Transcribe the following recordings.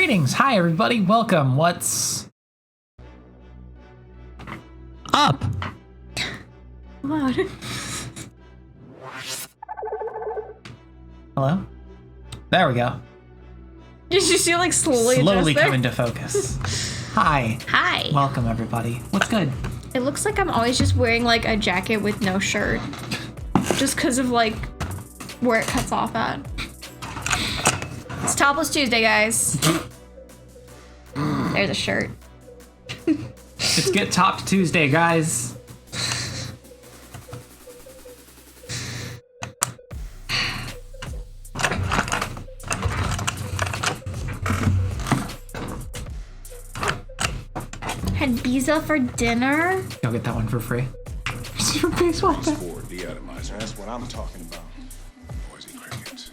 Greetings. Hi, everybody. Welcome. What's up? What? Hello? There we go. Did you see like slowly come into focus. Hi. Hi. Welcome, everybody. What's good? It looks like I'm always just wearing like a jacket with no shirt. Just because of like where it cuts off at. It's Topless Tuesday, guys. There's a shirt. It's Get Topped Tuesday, guys. Had pizza for dinner? You'll get that one for free. Your face one. For deatomizer, that's what I'm talking about. Noisy crickets.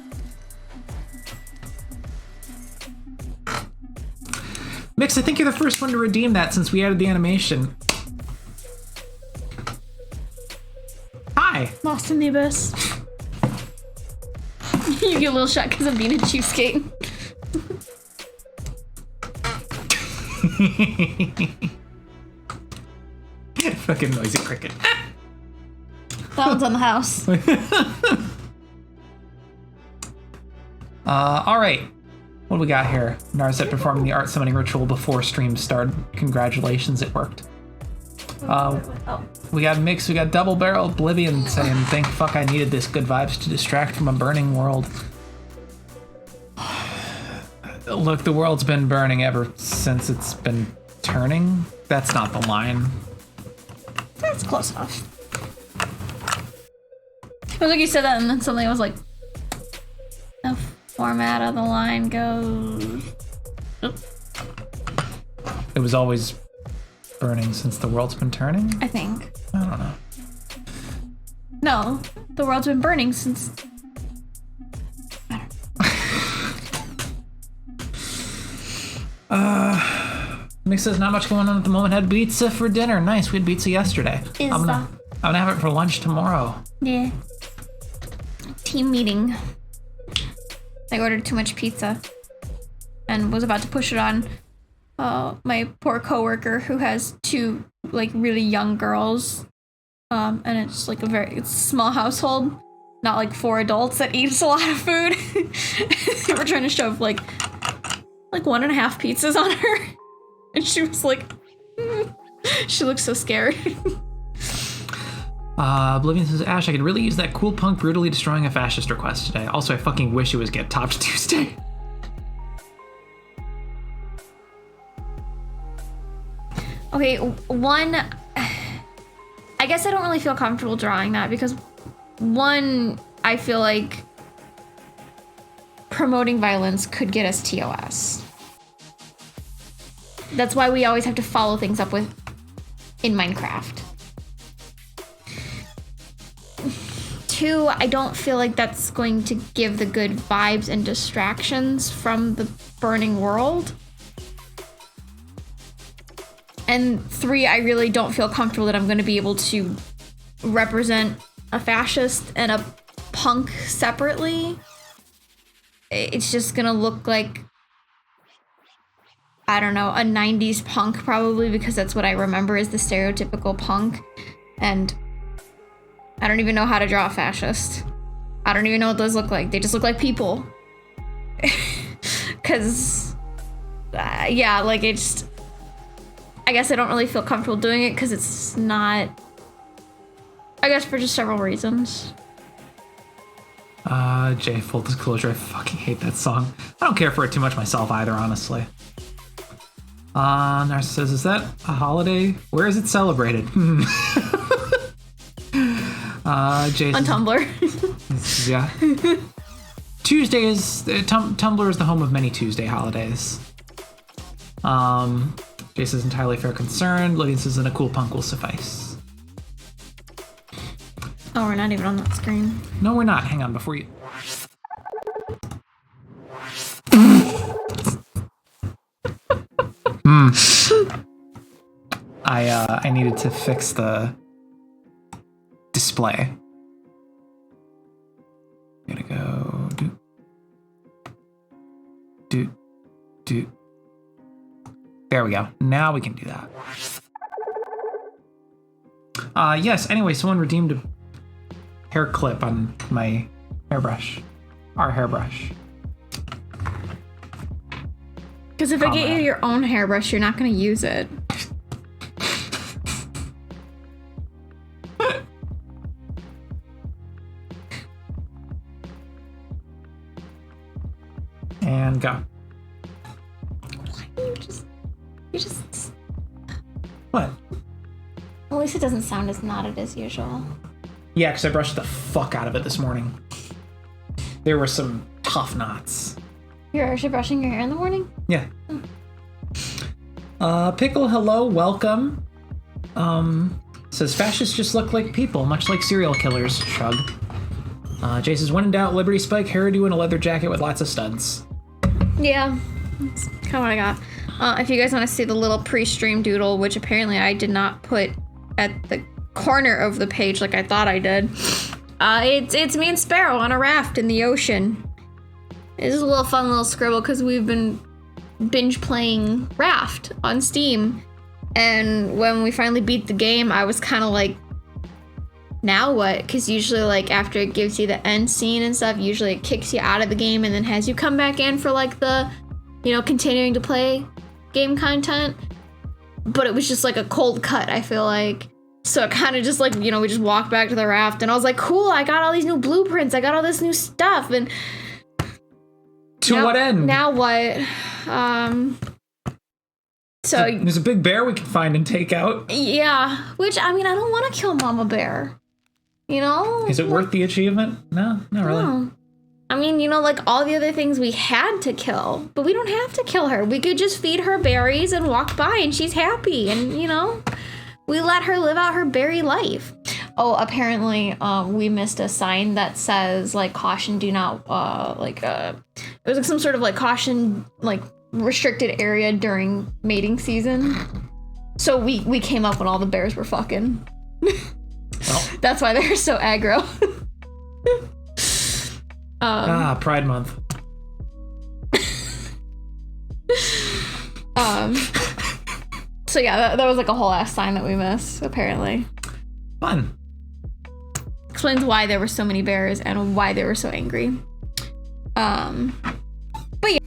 Mix, I think you're the first one to redeem that since we added the animation. Hi. Lost in the abyss. You get a little shot because I'm being a cheapskate. Fucking noisy cricket. That one's on the house. All right. What do we got here? Narset performing the art summoning ritual before stream started. Congratulations, it worked. We got Mix, we got Double Barrel Oblivion saying, thank fuck I needed this good vibes to distract from a burning world. Look, the world's been burning ever since it's been turning. That's not the line. That's close enough. It was like you said that and then something was like, the format of the line goes. It was always burning since the world's been turning? I think. I don't know. No, the world's been burning since. Mix says not much going on at the moment. Had pizza for dinner. Nice, we had pizza yesterday. I'm gonna have it for lunch tomorrow. Yeah. Team meeting. I ordered too much pizza and was about to push it on my poor coworker who has two like really young girls. And it's like it's a small household, not like 4 adults that eats a lot of food. They were trying to shove like 1.5 pizzas on her. And she was like, she looked so scared. Oblivion says, Ash, I could really use that cool punk brutally destroying a fascist request today. Also, I fucking wish it was Get Topped Tuesday. Okay, one, I guess I don't really feel comfortable drawing that because one, I feel like promoting violence could get us TOS. That's why we always have to follow things up with in Minecraft. 2, I don't feel like that's going to give the good vibes and distractions from the burning world. And 3, I really don't feel comfortable that I'm going to be able to represent a fascist and a punk separately. It's just going to look like, I don't know, a 90s punk probably, because that's what I remember is the stereotypical punk. And I don't even know how to draw a fascist. I don't even know what those look like. They just look like people. Because, yeah, like it's, I guess I don't really feel comfortable doing it because it's not, I guess for just several reasons. Jay, full disclosure, I fucking hate that song. I don't care for it too much myself either, honestly. Narcissus says, is that a holiday? Where is it celebrated? Jason, On Tumblr. yeah. Tuesday is, Tumblr is the home of many Tuesday holidays. Jason's entirely fair concern. Lillian says, and a cool punk will suffice. Oh, we're not even on that screen. No, we're not. Hang on, before you... I needed to fix the display. Gotta go do There we go. Now we can do that. Yes, anyway, someone redeemed a hair clip on my hairbrush. Our hairbrush. Because if I get you your own hairbrush, you're not going to use it. And go. You just... What? At least it doesn't sound as knotted as usual. Yeah, because I brushed the fuck out of it this morning. There were some tough knots. You're actually brushing your hair in the morning? Yeah. Pickle, hello, welcome. Says fascists just look like people, much like serial killers. Shrug. Jay says, when in doubt, Liberty Spike hairdo and a leather jacket with lots of studs. Yeah, that's kind of what I got. If you guys want to see the little pre-stream doodle, which apparently I did not put at the corner of the page like I thought I did, it's me and Sparrow on a raft in the ocean. It's a little fun little scribble because we've been binge playing Raft on Steam, and when we finally beat the game, I was kind of like, now what? Because usually, like, after it gives you the end scene and stuff, usually it kicks you out of the game and then has you come back in for, like, the, continuing to play game content. But it was just, like, a cold cut, I feel like. So it kind of just, like, we just walked back to the raft, and I was like, cool, I got all these new blueprints, I got all this new stuff, and... To what end? Now what? So... There's a big bear we can find and take out. Yeah, which, I don't want to kill Mama Bear. Is it worth the achievement? No, not really. No. Like all the other things we had to kill, but we don't have to kill her. We could just feed her berries and walk by and she's happy, and we let her live out her berry life. Oh, apparently we missed a sign that says like caution, do not it was like some sort of like caution, like restricted area during mating season. So we came up when all the bears were fucking. Well. That's why they're so aggro. Pride Month. So yeah, that was like a whole ass sign that we missed, apparently. Fun. Explains why there were so many bears and why they were so angry. But yeah.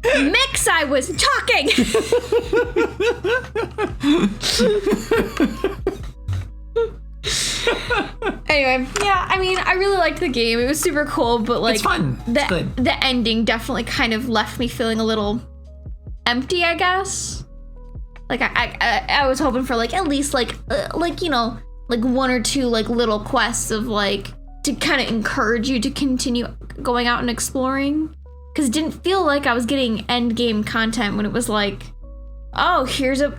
Mix, I was talking! Anyway, yeah, I really liked the game. It was super cool, but like... It's fun. It's good. The ending definitely kind of left me feeling a little empty, I guess. Like, I was hoping for, like, at least, like one or two, like, little quests of, like, to kind of encourage you to continue going out and exploring. Because it didn't feel like I was getting end game content when it was like, oh, here's a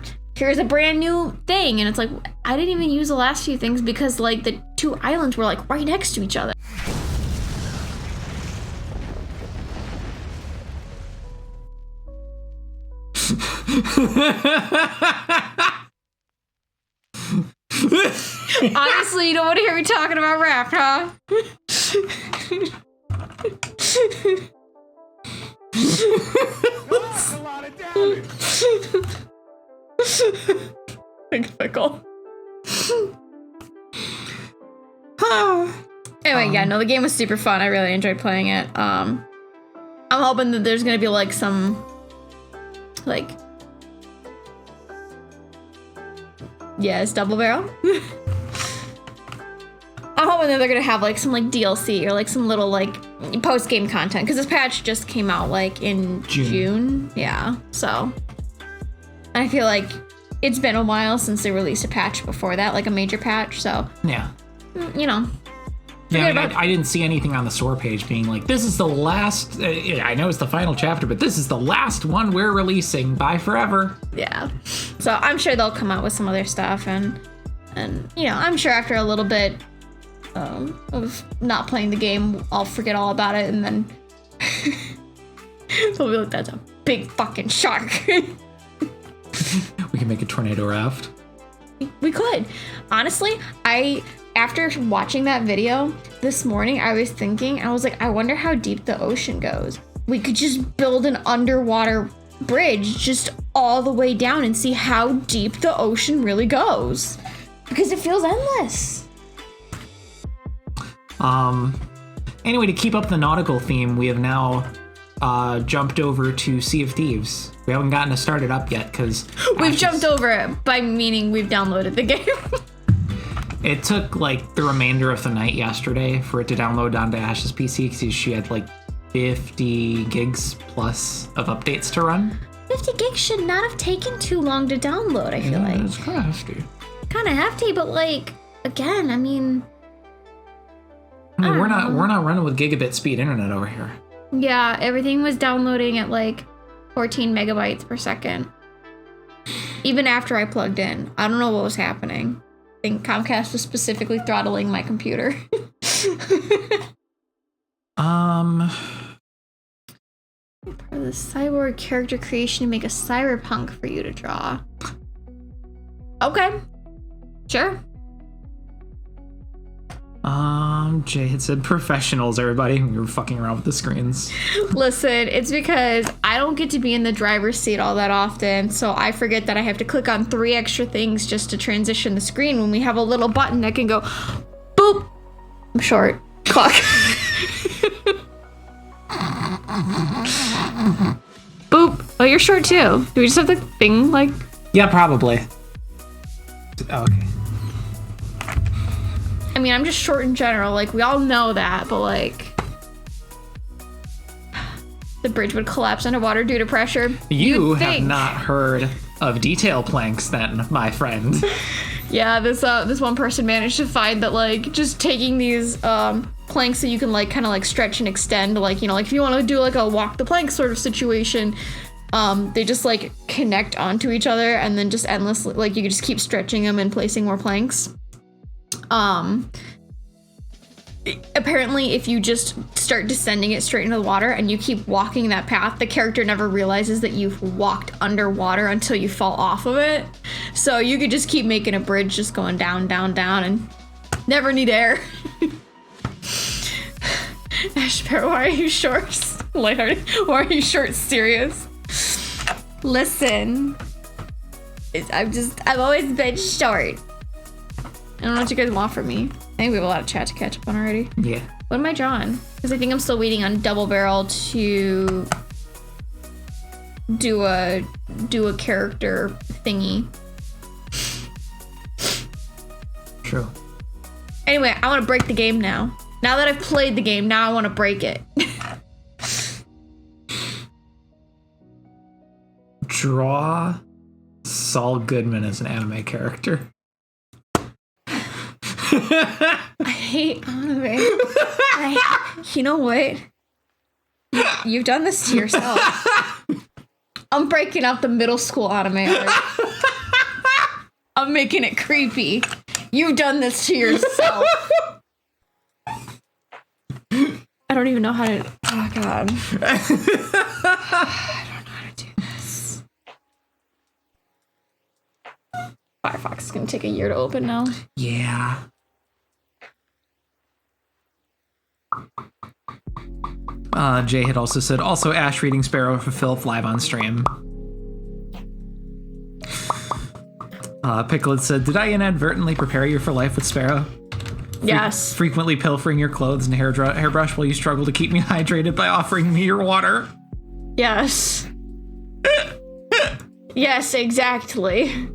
brand new thing. And it's like, I didn't even use the last few things because, like, the two islands were, like, right next to each other. Honestly, you don't want to hear me talking about Raft, huh? That's a lot of damage. Big pickle. Anyway, yeah, no, the game was super fun. I really enjoyed playing it. I'm hoping that there's gonna be like some, like, yeah, it's double barrel. I'm hoping that they're gonna have like some like DLC or like some little like post game content, because this patch just came out like in June. Yeah, so I feel like it's been a while since they released a patch before that, like a major patch. So yeah, Yeah, I didn't see anything on the store page being like, this is the last, I know it's the final chapter, but this is the last one we're releasing. Bye forever. Yeah. So I'm sure they'll come out with some other stuff, and I'm sure after a little bit of not playing the game, I'll forget all about it, and then they'll be like, that's a big fucking shark. We can make a tornado raft. We could. Honestly, after watching that video, this morning I was thinking, I was like, I wonder how deep the ocean goes. We could just build an underwater bridge just all the way down and see how deep the ocean really goes. Because it feels endless. Anyway, to keep up the nautical theme, we have now jumped over to Sea of Thieves. We haven't gotten to start it up yet because we've jumped over it by meaning we've downloaded the game. It took like the remainder of the night yesterday for it to download onto Ash's PC because she had like 50 gigs plus of updates to run. 50 gigs should not have taken too long to download, I feel like. It's kind of hefty. Kind of hefty, but like, again, I mean we're not running with gigabit speed internet over here. Yeah, everything was downloading at like 14 megabytes per second. Even after I plugged in. I don't know what was happening. I think Comcast was specifically throttling my computer. Part of the cyborg character creation to make a cyberpunk for you to draw. Okay. Sure. Jay had said professionals, everybody. We were fucking around with the screens. Listen, it's because I don't get to be in the driver's seat all that often, so I forget that I have to click on 3 extra things just to transition the screen when we have a little button that can go boop. I'm short. Fuck. Boop. Oh, you're short too. Do we just have the thing like? Yeah, probably. Okay. I mean, I'm just short in general. Like, we all know that, but like, the bridge would collapse underwater due to pressure. You have not heard of detail planks, then, my friend. Yeah, this one person managed to find that like just taking these planks that you can like kind of like stretch and extend, like, you know, like if you want to do like a walk the plank sort of situation, they just like connect onto each other and then just endlessly, like you can just keep stretching them and placing more planks. Apparently if you just start descending it straight into the water and you keep walking that path, the character never realizes that you've walked underwater until you fall off of it. So you could just keep making a bridge just going down, down, down and never need air. Ash Sparrow, why are you short? Lighthearted. Why are you short? Serious? Listen. I've always been short. I don't know what you guys want from me. I think we have a lot of chat to catch up on already. Yeah. What am I drawing? Because I think I'm still waiting on Double Barrel to do a character thingy. True. Anyway, I want to break the game now. Now that I've played the game, now I want to break it. Draw Saul Goodman as an anime character. I hate anime. You know what? You've done this to yourself. I'm breaking out the middle school anime art. I'm making it creepy. You've done this to yourself. I don't even know how to. Oh, God. I don't know how to do this. Firefox is going to take a year to open now. Yeah. Jay had also said, also Ash reading Sparrow for Filth live on stream. Pickle had said, did I inadvertently prepare you for life with Sparrow? Yes. Frequently pilfering your clothes and hairbrush while you struggle to keep me hydrated by offering me your water. Yes. Yes, exactly.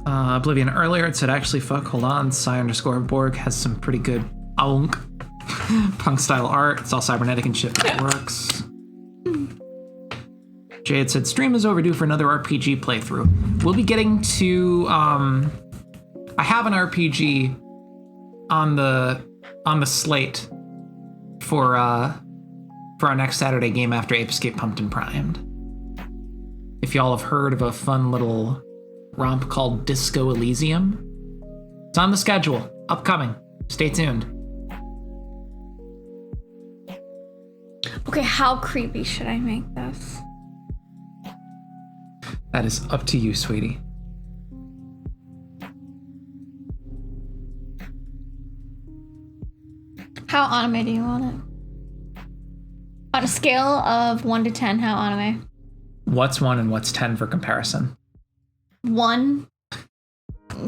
Oblivion earlier, it said, actually, fuck, hold on. Psy_Borg has some pretty good punk style art. It's all cybernetic and shit, but it works. Jay had said, stream is overdue for another RPG playthrough. We'll be getting to, I have an RPG on the slate for our next Saturday game after Ape Escape Pumped and Primed. If y'all have heard of a fun little romp called Disco Elysium, it's on the schedule, upcoming. Stay tuned. Okay, how creepy should I make this? That is up to you, sweetie. How anime do you want it? On a scale of 1 to 10, how anime? What's 1 and what's 10 for comparison? 1,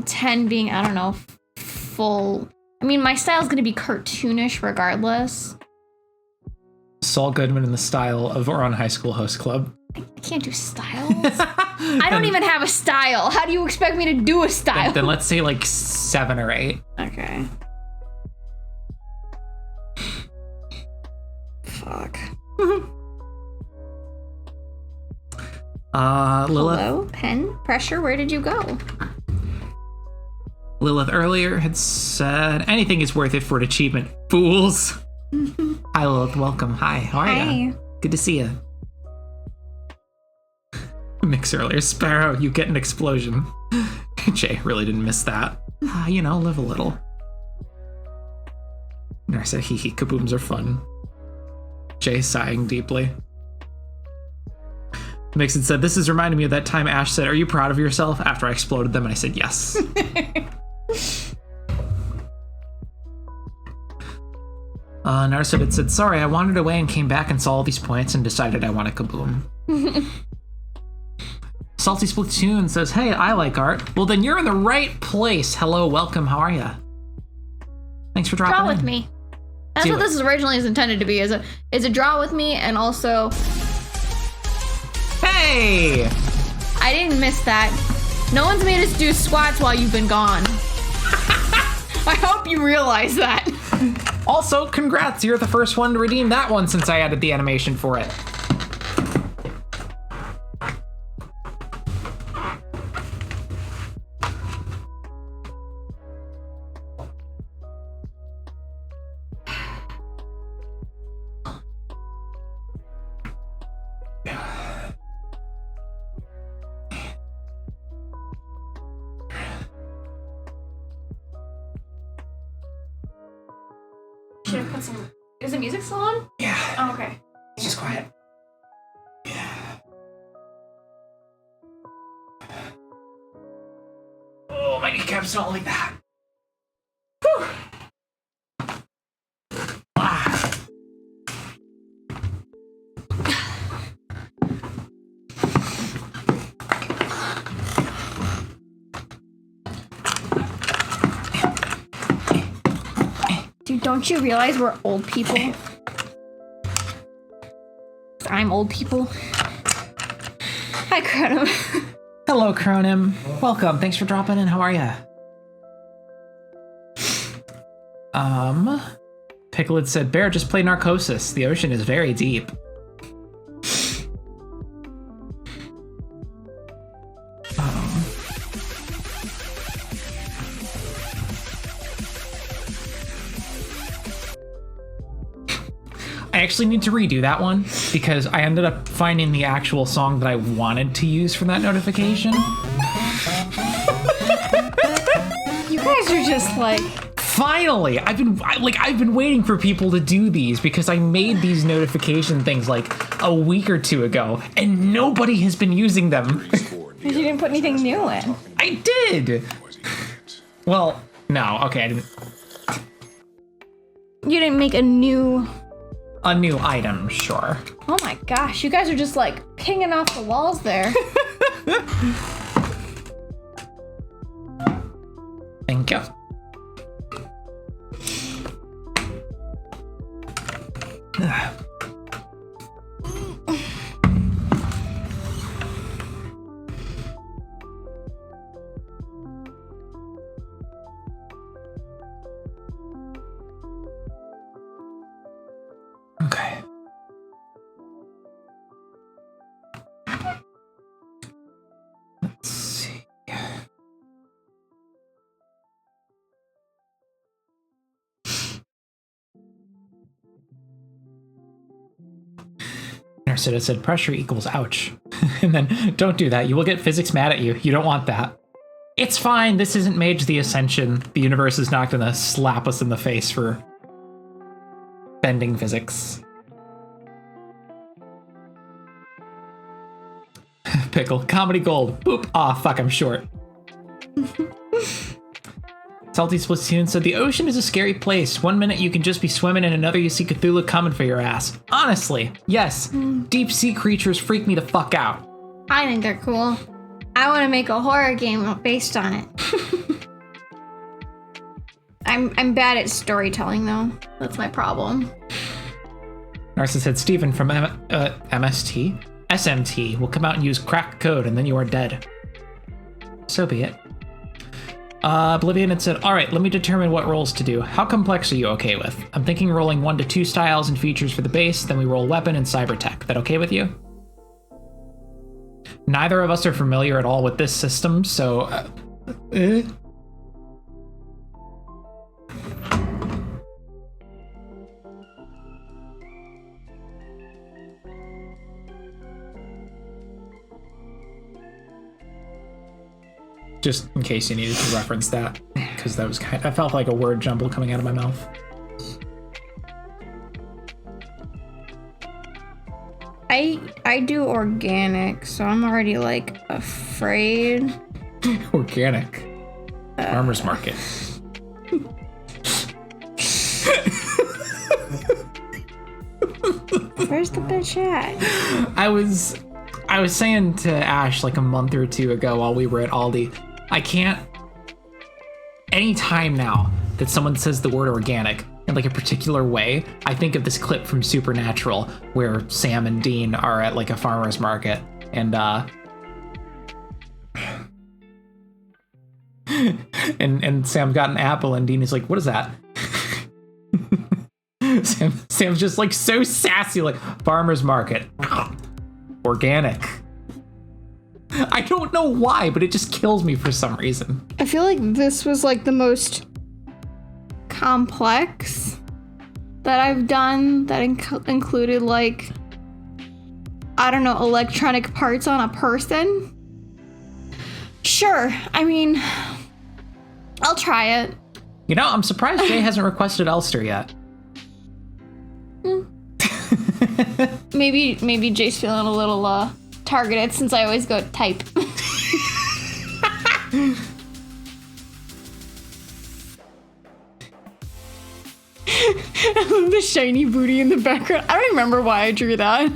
10 being, I don't know, full. I mean, my style's gonna be cartoonish regardless. Saul Goodman in the style of Oron High School Host Club. I can't do styles. I don't even have a style. How do you expect me to do a style? Then let's say like 7 or 8. Okay. Fuck. Lilith. Hello? Pen? Pressure? Where did you go? Lilith earlier had said, anything is worth it for an achievement. Fools. Hi, Lilith. Welcome. Hi. How are you? Good to see you. Mix earlier. Sparrow, you get an explosion. Jay really didn't miss that. Live a little. Nurse said, hee hee, kabooms are fun. Jay sighing deeply. Mixon said, this is reminding me of that time Ash said, are you proud of yourself? After I exploded them, and I said yes. Narset had said, sorry, I wandered away and came back and saw all these points and decided I want a kaboom. Salty Splatoon says, hey, I like art. Well, then you're in the right place. Hello, welcome, how are you? Thanks for dropping in. Draw with me. That's what this originally is intended to be, is a draw with me, and also... Hey! I didn't miss that. No one's made us do squats while you've been gone. I hope you realize that. Also, congrats, you're the first one to redeem that one since I added the animation for it. Should have put some... Is the music still on? Yeah. Oh, okay. It's just quiet. Yeah. Oh, my kneecaps don't like that. Whew. Ah. Dude, don't you realize we're old people? I'm old people. Hi, Cronim. Hello, Cronim. Welcome. Thanks for dropping in. How are ya? Pickled said, Bear, just play Narcosis. The ocean is very deep. I actually need to redo that one because I ended up finding the actual song that I wanted to use for that notification. You guys are just like... Finally, I've been waiting for people to do these because I made these notification things like a week or two ago and nobody has been using them. You didn't put anything new in. I did. Well, no, okay, I didn't. You didn't make a new item, sure. Oh my gosh, you guys are just like pinging off the walls there. Thank you. Okay. Let's see. Narcita said pressure equals ouch. And then don't do that. You will get physics mad at you. You don't want that. It's fine. This isn't Mage the Ascension. The universe is not going to slap us in the face for bending physics. Pickle. Comedy gold. Boop. Aw, fuck, I'm short. Salty Splatoon said, the ocean is a scary place. One minute you can just be swimming and another you see Cthulhu coming for your ass. Honestly, yes. Deep sea creatures freak me the fuck out. I think they're cool. I want to make a horror game based on it. I'm bad at storytelling, though. That's my problem. Narcissus said, Steven from SMT will come out and use cracked code, and then you are dead. So be it. Oblivion had said, all right, let me determine what roles to do. How complex are you okay with? I'm thinking rolling 1 to 2 styles and features for the base, then we roll weapon and cyber tech. That okay with you? Neither of us are familiar at all with this system, so... Just in case you needed to reference that, because that was I felt like a word jumble coming out of my mouth. I do organic, so I'm already like afraid. Organic. Farmer's market. Where's the bitch at? I was saying to Ash like a month or two ago while we were at Aldi, I can't, any time now that someone says the word organic in like a particular way, I think of this clip from Supernatural where Sam and Dean are at like a farmer's market and and Sam got an apple and Dean is like, what is that? Sam's just like so sassy, like farmer's market. Organic. I don't know why, but it just kills me for some reason. I feel like this was like the most complex that I've done that included like, I don't know, electronic parts on a person. Sure, I mean, I'll try it. You know, I'm surprised Jay hasn't requested Elster yet. Maybe Jay's feeling a little targeted since I always go type. I love the shiny booty in the background. I don't remember why I drew that.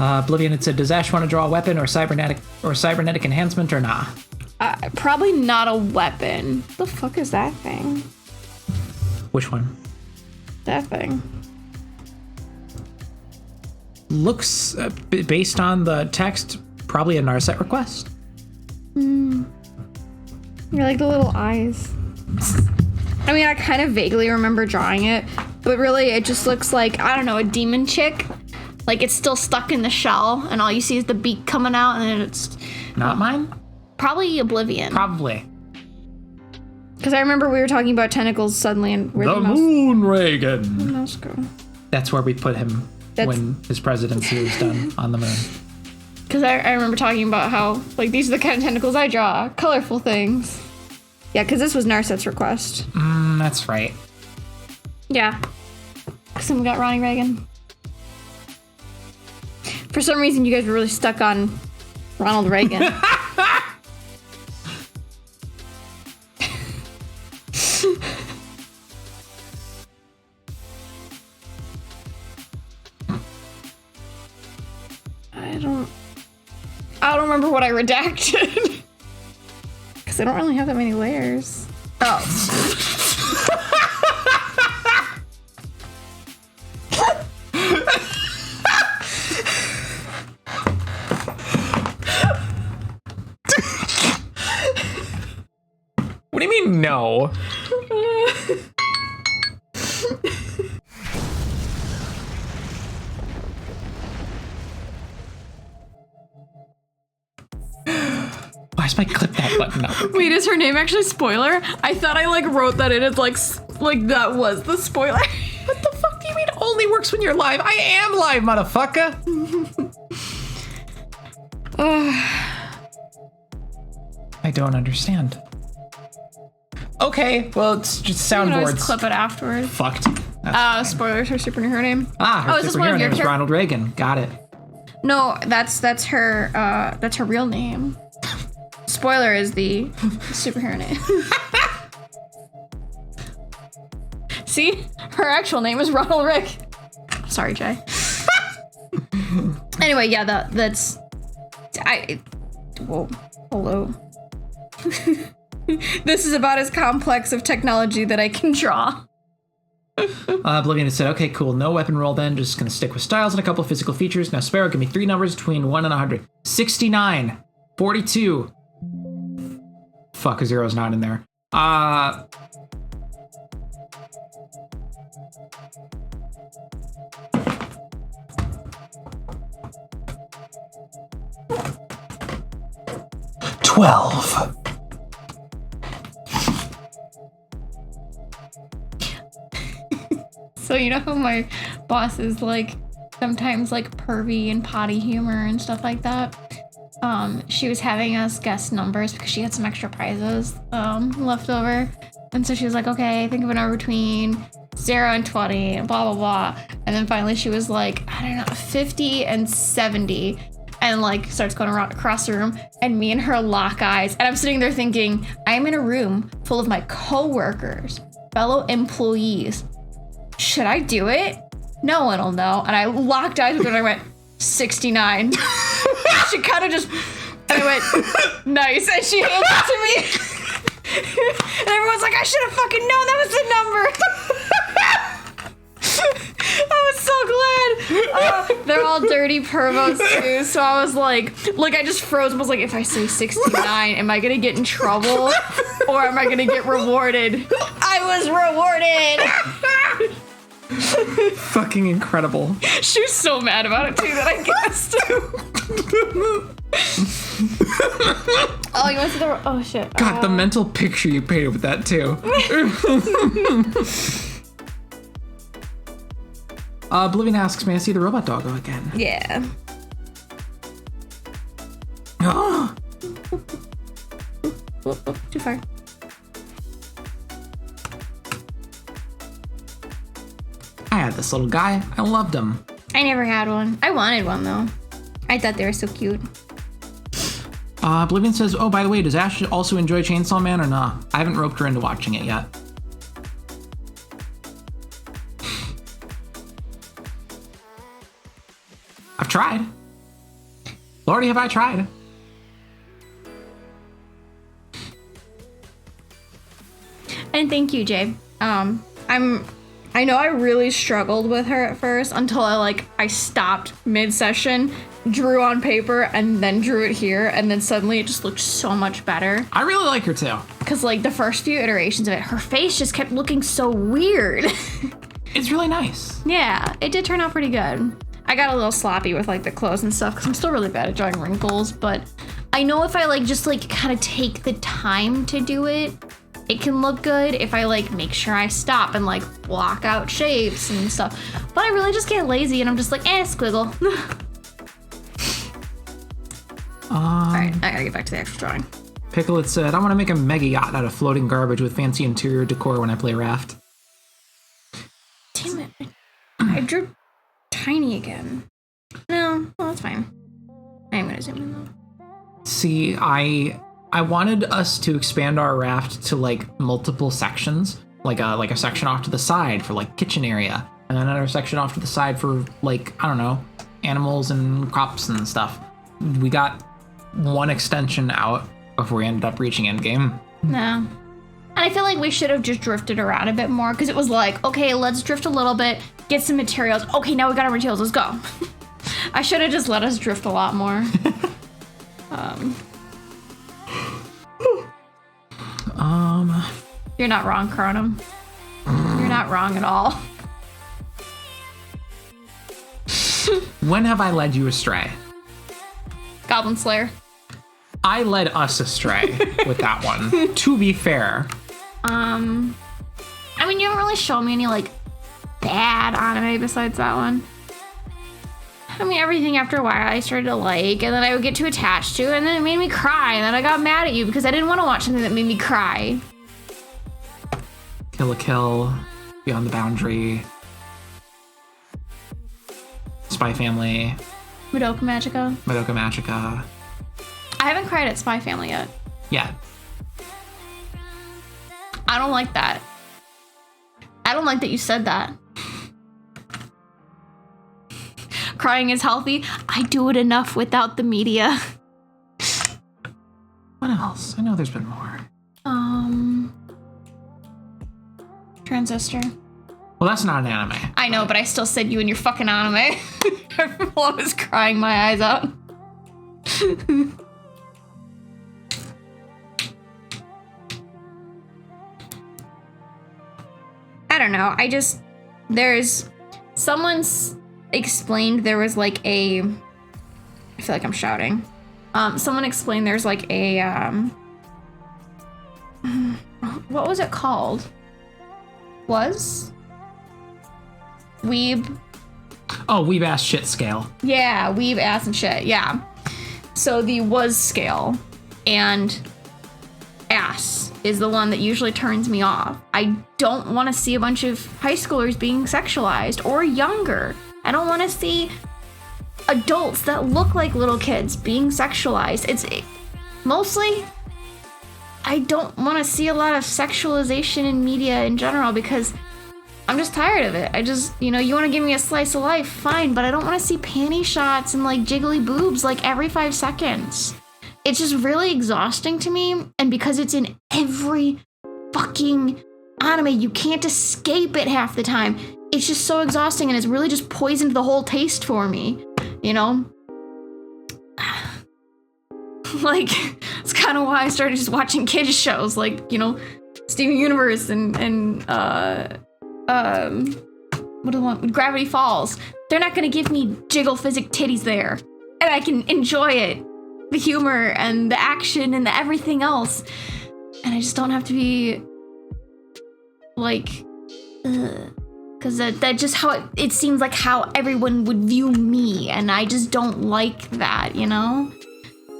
Oblivion had said, does Ash want to draw a weapon or cybernetic enhancement or nah? Probably not a weapon. The fuck is that thing? Which one? That thing. Looks, based on the text, probably a Narset request. You're like the little eyes. I mean, I kind of vaguely remember drawing it, but really it just looks like, I don't know, a demon chick. Like it's still stuck in the shell and all you see is the beak coming out and then it's... Not mine? Probably Oblivion. Probably. Because I remember we were talking about tentacles suddenly and where the Moon Reagan. Mouse go. That's where we put him when his presidency was done on the moon. Because I remember talking about how, like, these are the kind of tentacles I draw. Colorful things. Yeah, because this was Narset's request. That's right. Yeah. Because then we got Ronnie Reagan. For some reason, you guys were really stuck on Ronald Reagan. I don't remember what I redacted. Because I don't really have that many layers. Oh. What do you mean, no? Why is my clip that button up? Wait, is her name actually spoiler? I thought I like wrote that in as like that was the spoiler. What the fuck do you mean only works when you're live? I am live, motherfucker. I don't understand. Okay, well, it's just You can soundboards. always clip it afterwards. Fucked. That's Spoilers, her superhero name. her is this one superhero of your name is Ronald Reagan. Got it. No, that's her real name. spoiler is the superhero name. See? Her actual name is Ronald Rick. Sorry, Jay. Anyway, yeah, that's... Whoa. Hello. This is about as complex of technology that I can draw. Oblivion said, okay, cool. No weapon roll then. Just going to stick with styles and a couple of physical features. Now, Sparrow, give me 3 numbers between 1 and 100. 69. 42. Fuck, a zero's not in there. 12. So you know how my boss is like sometimes like pervy and potty humor and stuff like that? She was having us guess numbers because she had some extra prizes left over. And so she was like, okay, think of a number between 0 and 20, blah, blah, blah. And then finally she was like, I don't know, 50 and 70. And like starts going around across the room, and me and her lock eyes. And I'm sitting there thinking, I'm in a room full of my coworkers, fellow employees. Should I do it? No one will know. And I locked eyes with her and I went, 69. She kind of just, and I went, nice. And she handed it to me. And everyone's like, I should have fucking known that was the number. I was so glad. They're all dirty pervos too. So I was like, I just froze and was like, if I say 69, am I going to get in trouble or am I going to get rewarded? I was rewarded. Fucking incredible. She was so mad about it too that I guessed. Oh, you went to the... Oh, shit. God, the mental picture you painted with that too. Oblivion asks, may I see the robot doggo again? Yeah. Oh, Whoop, too far. I had this little guy. I loved him. I never had one. I wanted one, though. I thought they were so cute. Oblivion says, oh, by the way, does Ash also enjoy Chainsaw Man or not? I haven't roped her into watching it yet. I've tried. Lordy, have I tried. And thank you, Jay. I know I really struggled with her at first until I stopped mid-session, drew on paper, and then drew it here, and then suddenly it just looked so much better. I really like her too. Because the first few iterations of it, her face just kept looking so weird. It's really nice. Yeah, it did turn out pretty good. I got a little sloppy with the clothes and stuff because I'm still really bad at drawing wrinkles, but I know if I just kind of take the time to do it, it can look good if I make sure I stop and block out shapes and stuff. But I really just get lazy and I'm just squiggle. Alright, I gotta get back to the actual drawing. Picklet said, I want to make a mega yacht out of floating garbage with fancy interior decor when I play Raft. Damn it. I drew tiny again. No, well, that's fine. I am gonna zoom in though. See, I wanted us to expand our raft to multiple sections, like a section off to the side for kitchen area, and another section off to the side for I don't know, animals and crops and stuff. We got one extension out before we ended up reaching endgame. No. And I feel like we should have just drifted around a bit more because it was okay, let's drift a little bit, get some materials. Okay, now we got our materials, let's go. I should have just let us drift a lot more. You're not wrong, Cronum. You're not wrong at all. When have I led you astray? Goblin Slayer. I led us astray with that one, to be fair. I mean, you haven't really shown me any bad anime besides that one. I mean, everything after a while I started to and then I would get too attached to, and then it made me cry, and then I got mad at you because I didn't want to watch something that made me cry. Kill la Kill, Beyond the Boundary, Spy Family, Madoka Magica. Madoka Magica. I haven't cried at Spy Family yet. Yeah. I don't like that. I don't like that you said that. Crying is healthy. I do it enough without the media. What else? I know there's been more. Transistor. Well, that's not an anime. I know, but I still said you and your fucking anime. While I was crying my eyes out. I don't know. Someone's explained there was like I feel like I'm shouting. Someone explained there's like a, what was it called? Weeb? Oh, weeb ass shit scale. Yeah, weeb ass and shit, yeah. So the was scale and ass is the one that usually turns me off. I don't want to see a bunch of high schoolers being sexualized or younger. I don't want to see adults that look like little kids being sexualized. Mostly, I don't want to see a lot of sexualization in media in general because I'm just tired of it. You want to give me a slice of life, fine, but I don't want to see panty shots and like jiggly boobs like every 5 seconds. It's just really exhausting to me, and because it's in every fucking anime, you can't escape it half the time. It's just so exhausting, and it's really just poisoned the whole taste for me, you know? Like, it's kind of why I started just watching kids shows, like, Steven Universe and what do I want? Gravity Falls. They're not gonna give me jiggle physic titties there, and I can enjoy it. The humor and the action and the everything else, and I just don't have to be like, because that just how it seems like how everyone would view me, and I just don't like that.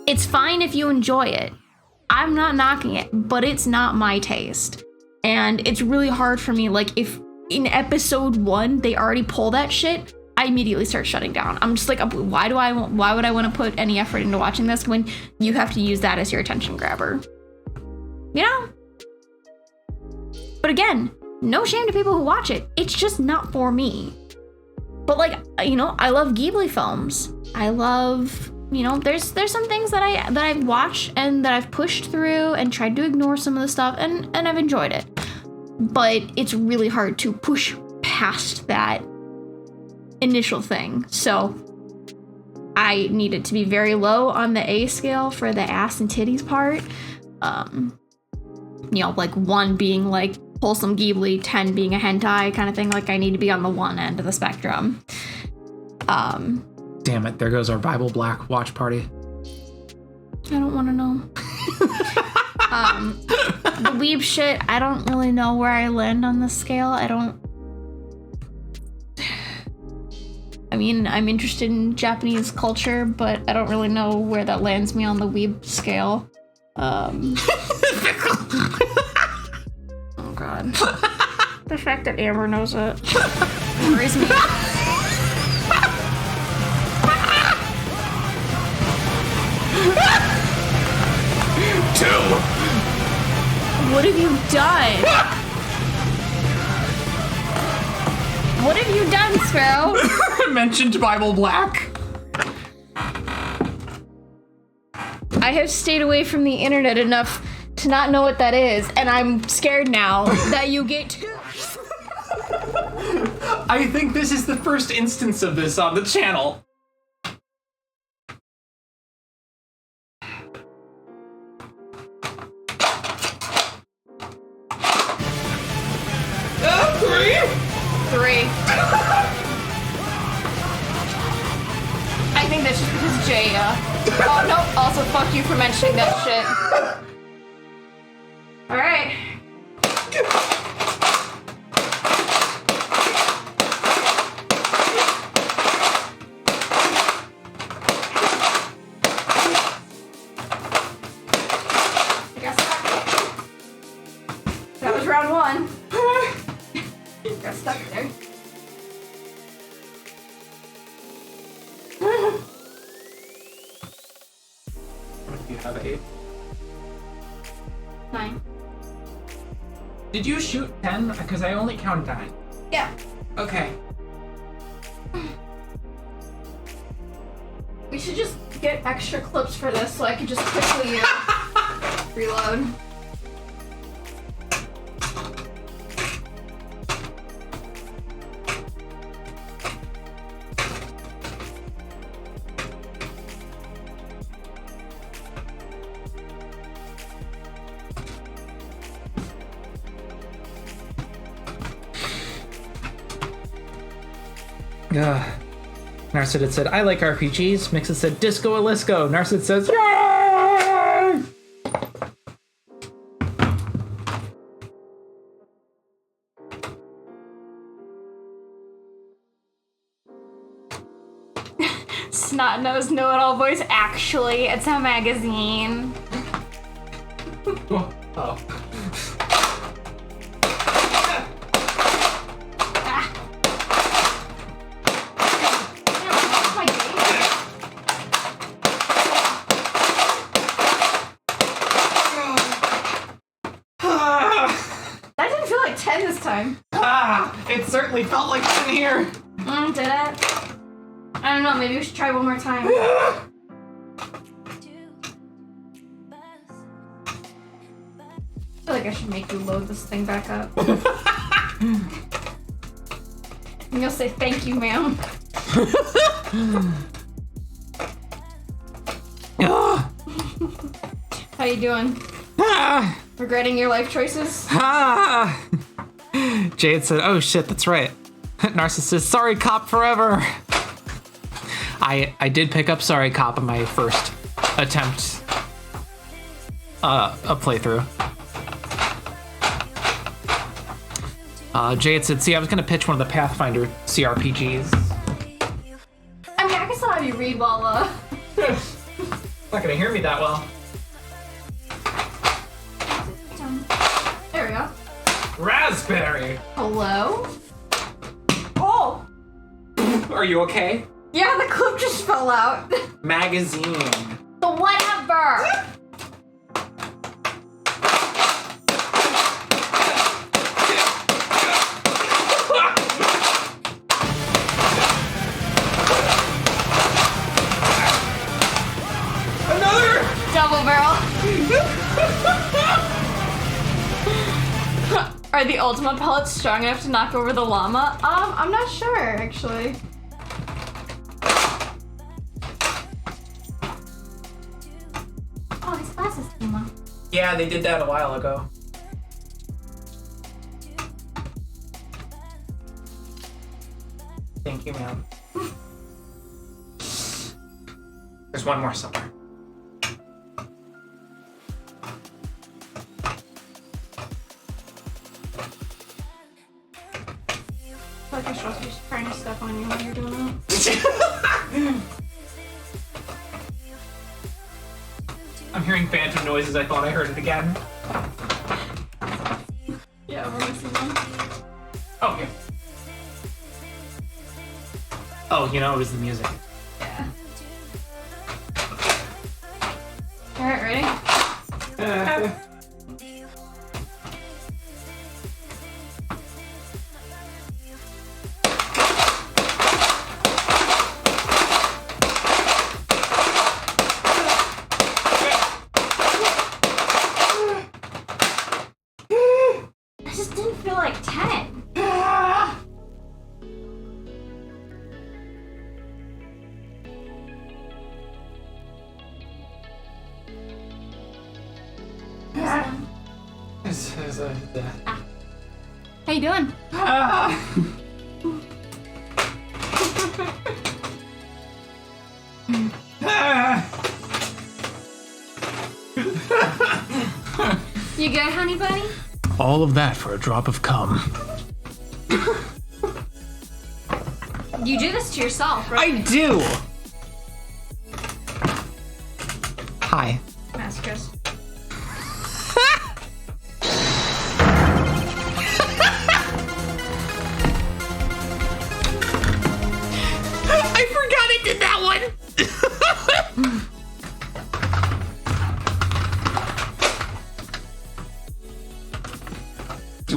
It's fine if you enjoy it. I'm not knocking it, but it's not my taste, and it's really hard for me. Like, if in episode 1 they already pull that shit, I immediately start shutting down. I'm just like, why would I want to put any effort into watching this when you have to use that as your attention grabber? But again, no shame to people who watch it. It's just not for me. But like, I love Ghibli films. I love, there's some things that I've watched and that I've pushed through and tried to ignore some of the stuff, and I've enjoyed it. But it's really hard to push past that initial thing. So I needed to be very low on the A scale for the ass and titties part. Like 1 being like wholesome Ghibli, 10 being a hentai kind of thing. Like, I need to be on the one end of the spectrum. Damn it, there goes our Bible Black watch party. I don't want to know. The weeb shit, I don't really know where I land on the scale. I'm interested in Japanese culture, but I don't really know where that lands me on the weeb scale. Oh god. The fact that Amber knows it worries me. What have you done? What have you done, Sparrow? I mentioned Bible Black. I have stayed away from the internet enough to not know what that is, and I'm scared now that you get to. I think this is the first instance of this on the channel. Three. I think that's just because Jay, oh, no, also fuck you for mentioning that shit. Alright. I guess that was round 1. Got stuck there. You have 8. 9. Did you shoot 10? Because I only count 9. Yeah. Okay. We should just get extra clips for this so I can just quickly reload. Narcid had said, I like RPGs. Mixit said, Disco Alisco. Narcid says, Yay! Snot-nosed know-it-all voice. Actually, it's a magazine. Oh. That didn't feel like 10 this time. It certainly felt like 10 here. Did it? I don't know, maybe we should try one more time. I feel like I should make you load this thing back up. And you'll say thank you, ma'am. How you doing? Regretting your life choices? Jade said, oh shit, that's right. Narcissist, sorry cop forever. I did pick up Sorry Cop in my first attempt a playthrough. Jade said, see, I was gonna pitch one of the Pathfinder CRPGs. I mean, I can still have you read while, Not gonna hear me that well. There we go. Raspberry! Hello? Oh! Are you okay? Yeah, the clip just fell out. Magazine. So whatever! Another! Double barrel. Are the Ultima pellets strong enough to knock over the llama? I'm not sure, actually. Oh, these glasses came off. Yeah, they did that a while ago. Thank you, ma'am. There's one more somewhere. I feel like I should also be trying to step on you while you're doing that. I'm hearing phantom noises. I thought I heard it again. Yeah, we're missing one. Oh, yeah. Oh, you know, it was the music. Yeah. Alright, ready? I just didn't feel like 10. How you doing? You good, honey bunny? All of that for a drop of cum. You do this to yourself, right? I do! Hi. Masochist. I forgot I did that one!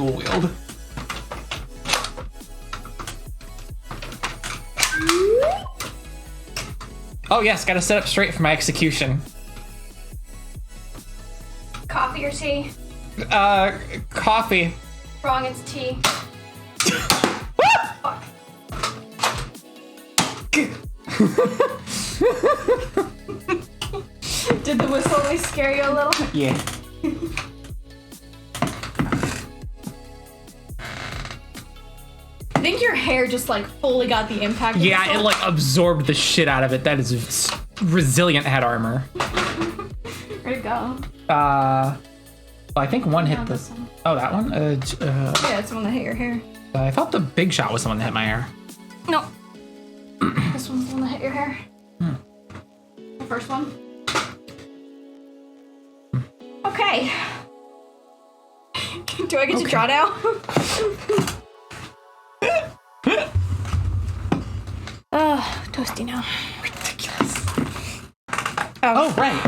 dual wield. Oh yes, gotta set up straight for my execution. Coffee or tea? Coffee. Wrong, it's tea. Fuck. Did the whistle always scare you a little? Yeah. I think your hair just like fully got the impact. of Yeah, the it whistle. like absorbed the shit out of it. That is resilient head armor. Where'd it go? Well, I think one hit the. this one. Oh, that one. Yeah, it's the one that hit your hair. I thought the big shot was the one that hit my hair. No. This one's the one that hit your hair. The first one. Okay. Do I get to draw now? Toasty now. Ridiculous. Oh, right.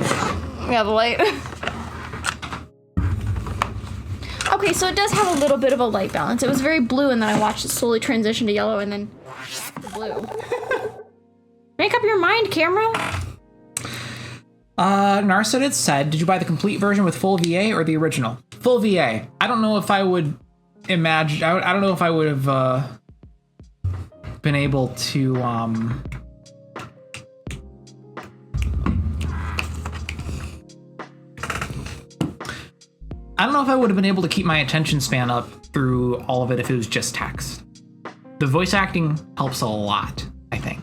yeah, the light. Okay, so it does have a little bit of a light balance. It was very blue, and then I watched it slowly transition to yellow, and then blue. Make up your mind, camera. Narset had said, did you buy the complete version with full VA or the original? Full VA. I don't know if I would imagine. I don't know if I would have been able to. I don't know if I would have been able to keep my attention span up through all of it if it was just text. The voice acting helps a lot, I think.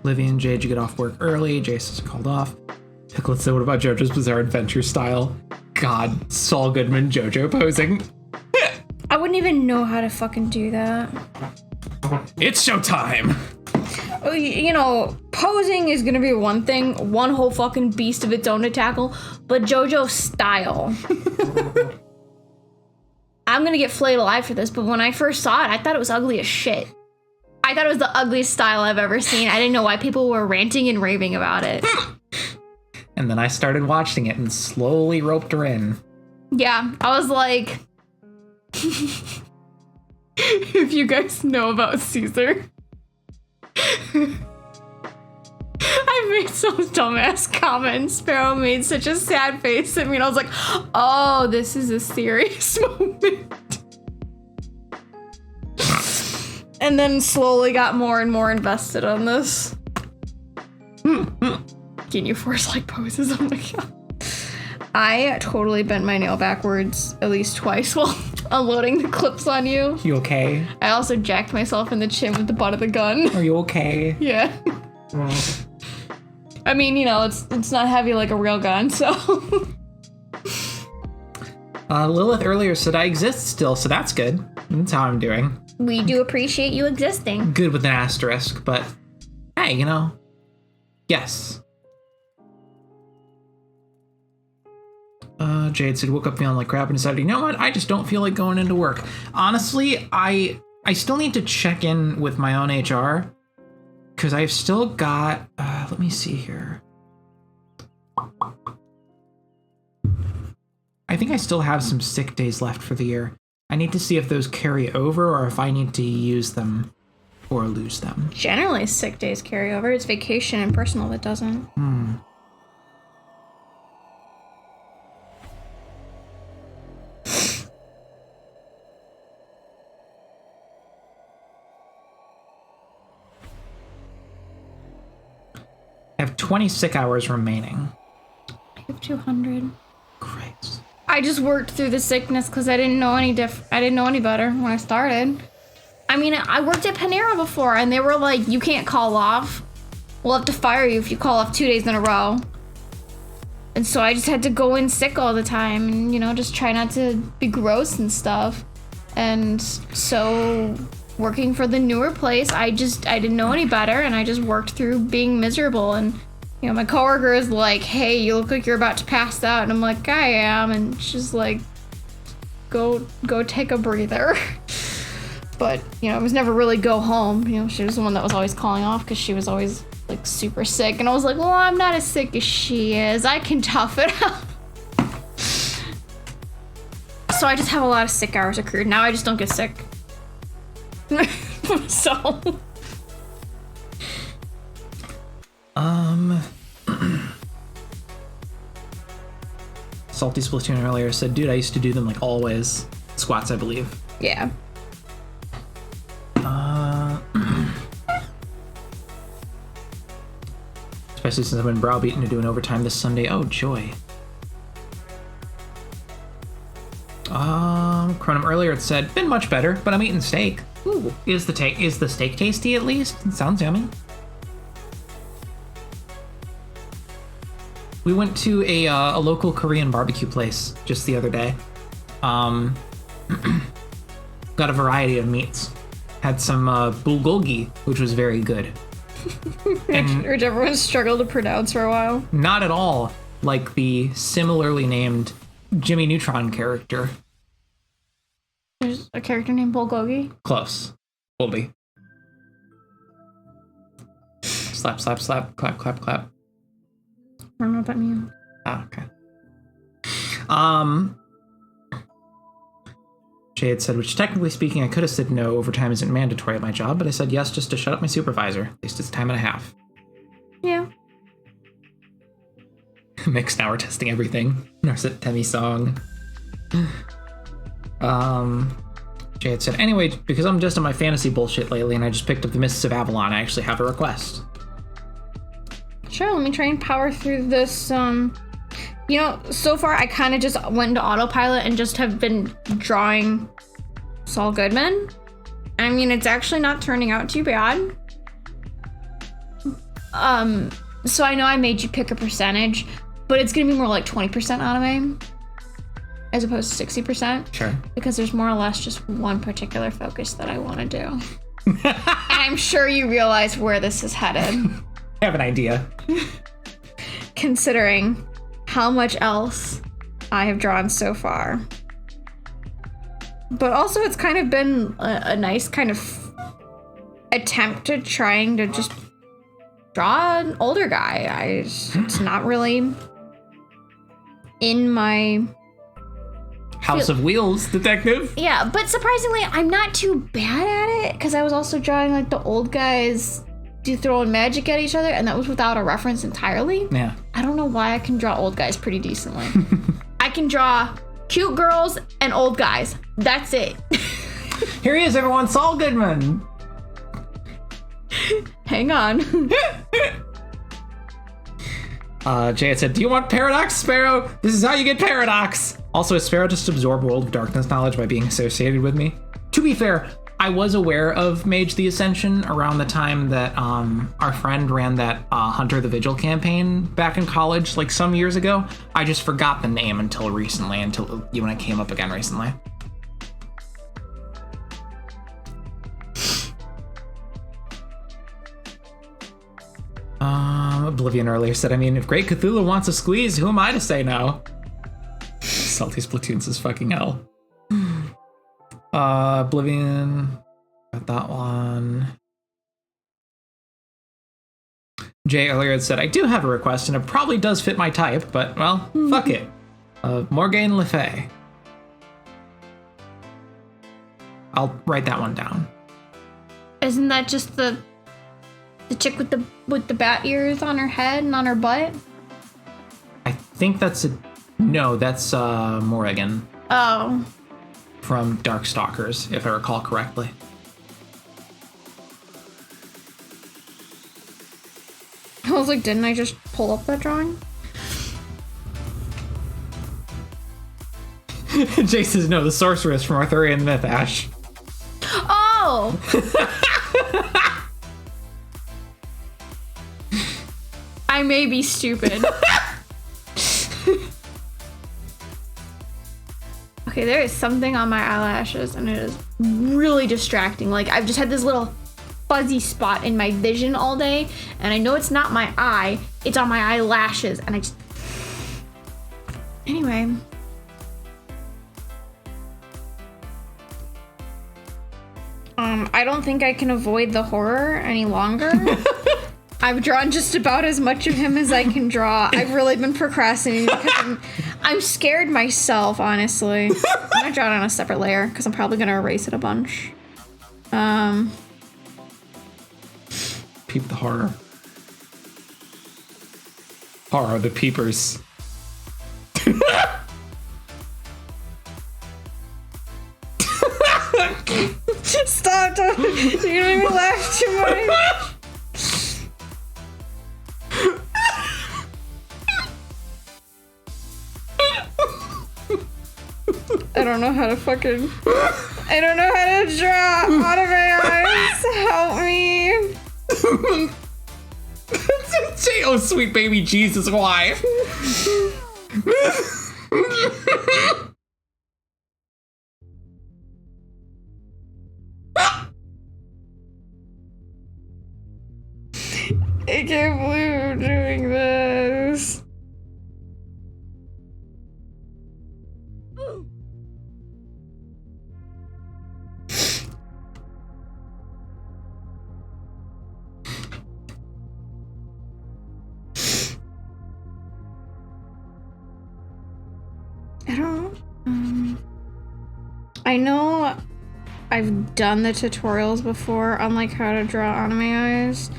Livy and Jade, you get off work early. Jace is called off. Picklets said, what about JoJo's Bizarre Adventure style? God, Saul Goodman JoJo posing. I wouldn't even know how to fucking do that. It's showtime! You know, posing is gonna be one thing, one whole fucking beast of its own to tackle, but JoJo style. I'm gonna get flayed alive for this, but when I first saw it, I thought it was ugly as shit. I thought it was the ugliest style I've ever seen. I didn't know why people were ranting and raving about it. And then I started watching it and slowly roped her in. Yeah, I was like... If you guys know about Caesar... I made some dumbass comment. Sparrow made such a sad face at me, and I was like, oh, this is a serious moment. And then slowly got more and more invested on this. Can you force like poses? Oh my god. I totally bent my nail backwards at least twice while unloading the clips on you. You okay? I also jacked myself in the chin with the butt of the gun. Are you okay? Yeah. I mean, you know, it's not heavy like a real gun, so. Lilith earlier said I exist still, so that's good. That's how I'm doing. We do appreciate you existing. Good with an asterisk, but hey, you know, yes. Jade said, woke up feeling like crap and decided, you know what, I just don't feel like going into work. Honestly, I still need to check in with my own HR, because I've still got, let me see here. I think I still have some sick days left for the year. I need to see if those carry over or if I need to use them or lose them. Generally, sick days carry over. It's vacation and personal that doesn't. I have 20 sick hours remaining. I have 200. Great. I just worked through the sickness because I didn't know any I didn't know any better when I started. I mean, I worked at Panera before, and they were like, "You can't call off. We'll have to fire you if you call off 2 days in a row." And so I just had to go in sick all the time, and you know, just try not to be gross and stuff. And so, working for the newer place, I didn't know any better, and I just worked through being miserable. And you know, my coworker is like, "Hey, you look like you're about to pass out," and I'm like, "I am," and she's like, "Go take a breather." But you know, it was never really go home. You know, she was the one that was always calling off because she was always like super sick, and I was like, well, I'm not as sick as she is. I can tough it out. So I just have a lot of sick hours accrued. Now I just don't get sick. So. Salty Splatoon earlier said, dude, I used to do them like always. Squats, I believe. Yeah. Especially since I've been browbeaten to doing overtime this Sunday. Oh, joy. Chronom earlier it said, been much better, but I'm eating steak. Ooh, is the steak tasty at least? It sounds yummy. We went to a local Korean barbecue place just the other day. Got a variety of meats. Had some bulgogi, which was very good. And Which everyone struggled to pronounce for a while. not at all like the similarly named Jimmy Neutron character. There's a character named Bulgogi. Close. Will be. Slap, slap, slap, clap, clap, clap. I don't know what that means. Ah, okay. Jay had said, which technically speaking, I could have said no, overtime isn't mandatory at my job, but I said yes just to shut up my supervisor. At least it's time and a half. Yeah. Mix, now we're testing everything. Narset Temi song. Jay had said, anyway, because I'm just on my fantasy bullshit lately and I just picked up the Mists of Avalon, I actually have a request. Sure, let me try and power through this. You know, so far I kind of just went into autopilot and just have been drawing Saul Goodman. I mean, it's actually not turning out too bad. So I know I made you pick a percentage, but it's gonna be more like 20% anime as opposed to 60%. Sure. Because there's more or less just one particular focus that I want to do. And I'm sure you realize where this is headed. I have an idea. Considering how much else I have drawn so far. But also it's kind of been a nice kind of attempt at trying to just draw an older guy. It's not really in my House of Wheels detective. Yeah, but surprisingly I'm not too bad at it because I was also drawing like the old guys do throwing magic at each other, and that was without a reference entirely. Yeah. I don't know why I can draw old guys pretty decently. I can draw cute girls and old guys. That's it. Here he is, everyone, Saul Goodman. Hang on. Jay had said, do you want Paradox, Sparrow? This is how you get Paradox. Also, is Sparrow just absorb World of Darkness knowledge by being associated with me? To be fair, I was aware of Mage the Ascension around the time that our friend ran that Hunter the Vigil campaign back in college, like some years ago. I just forgot the name until recently, until when it came up again recently. Oblivion earlier said, I mean, if Great Cthulhu wants a squeeze, who am I to say no? Salty Splatoons is fucking hell. Oblivion, got that one. Jay earlier had said, I do have a request, and it probably does fit my type, but, well, fuck it. Morgane Le Fay. I'll write that one down. Isn't that just the chick with the bat ears on her head and on her butt? I think that's no, that's Morrigan. Oh. From Darkstalkers, if I recall correctly. I was like, didn't I just pull up that drawing? Jay says, no, the sorceress from Arthurian myth, Ash. Oh! I may be stupid. Okay, there is something on my eyelashes and it is really distracting. Like, I've just had this little fuzzy spot in my vision all day, and I know it's not my eye, it's on my eyelashes, and I just... Anyway. I don't think I can avoid the horror any longer. I've drawn just about as much of him as I can draw. I've really been procrastinating because I'm scared myself, honestly. I'm gonna draw it on a separate layer because I'm probably gonna erase it a bunch. Peep the horror. Horror, the peepers. Stop! You're gonna make me laugh too much. I don't know how to fucking... I don't know how to draw out of my eyes. Help me. Oh, sweet baby Jesus, why? I can't believe I'm doing this. I don't know. I know I've done the tutorials before on like how to draw anime eyes,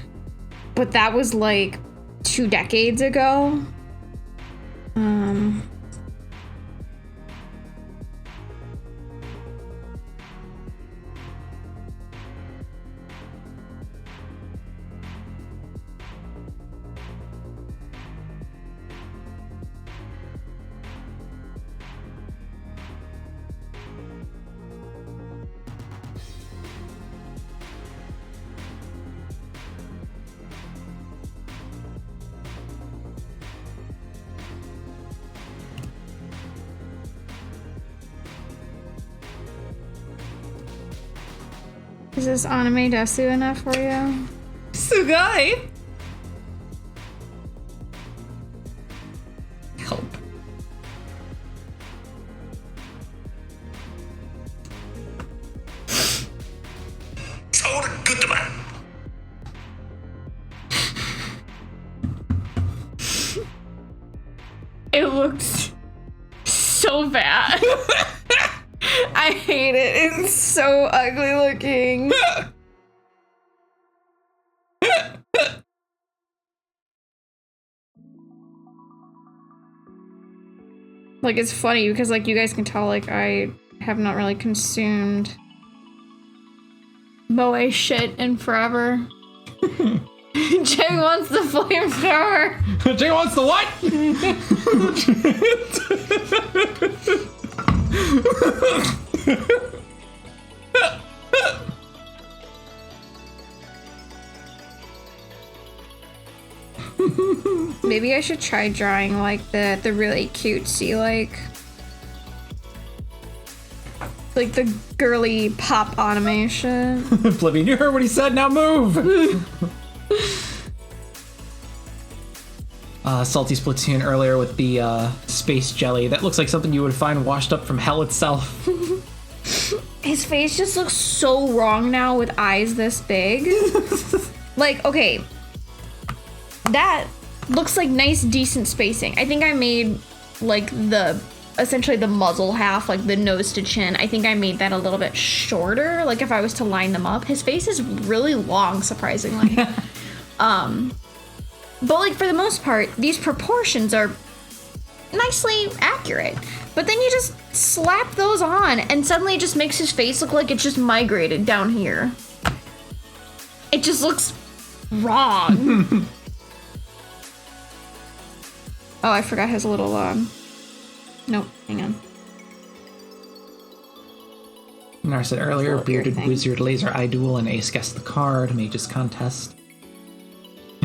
but that was like 2 decades ago. Is this anime desu enough for you? Sugai! Help. It looks so bad. I hate it. It's so ugly looking. Like, it's funny because, like, you guys can tell, like, I have not really consumed moe shit in forever. Jay wants the flamethrower. Jay wants the what? Maybe I should try drawing like the really cutesy like the girly pop animation. Flippy, you heard what he said, now move! Salty Splatoon earlier with the space jelly. That looks like something you would find washed up from hell itself. His face just looks so wrong now with eyes this big. Like, okay. That looks like nice, decent spacing. I think I made like essentially the muzzle half, like the nose to chin. I think I made that a little bit shorter, like if I was to line them up. His face is really long, surprisingly. But like for the most part, these proportions are nicely accurate. But then you just slap those on and suddenly it just makes his face look like it's just migrated down here. It just looks wrong. Oh, I forgot his little, nope, hang on. Nar said earlier, Little bearded ear thing. wizard laser eye duel and ace guessed the card, mages contest.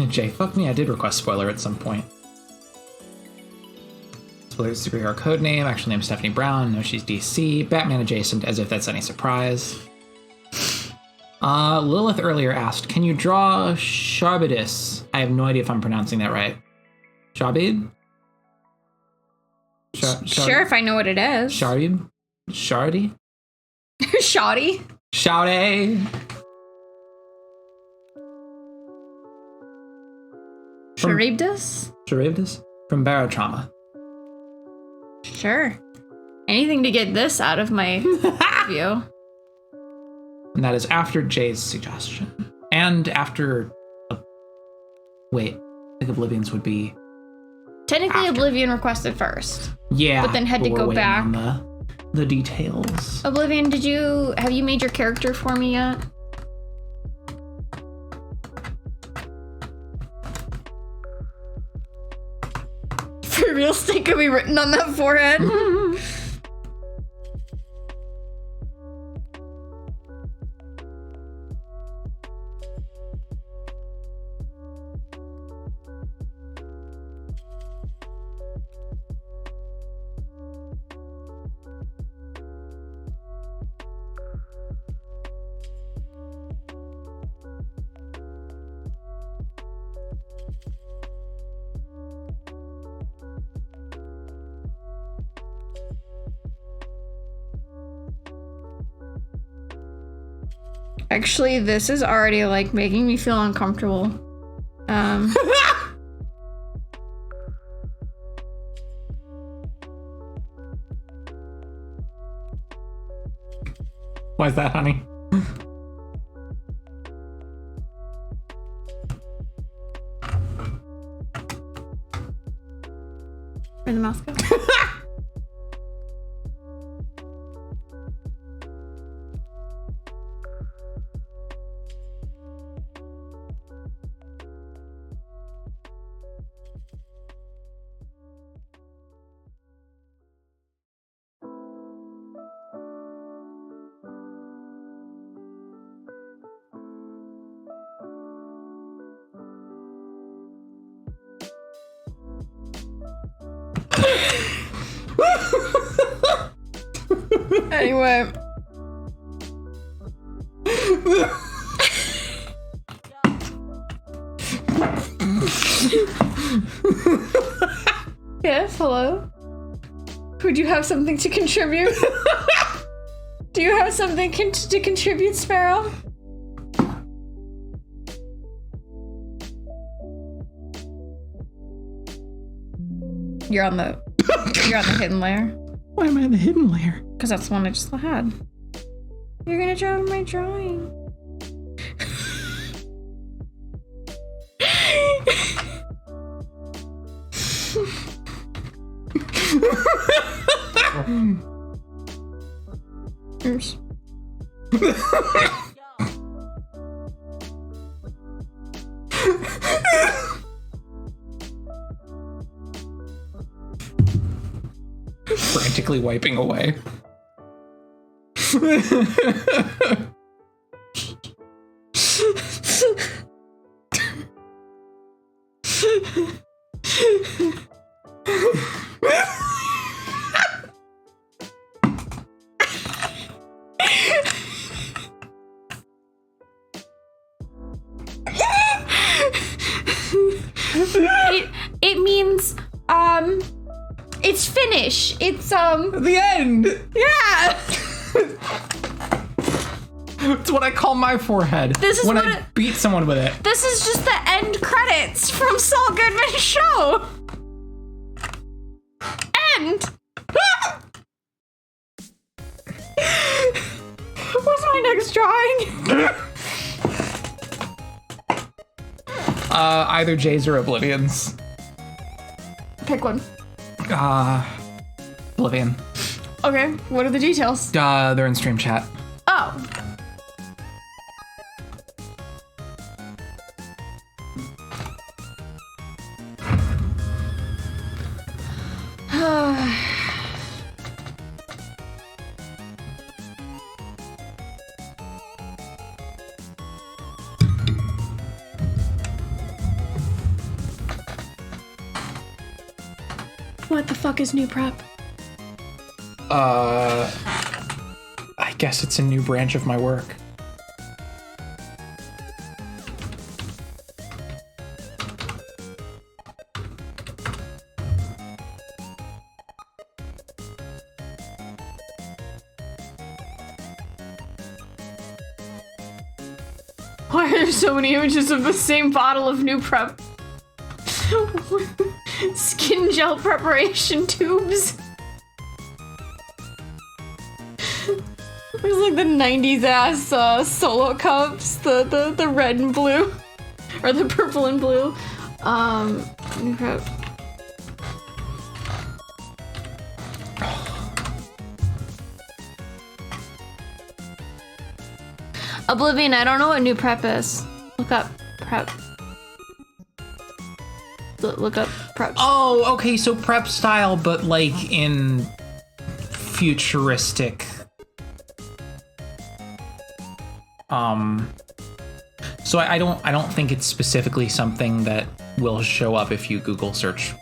Jay, fuck me, I did request spoiler at some point. Spoiler superhero code name, actual name Stephanie Brown, no she's DC, Batman adjacent, as if that's any surprise. Lilith earlier asked, can you draw Sharbidus? I have no idea if I'm pronouncing that right. Sharbid? Sure, if I know what it is. Sharbid? Shardy? Shoddy. Shouty! Charybdis? Charybdis? From Barotrauma. Sure. Anything to get this out of my view. And that is after Jay's suggestion. And after... wait, I think Oblivion's would be... Technically, After. Oblivion requested first. Yeah. But then had to we're go waiting back. on the details. Oblivion, have you made your character for me yet? For real estate could be written on that forehead. Actually, this is already like making me feel uncomfortable. Why is that, honey? Where'd the mouse go? Anyway. Yes, hello? Would you have something to contribute? Do you have something to contribute, Sparrow? You're on the hidden layer. Why am I in the hidden layer? Because that's the one I just had. You're gonna draw my drawing. Oops. Frantically wiping away. It means it's finish. It's The end! yeah. It's what I call my forehead. This is when what I it- beat someone with it. This is just the end credits from Saul Goodman's show. End. What's my next drawing? Either Jay's or Oblivion's. Pick one. Oblivion. Okay, what are the details? They're in stream chat. Oh. What the fuck is new prep? I guess it's a new branch of my work. Why are there so many images of the same bottle of new prep? Skin gel preparation tubes. There's like the 90s ass solo cups, the red and blue, or the purple and blue. Crap. Oblivion, I don't know what new prep is. Look up prep. Look up prep. Oh, okay, so prep style, but like in futuristic. So I don't think it's specifically something that will show up if you Google search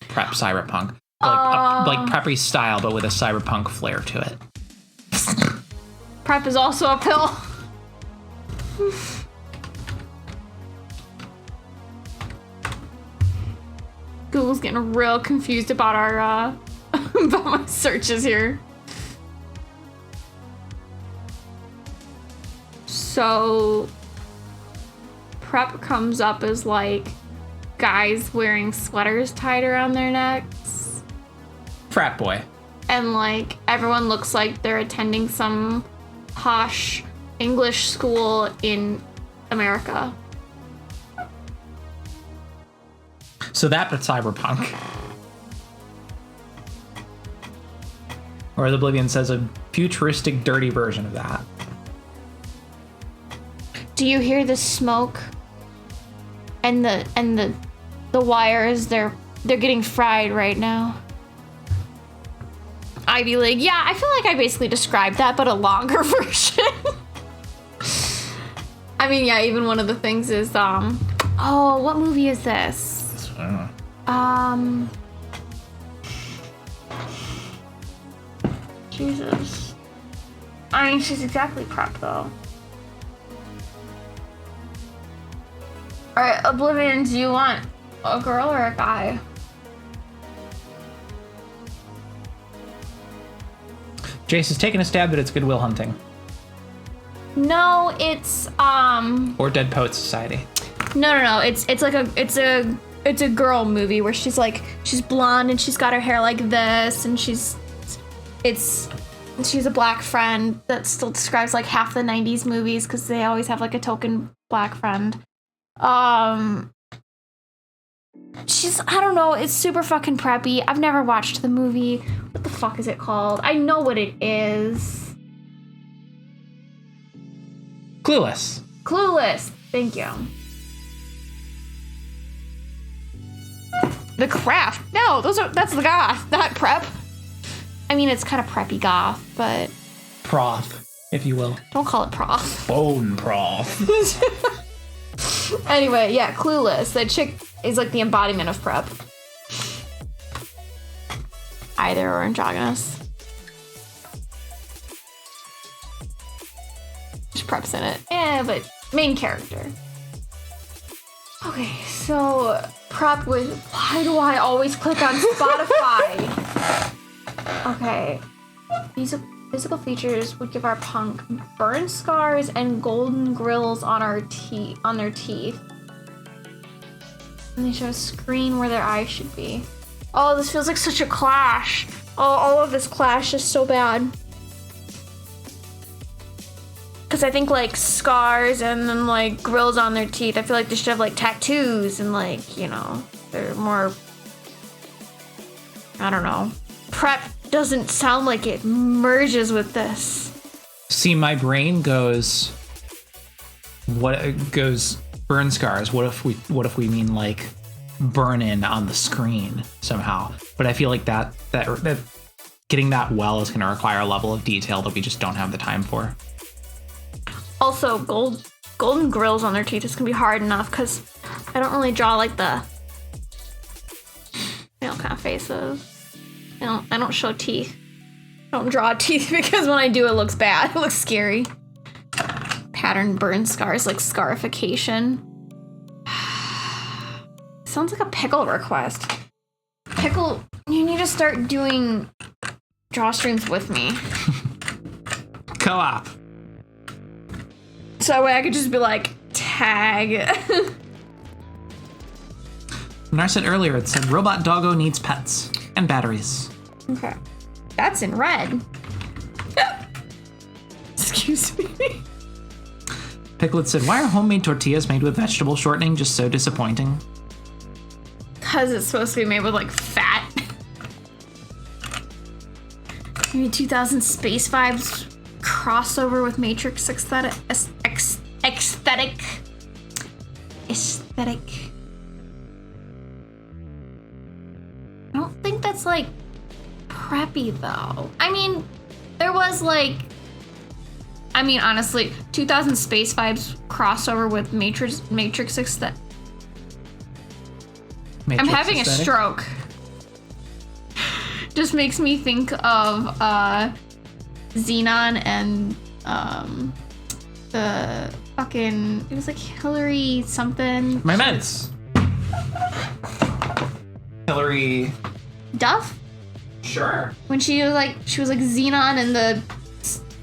prep cyberpunk. Like preppy style, but with a cyberpunk flair to it. Prep is also uphill. Google's getting real confused about our about my searches here. So prep comes up as like guys wearing sweaters tied around their necks. Frat boy. And like everyone looks like they're attending some posh English school in America. So that's cyberpunk. Or as Oblivion says, a futuristic, dirty version of that. Do you hear the smoke? And the wires, they're getting fried right now. I'd be like, yeah, I feel like I basically described that, but a longer version. I mean, yeah, even one of the things is, oh, what movie is this? Jesus. I mean, she's exactly prepped, though. Alright, Oblivion, do you want a girl or a guy? Jace is taking a stab, it's Goodwill Hunting. No, it's Or Dead Poets Society. No. It's a girl movie where she's blonde and she's got her hair like this and she's a black friend that still describes like half the 90s movies because they always have like a token black friend. She's, I don't know, it's super fucking preppy. I've never watched the movie. What the fuck is it called? I know what it is. Clueless. Thank you. The Craft. No, that's the goth, not prep. I mean, it's kind of preppy goth, but Proth, if you will. don't call it prof. Bone proth. Anyway, yeah, Clueless. That chick is like the embodiment of prep. Either or androgynous. Just prep's in it. Yeah, but main character. Okay, so prep with, why do I always click on Spotify? Okay. These physical features would give our punk burn scars and golden grills on their teeth. And they show a screen where their eyes should be. Oh, this feels like such a clash. Oh, all of this clash is so bad. Because I think like scars and then like grills on their teeth, I feel like they should have like tattoos and like, you know, they're more, I don't know. Prep doesn't sound like it merges with this. See, my brain goes burn scars. What if we mean like burn in on the screen somehow? But I feel like that getting that well is going to require a level of detail that we just don't have the time for. Also, golden grills on their teeth is gonna be hard enough because I don't really draw like the kind of faces. I don't show teeth. I don't draw teeth because when I do, it looks bad. It looks scary. Pattern burn scars, like scarification. Sounds like a pickle request. Pickle, you need to start doing draw streams with me. Co-op. So that way I could just be like, tag. And I said earlier, it said Robot Doggo needs pets and batteries. Okay. That's in red. Excuse me. Piglet said, why are homemade tortillas made with vegetable shortening just so disappointing? Because it's supposed to be made with, like, fat. Maybe 2000 Space Vibes crossover with Matrix aesthetic. I don't think that's, like, preppy, though. I mean, there was, like... I mean, honestly, 2000 Space Vibes crossover with Matrix aesthetic. I'm having a stroke. Just makes me think of Xenon and the fucking, it was like Hillary something. My meds. Hillary Duff? Sure. When she was like Xenon in the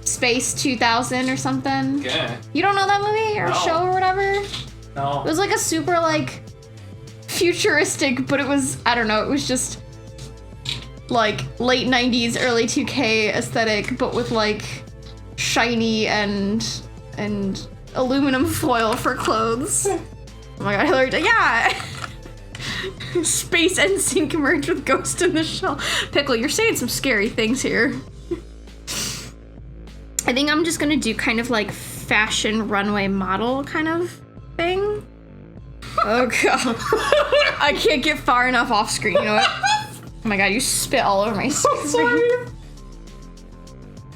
Space 2000 or something. Okay. You don't know that movie or show or whatever? No. It was like a super like futuristic, but it was, I don't know, it was just like late 90s, early 2K aesthetic, but with like shiny and aluminum foil for clothes. Oh my god, Hillary, yeah! Space NSYNC merged with Ghost in the Shell. Pickle, you're saying some scary things here. I think I'm just gonna do kind of like fashion runway model kind of thing. Oh god. I can't get far enough off screen, you know what? Oh my god, you spit all over my screen. Sorry.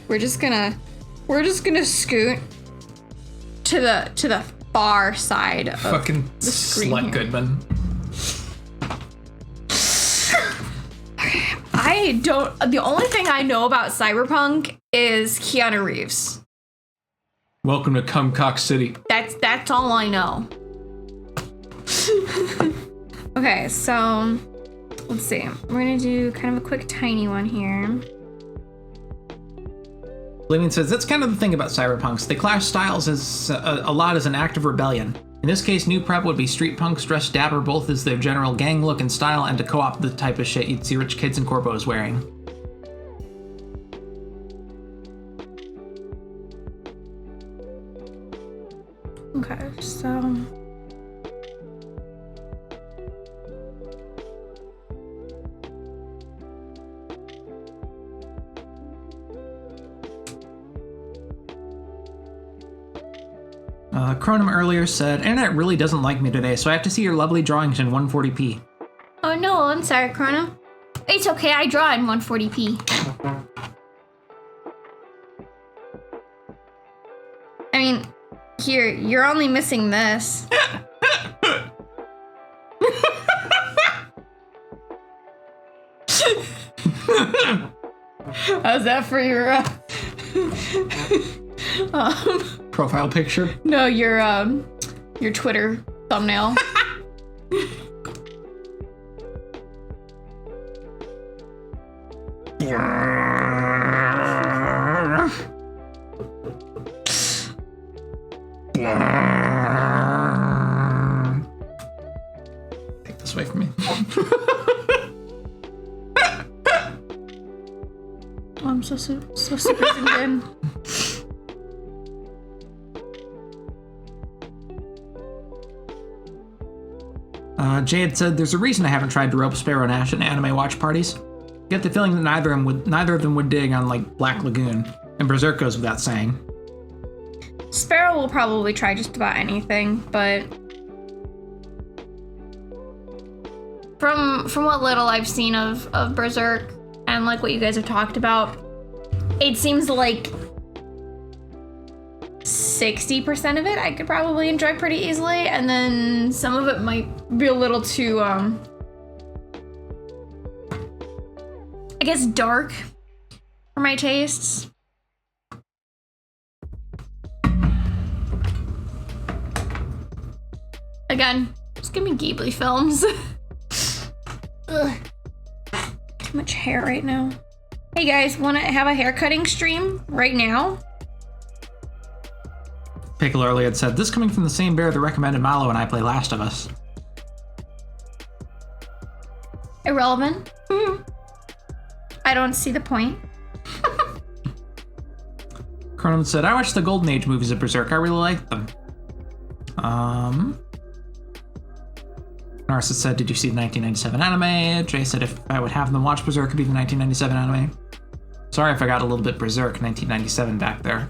We're just gonna scoot to the far side of Fucking the screen slut here. Goodman. The only thing I know about Cyberpunk is Keanu Reeves. Welcome to Cumcock City. That's all I know. Okay, so let's see. We're gonna do kind of a quick tiny one here. Living says, that's kind of the thing about cyberpunks. They clash styles as a lot as an act of rebellion. In this case, New Prep would be street punks dressed dapper both as their general gang look and style and to co-opt the type of shit you'd see rich kids in corpos wearing. Okay, so Cronum earlier said, Internet really doesn't like me today, so I have to see your lovely drawings in 140p. oh no, I'm sorry, Chrono. It's okay, I draw in 140p. I mean, here, you're only missing this. How's that for your Profile picture? no, your Twitter thumbnail. Take this away from me. Oh, I'm so super zoomed in. Jade said, there's a reason I haven't tried to rope Sparrow and Ash in anime watch parties. Get the feeling that neither of them would dig on, like, Black Lagoon. And Berserk goes without saying. Sparrow will probably try just about anything, but from what little I've seen of Berserk and like what you guys have talked about, it seems like 60% of it I could probably enjoy pretty easily, and then some of it might be a little too I guess dark for my tastes. Again, just give me Ghibli films. Ugh. Too much hair right now. Hey guys, wanna have a haircutting stream right now? Pickle earlier had said, this coming from the same bear that recommended Malo and I play Last of Us. Irrelevant. I don't see the point. Cronin said, I watched the Golden Age movies of Berserk. I really liked them. Narcissus said, did you see the 1997 anime? Jay said, if I would have them watch Berserk, it'd be the 1997 anime. Sorry if I got a little bit Berserk 1997 back there.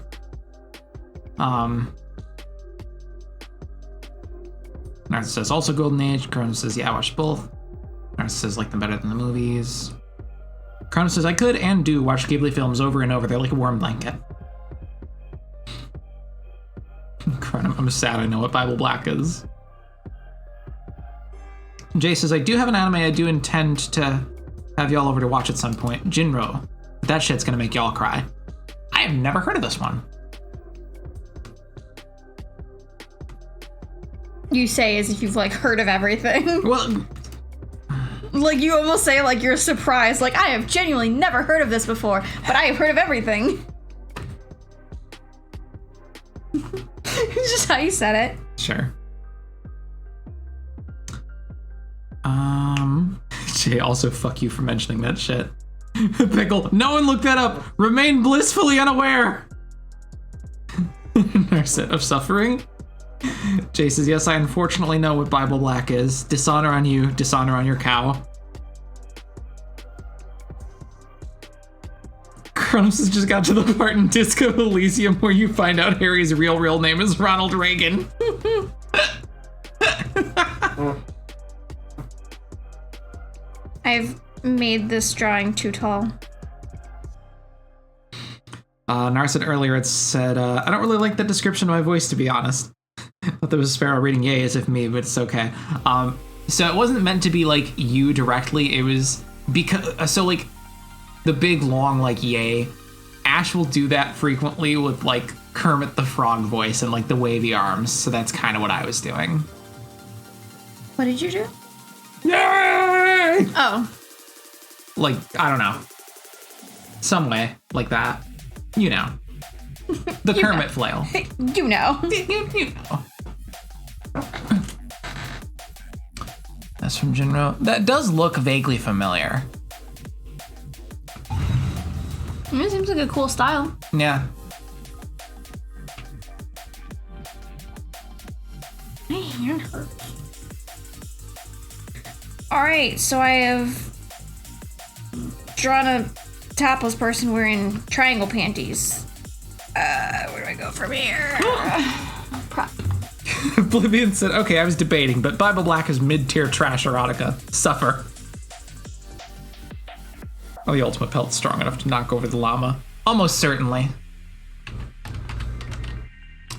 Narcissus says, also Golden Age. Cronin says, yeah, I watched both. Narcissus says, like them better than the movies. Cronin says, I could and do watch Ghibli films over and over. They're like a warm blanket. Cronin, I'm sad I know what Bible Black is. Jay says, I do have an anime I do intend to have y'all over to watch at some point. Jinro. That shit's gonna make y'all cry. I have never heard of this one. You say as if you've like heard of everything. Well, Like you almost say like you're surprised. Like I have genuinely never heard of this before, but I have heard of everything. It's just how you said it. sure. Jay, also fuck you for mentioning that shit. Pickle, no one looked that up. Remain blissfully unaware. Narset of suffering. Jay says, yes, I unfortunately know what Bible Black is. Dishonor on you, dishonor on your cow. Crumbs has just got to the part in Disco Elysium where you find out Harry's real name is Ronald Reagan. I've made this drawing too tall. Narset earlier had said, I don't really like that description of my voice, to be honest. I thought there was a sparrow reading yay as if me, but it's okay. So it wasn't meant to be like you directly. It was because, so like the big long like yay, Ash will do that frequently with like Kermit the Frog voice and like the wavy arms. So that's kind of what I was doing. What did you do? Yay! Oh. Like, I don't know. Some way like that. You know. The Kermit flail. You know. You know. That's from Jinro. That does look vaguely familiar. It seems like a cool style. Yeah. My hand hurts. Alright, so I have drawn a topless person wearing triangle panties. Where do I go from here? Oblivion said, okay, I was debating, but Bible Black is mid-tier trash erotica. Suffer. Oh, the ultimate pelt's strong enough to knock over the llama. Almost certainly.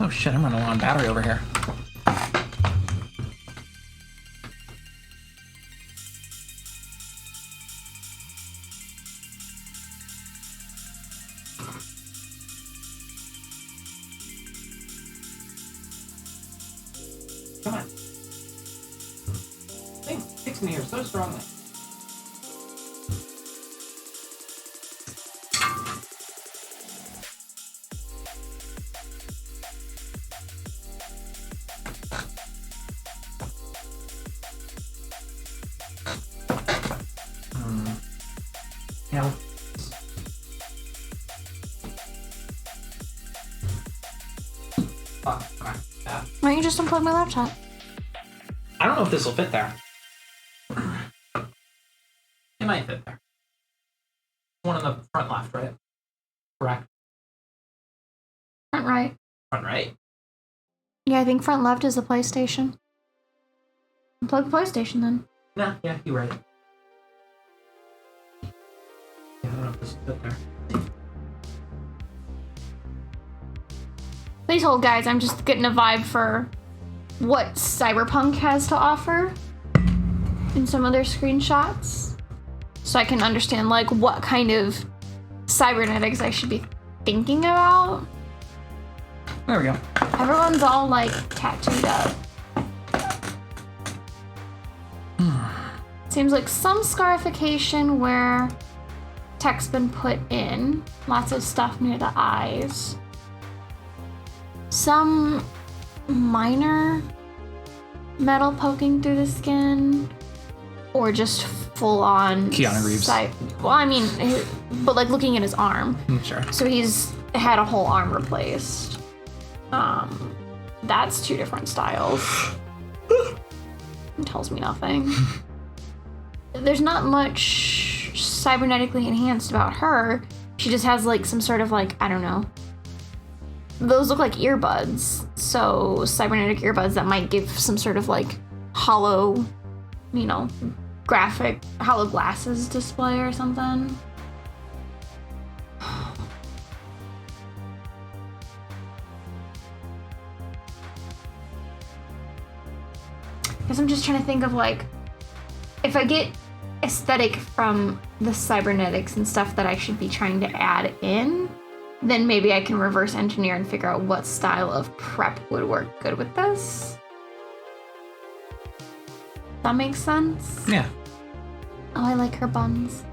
Oh shit, I'm running low on battery over here. Come on. Thing sticks in here so strongly. Yeah. Fuck. Okay. Yeah. Why don't you just unplug my laptop? I don't know if this will fit there. It might fit there. One on the front left, right? Correct. Front right. Front right. Yeah, I think front left is the PlayStation. Unplug the PlayStation then. Nah, yeah, you're right. Yeah, I don't know if this will fit there. Please hold, guys. I'm just getting a vibe for what Cyberpunk has to offer in some of their screenshots, so I can understand like what kind of cybernetics I should be thinking about. There we go. Everyone's all like tattooed up. Seems like some scarification where tech's been put in. Lots of stuff near the eyes. Some minor metal poking through the skin, or just full on Keanu Reeves. Well, I mean, but like looking at his arm. Sure. So he's had a whole arm replaced. That's 2 different styles. It tells me nothing. There's not much cybernetically enhanced about her. She just has like some sort of like, I don't know. Those look like earbuds. So cybernetic earbuds that might give some sort of like hollow, you know, graphic hollow glasses display or something. Because I'm just trying to think of like, if I get aesthetic from the cybernetics and stuff that I should be trying to add in, then maybe I can reverse engineer and figure out what style of prep would work good with this. That makes sense? Yeah. Oh, I like her buns.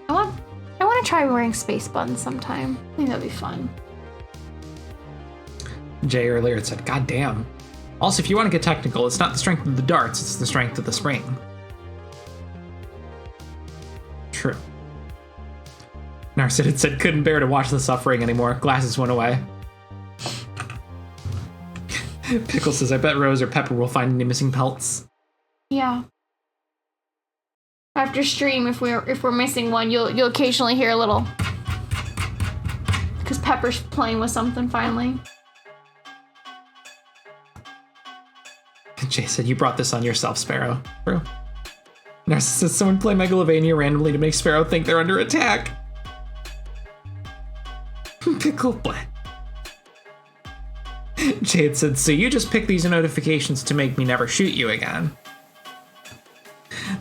I want to try wearing space buns sometime. I think that'd be fun. Jay earlier had said, God damn. Also, if you want to get technical, it's not the strength of the darts, it's the strength of the spring. True. Narcid had said, couldn't bear to watch the suffering anymore. Glasses went away. Pickle says, I bet Rose or Pepper will find any missing pelts. Yeah. After stream, if we're missing one, you'll occasionally hear a little, because Pepper's playing with something finally. Jay said, you brought this on yourself, Sparrow. True. Narcissist says, someone play Megalovania randomly to make Sparrow think they're under attack. Pickle play. Jade said, so you just picked these notifications to make me never shoot you again.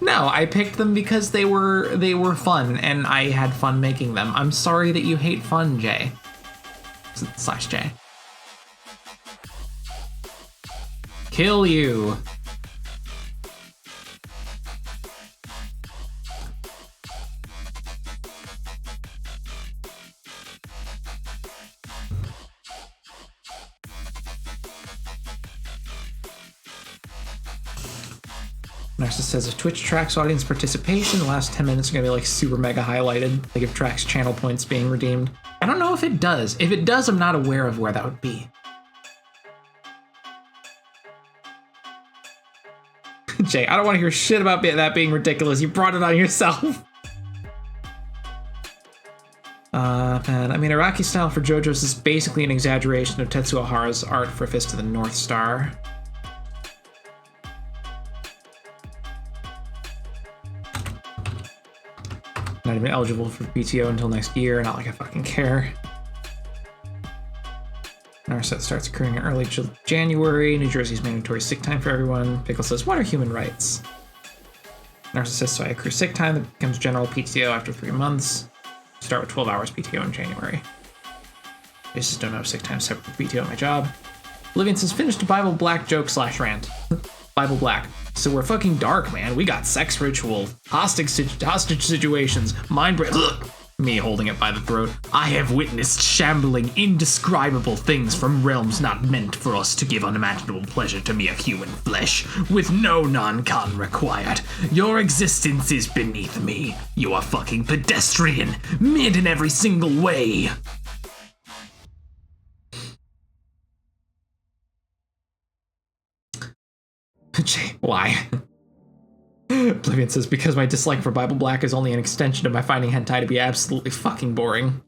No, I picked them because they were fun, and I had fun making them. I'm sorry that you hate fun, Jay. / Jay. Kill you. Narcissus says, if Twitch tracks audience participation, the last 10 minutes are going to be like super mega highlighted. Like if tracks channel points being redeemed. I don't know if it does. If it does, I'm not aware of where that would be. Jay, I don't want to hear shit about that being ridiculous. You brought it on yourself. Man, I mean, Iraqi style for JoJo's is basically an exaggeration of Tetsuo Hara's art for Fist of the North Star. Not even eligible for PTO until next year. Not like I fucking care. Narset starts accruing in early January. New Jersey's mandatory sick time for everyone. Pickle says, what are human rights? Narset says, so I accrue sick time that becomes general PTO after 3 months. Start with 12 hours PTO in January. I just don't have sick time separate from PTO at my job. Oblivion says, finished a Bible Black joke / rant. Bible Black. So we're fucking dark, man. We got sex ritual, hostage situations, mind break. Me holding it by the throat. I have witnessed shambling, indescribable things from realms not meant for us to give unimaginable pleasure to mere human flesh, with no non-con required. Your existence is beneath me. You are fucking pedestrian, mid in every single way. Jay, why? Oblivion says, because my dislike for Bible Black is only an extension of my finding hentai to be absolutely fucking boring.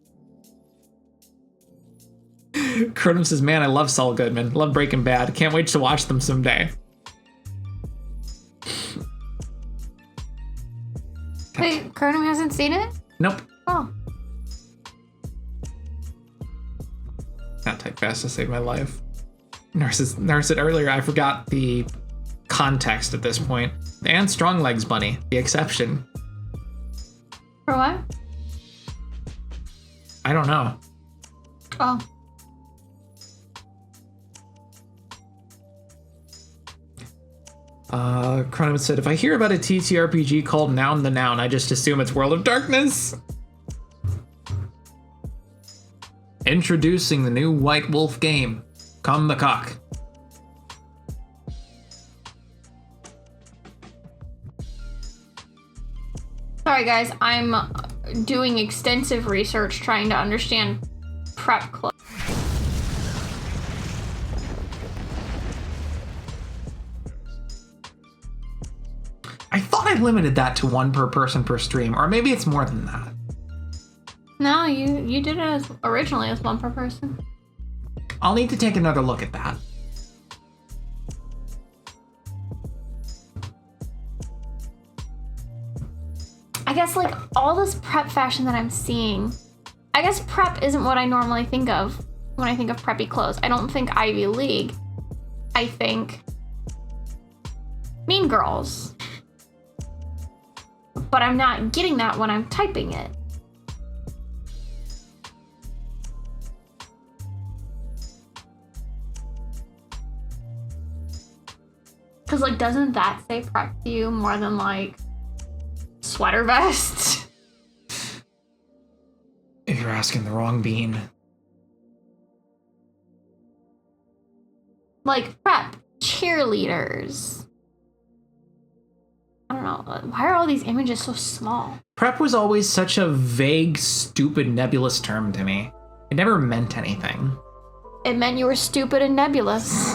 Cronum says, man, I love Saul Goodman. Love Breaking Bad. Can't wait to watch them someday. Wait, Cronum hasn't seen it? Nope. Oh. Not type fast to save my life. Narcissus earlier, I forgot the context at this point. And Strong Legs Bunny, the exception. For what? I don't know. Oh. Chronoman said, if I hear about a TTRPG called Noun the Noun, I just assume it's World of Darkness. Introducing the new White Wolf game, Come the Cock. Sorry, guys. I'm doing extensive research trying to understand prep clothes. I thought I limited that to 1 per person per stream, or maybe it's more than that. No, you did it as originally as 1 per person. I'll need to take another look at that. I guess like all this prep fashion that I'm seeing, I guess prep isn't what I normally think of when I think of preppy clothes. I don't think Ivy League. I think Mean Girls. But I'm not getting that when I'm typing it. Cause like, doesn't that say prep to you more than like sweater vest? If you're asking the wrong bean. Like prep, cheerleaders. I don't know. Why are all these images so small? Prep was always such a vague, stupid, nebulous term to me. It never meant anything. It meant you were stupid and nebulous.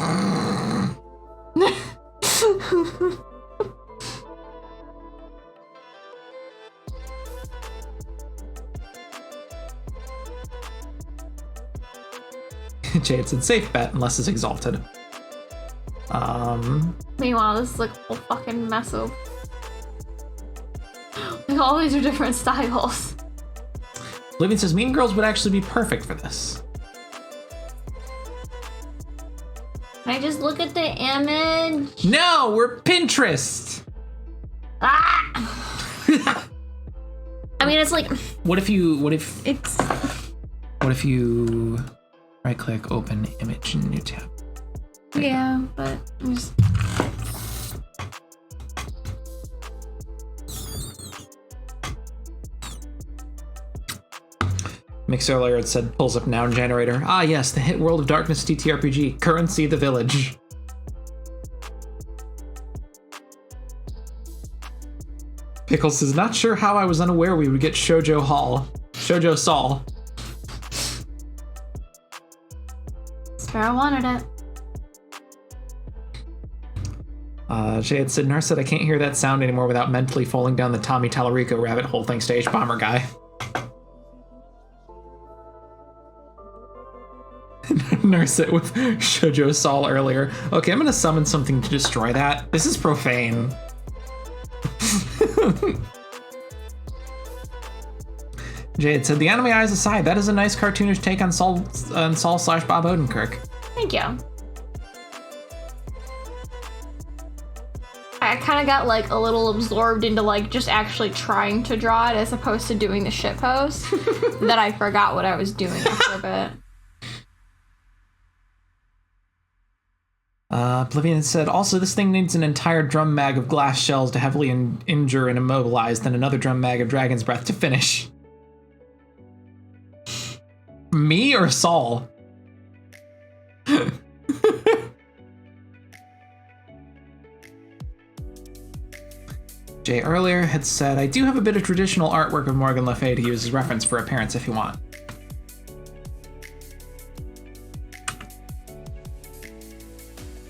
Jade said safe bet unless it's exalted. Meanwhile, this is like a whole fucking mess of. Like, all these are different styles. Living says Mean Girls would actually be perfect for this. Can I just look at the image? No, we're Pinterest. Ah! I mean, it's like. What if you right click, open image in new tab? Yeah, but I'm just. Mix earlier it said pulls up noun generator. Ah yes, the hit World of Darkness TTRPG. Currency the Village. Pickles is not sure how I was unaware we would get Shoujo Sol. That's where I wanted it. Jade said, Nar said, I can't hear that sound anymore without mentally falling down the Tommy Tallarico rabbit hole thanks to H-Bomber guy. Nurse it with Shoujo Sol earlier. Okay, I'm gonna summon something to destroy that. This is profane. Jade said, the anime eyes aside, that is a nice cartoonish take on Saul / Bob Odenkirk. Thank you. I kind of got like a little absorbed into like just actually trying to draw it as opposed to doing the shit pose that I forgot what I was doing after a bit. Oblivion said, also, this thing needs an entire drum mag of glass shells to heavily injure and immobilize, then another drum mag of dragon's breath to finish. Me or Saul? Jay earlier had said, I do have a bit of traditional artwork of Morgan Le Fay to use as reference for appearance if you want.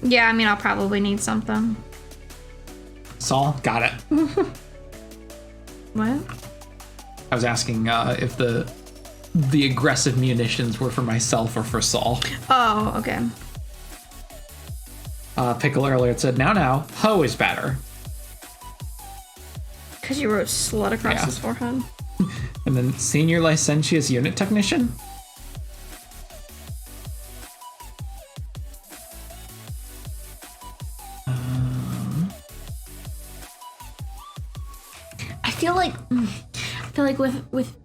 Yeah, I mean, I'll probably need something. Saul, got it. What? I was asking if the aggressive munitions were for myself or for Saul. Oh, okay. Pickle earlier said, now, Ho is better. Because you wrote slut across his forehead. And then senior licentious unit technician? I feel like with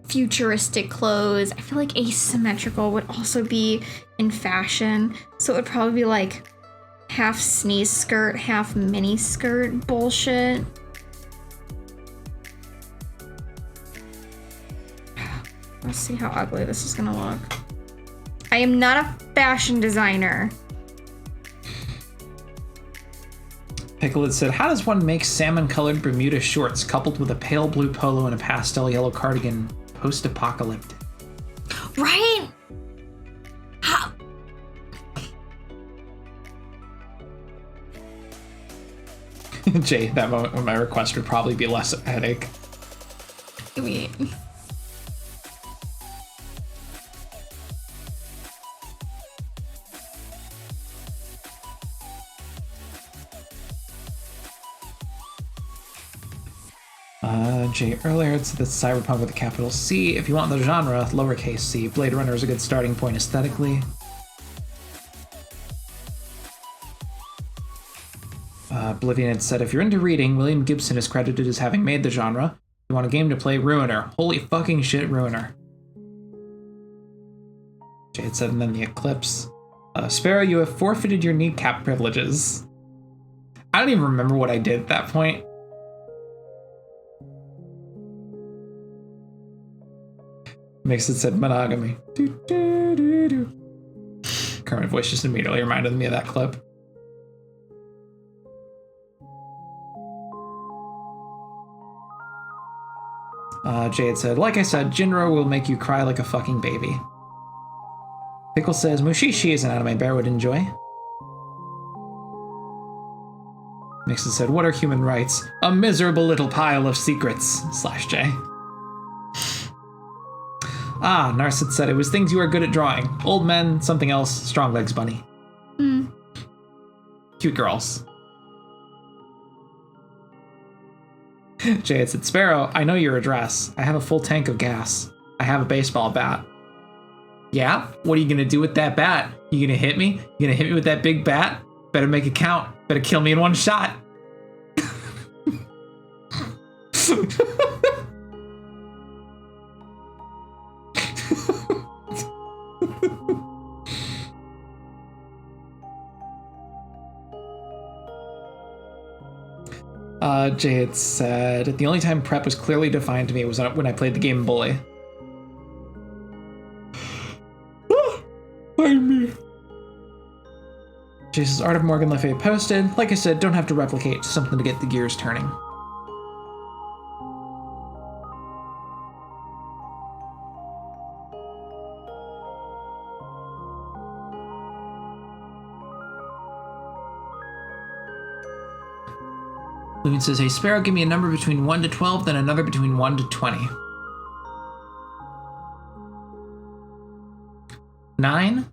futuristic clothes, I feel like asymmetrical would also be in fashion. So it would probably be like half sneeze skirt, half mini skirt bullshit. Let's see how ugly this is gonna look. I am not a fashion designer. Pickled said, how does one make salmon-colored Bermuda shorts coupled with a pale blue polo and a pastel yellow cardigan post-apocalyptic? Right? How? Jay, that moment when my request would probably be less a headache. I mean, Jay earlier said that cyberpunk with a capital C. If you want the genre, lowercase c. Blade Runner is a good starting point aesthetically. Oblivion had said, if you're into reading, William Gibson is credited as having made the genre. If you want a game to play, Ruiner. Holy fucking shit, Ruiner. Jay had said, and then the Eclipse. Sparrow, you have forfeited your kneecap privileges. I don't even remember what I did at that point. Mixed said monogamy. Kermit voice just immediately reminded me of that clip. Jade said, like I said, Jinro will make you cry like a fucking baby. Pickle says, Mushishi is an anime bear would enjoy. Mixed said, what are human rights? A miserable little pile of secrets. /J. Narcid said, it was things you are good at drawing. Old men, something else, strong legs bunny. Cute girls. Jay had said, Sparrow, I know your address. I have a full tank of gas. I have a baseball bat. Yeah? What are you gonna do with that bat? You gonna hit me? You gonna hit me with that big bat? Better make it count. Better kill me in one shot. Jay had said, the only time prep was clearly defined to me was when I played the game Bully. Find me. Jay says, Art of Morgan Le Fay posted. Like I said, don't have to replicate, something to get the gears turning. Lumen says, hey, Sparrow, give me a number between 1 to 12, then another between 1 to 20. 9?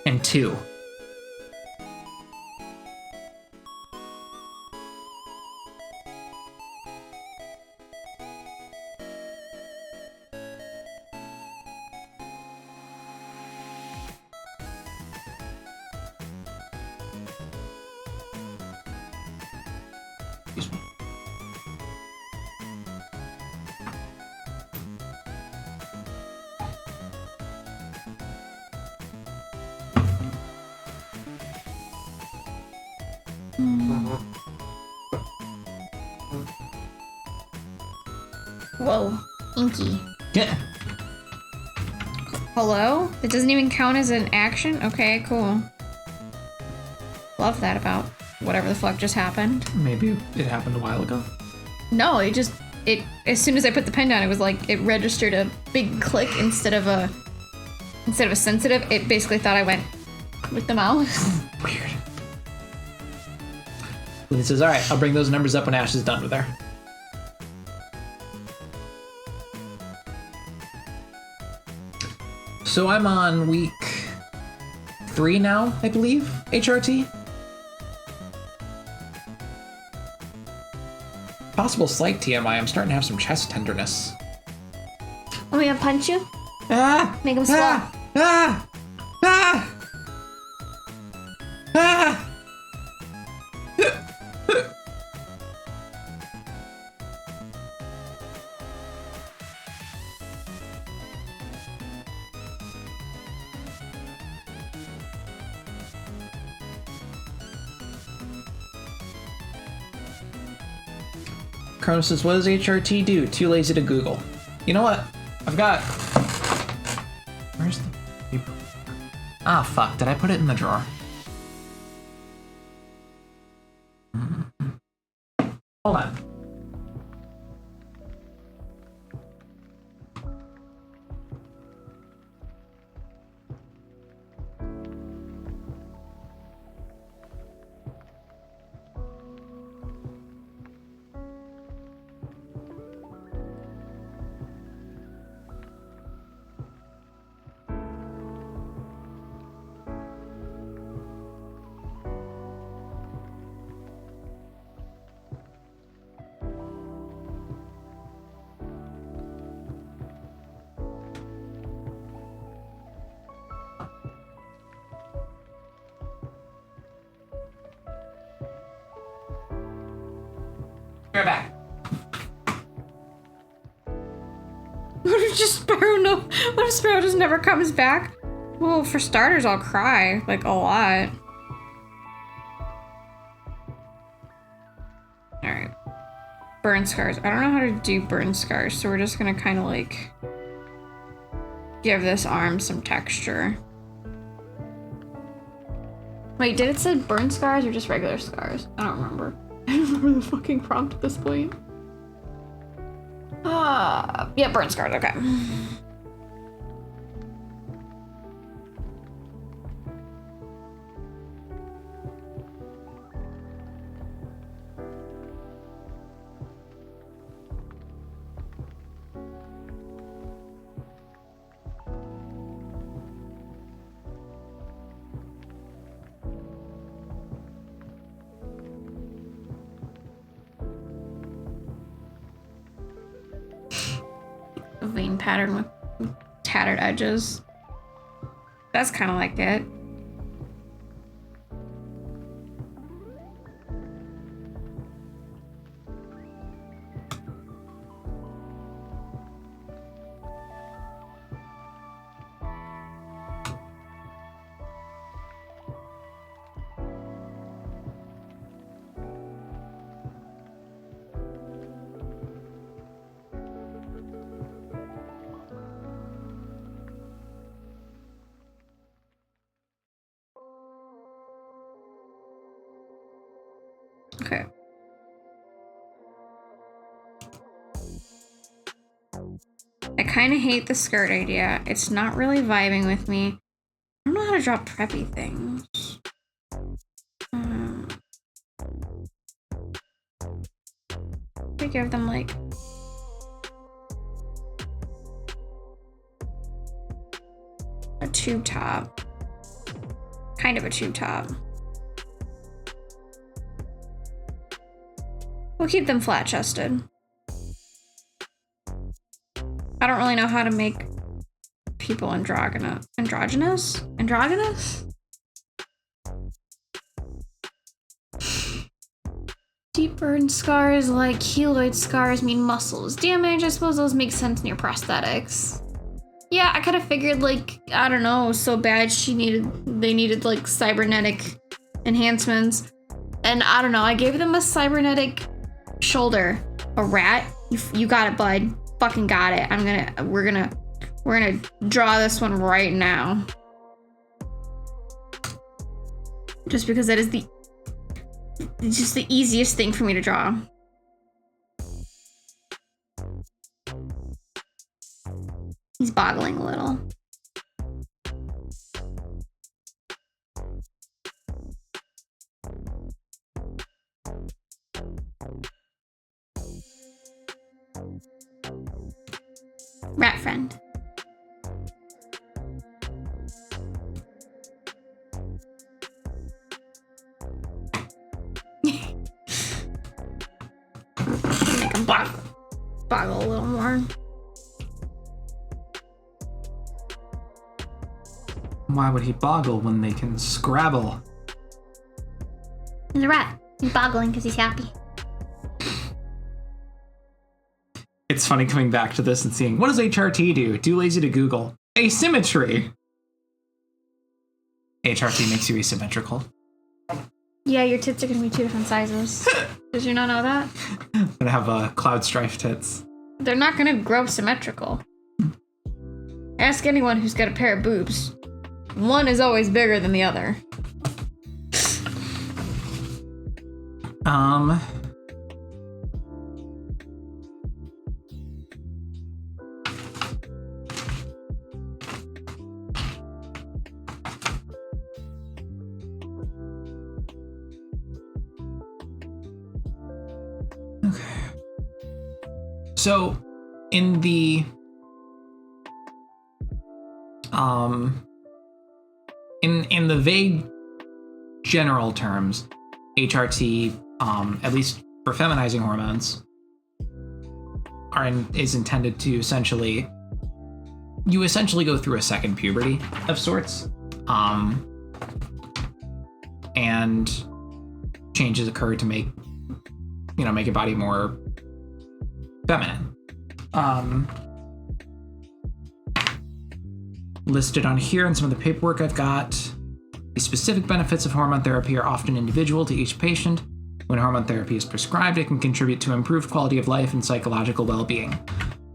And 2. Excuse me. whoa, inky. Yeah. Hello? It doesn't even count as an action? Okay, cool. Love that about whatever the fuck just happened. Maybe it happened a while ago. No, it as soon as I put the pen down, it was like it registered a big click instead of a sensitive. It basically thought I went with the mouse. Weird. He says, all right, I'll bring those numbers up when Ash is done with her. So I'm on week 3 now, I believe, HRT. Possible slight TMI, I'm starting to have some chest tenderness. Want me to punch you? Ah! Make him slow. Ah! Ah! Ah! Ah! Cronus says, what does HRT do? Too lazy to Google. You know what? I've got... Where's the... Ah, fuck. Did I put it in the drawer? Hold on. We're back. What if just Sparrow what if Sparrow just never comes back? Well, for starters, I'll cry, like, a lot. Alright. Burn scars. I don't know how to do burn scars, so we're just gonna kind of, like, give this arm some texture. Wait, did it say burn scars or just regular scars? I don't remember. I don't remember the fucking prompt at this point. Yeah, burn scars, okay. Vein pattern with tattered edges. That's kind of like it. Okay. I kind of hate the skirt idea. It's not really vibing with me. I don't know how to draw preppy things. I give them like a tube top. Kind of a tube top. We'll keep them flat-chested. I don't really know how to make people androgynous. Androgynous? Androgynous? Deep burn scars like keloid scars mean muscles damage. I suppose those make sense near prosthetics. Yeah, I kind of figured, like, I don't know, so bad they needed like cybernetic enhancements. And I don't know, I gave them a cybernetic shoulder. A rat? You got it, bud. Fucking got it. We're gonna draw this one right now. Just because that is it's just the easiest thing for me to draw. He's boggling a little. Rat friend. Make him boggle a little more. Why would he boggle when they can scrabble? He's a rat. He's boggling because he's happy. It's funny coming back to this and seeing, what does HRT do? Too lazy to Google. Asymmetry! HRT makes you asymmetrical. Yeah, your tits are going to be 2 different sizes. Did you not know that? I'm gonna have cloud strife tits. They're not going to grow symmetrical. Ask anyone who's got a pair of boobs. one is always bigger than the other. So, in the in the vague general terms, HRT, at least for feminizing hormones, is intended to essentially go through a second puberty of sorts, and changes occur to make your body more feminine. Listed on here in some of the paperwork I've got, the specific benefits of hormone therapy are often individual to each patient. When hormone therapy is prescribed, it can contribute to improved quality of life and psychological well-being.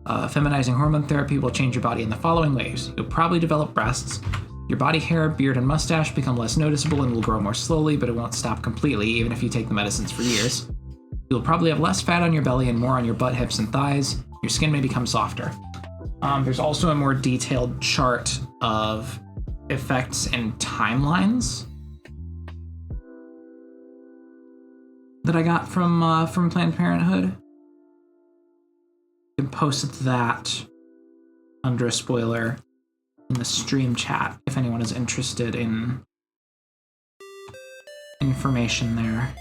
Feminizing hormone therapy will change your body in the following ways. You'll probably develop breasts. Your body hair, beard, and mustache become less noticeable and will grow more slowly, but it won't stop completely, even if you take the medicines for years. You'll probably have less fat on your belly and more on your butt, hips, and thighs. Your skin may become softer. There's also a more detailed chart of effects and timelines that I got from Planned Parenthood. You can post that under a spoiler in the stream chat if anyone is interested in information there.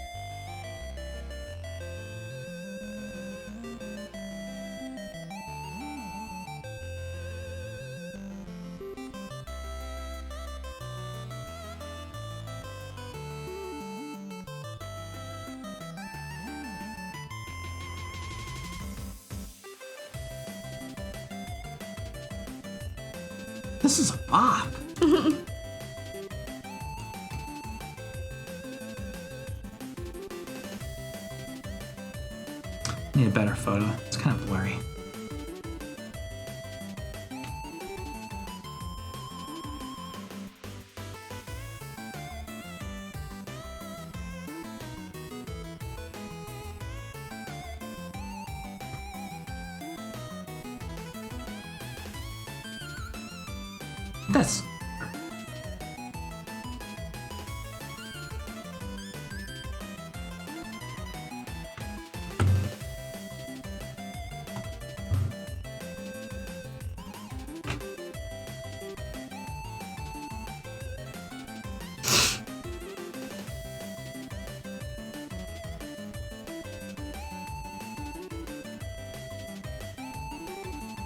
This is a bop. Need a better photo. It's kind of blurry. That's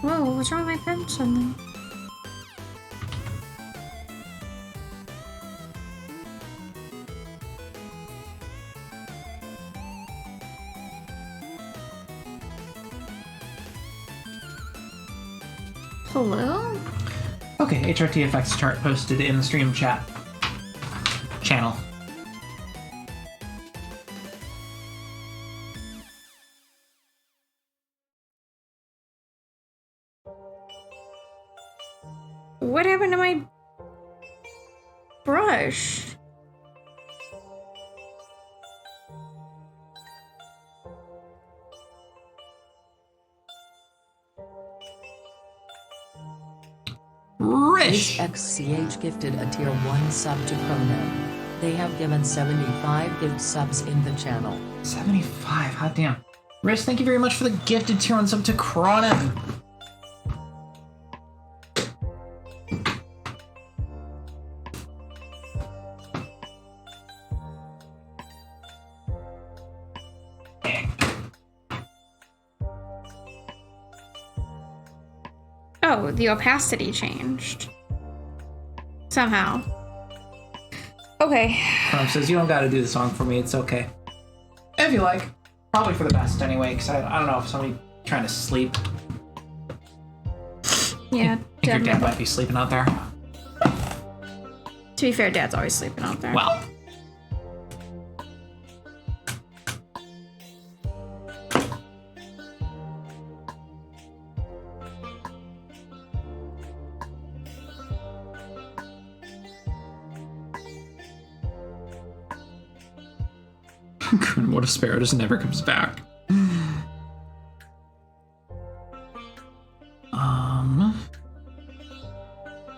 Whoa, what's wrong with my pen suddenly? Hello? okay. HRT effects chart posted in the stream chat channel. What happened to my brush? Rish! XCH gifted a tier 1 sub to Cronin. They have given 75 gift subs in the channel. 75, hot damn. Rish, thank you very much for the gifted tier 1 sub to Cronin. Oh, the opacity changed. Somehow. Okay. Chrome says, you don't gotta do the song for me, it's okay. If you like. Probably for the best anyway, because I don't know if somebody trying to sleep. Yeah, I think your dad might be sleeping out there. To be fair, Dad's always sleeping out there. Well. What if Sparrow just never comes back?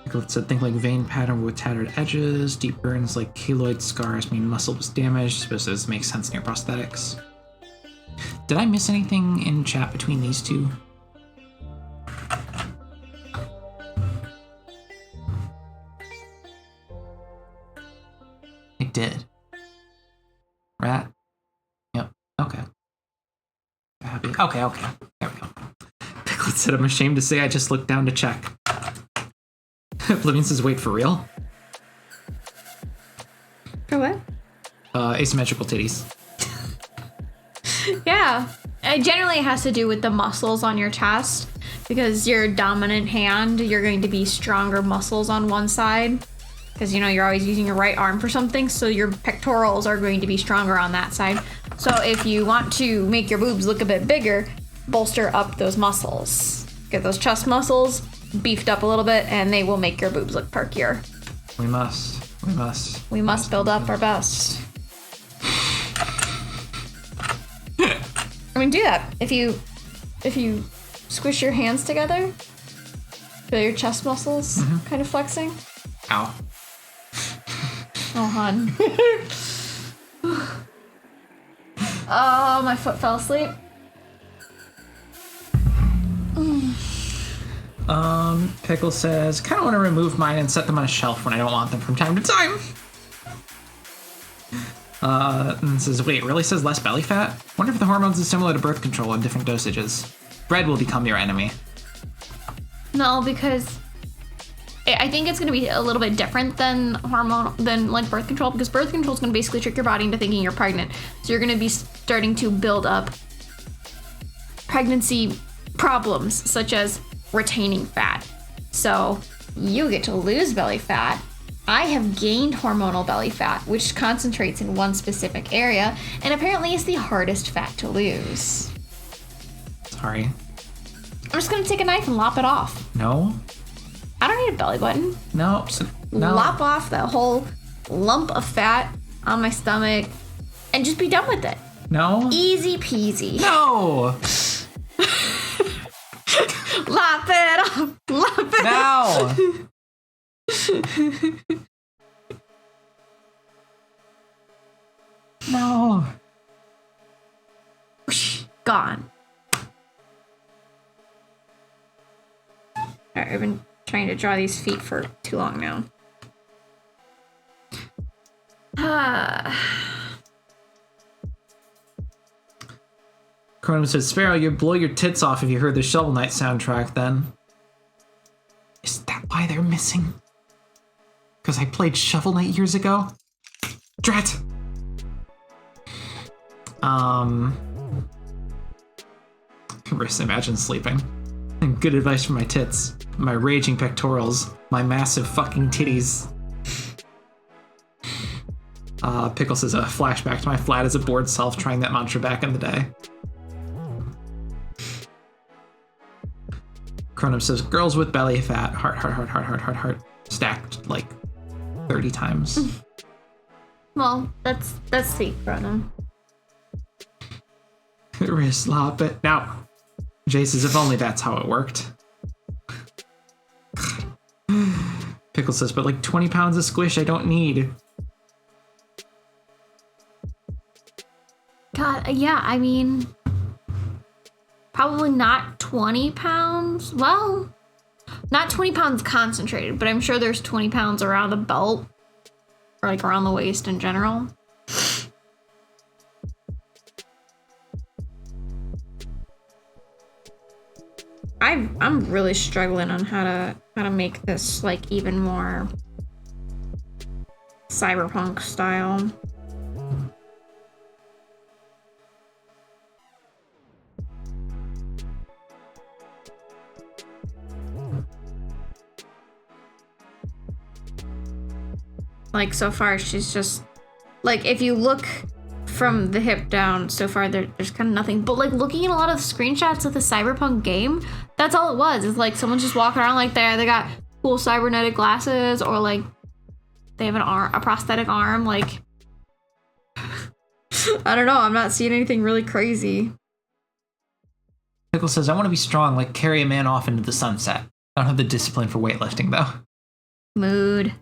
Pickle said, think like vein pattern with tattered edges. Deep burns like keloid scars mean muscle was damaged. Suppose this makes sense near prosthetics. Did I miss anything in chat between these two? I did. Rat? Yep. Okay. Happy. Okay. There we go. Piglet said, I'm ashamed to say I just looked down to check. Oblivion says, wait, for real? For what? Asymmetrical titties. Yeah. It generally has to do with the muscles on your chest, because your dominant hand, you're going to be stronger muscles on one side, because, you know, you're always using your right arm for something, so your pectorals are going to be stronger on that side. So if you want to make your boobs look a bit bigger, bolster up those muscles. Get those chest muscles beefed up a little bit, and they will make your boobs look perkier. We must build up our best. I mean, do that. If you squish your hands together, feel your chest muscles kind of flexing. Ow. Oh, hun. Oh, my foot fell asleep. Pickle says, kind of want to remove mine and set them on a shelf when I don't want them from time to time. And says, wait, really says less belly fat? Wonder if the hormones is similar to birth control in different dosages. Bread will become your enemy. No, because I think it's going to be a little bit different than like birth control, because birth control is going to basically trick your body into thinking you're pregnant. So you're going to be starting to build up pregnancy problems, such as retaining fat. So you get to lose belly fat. I have gained hormonal belly fat, which concentrates in one specific area, and apparently is the hardest fat to lose. Sorry. I'm just going to take a knife and lop it off. No? I don't need a belly button. No. No. Lop off that whole lump of fat on my stomach and just be done with it. No? Easy peasy. No! Lop it off. Lop it off. No! No. Gone. Alright, I've been trying to draw these feet for too long now. Cronin says, Sparrow, you'd blow your tits off if you heard the Shovel Knight soundtrack then. Is that why they're missing? Because I played Shovel Knight years ago? Drat! Just imagine sleeping. And good advice for my tits, my raging pectorals, my massive fucking titties. Pickle says, a flashback to my flat as a bored self trying that mantra back in the day. Cronum says, girls with belly fat, heart, stacked like 30 times. Well, that's sweet, Brennan. Wrist slop it. Now, Jay says, if only that's how it worked. Pickle says, but like 20 pounds of squish I don't need. God, yeah, I mean, probably not 20 pounds. Well, not 20 pounds concentrated, but I'm sure there's 20 pounds around the belt, or like around the waist in general. I'm really struggling on how to make this like even more cyberpunk style. Like, so far, she's just... Like, if you look from the hip down, so far, there's kind of nothing. But, like, looking at a lot of the screenshots of the Cyberpunk game, that's all it was. It's, like, someone's just walking around like they got cool cybernetic glasses, or, like, they have a prosthetic arm. Like, I don't know. I'm not seeing anything really crazy. Pickle says, I want to be strong, like carry a man off into the sunset. I don't have the discipline for weightlifting, though. Mood.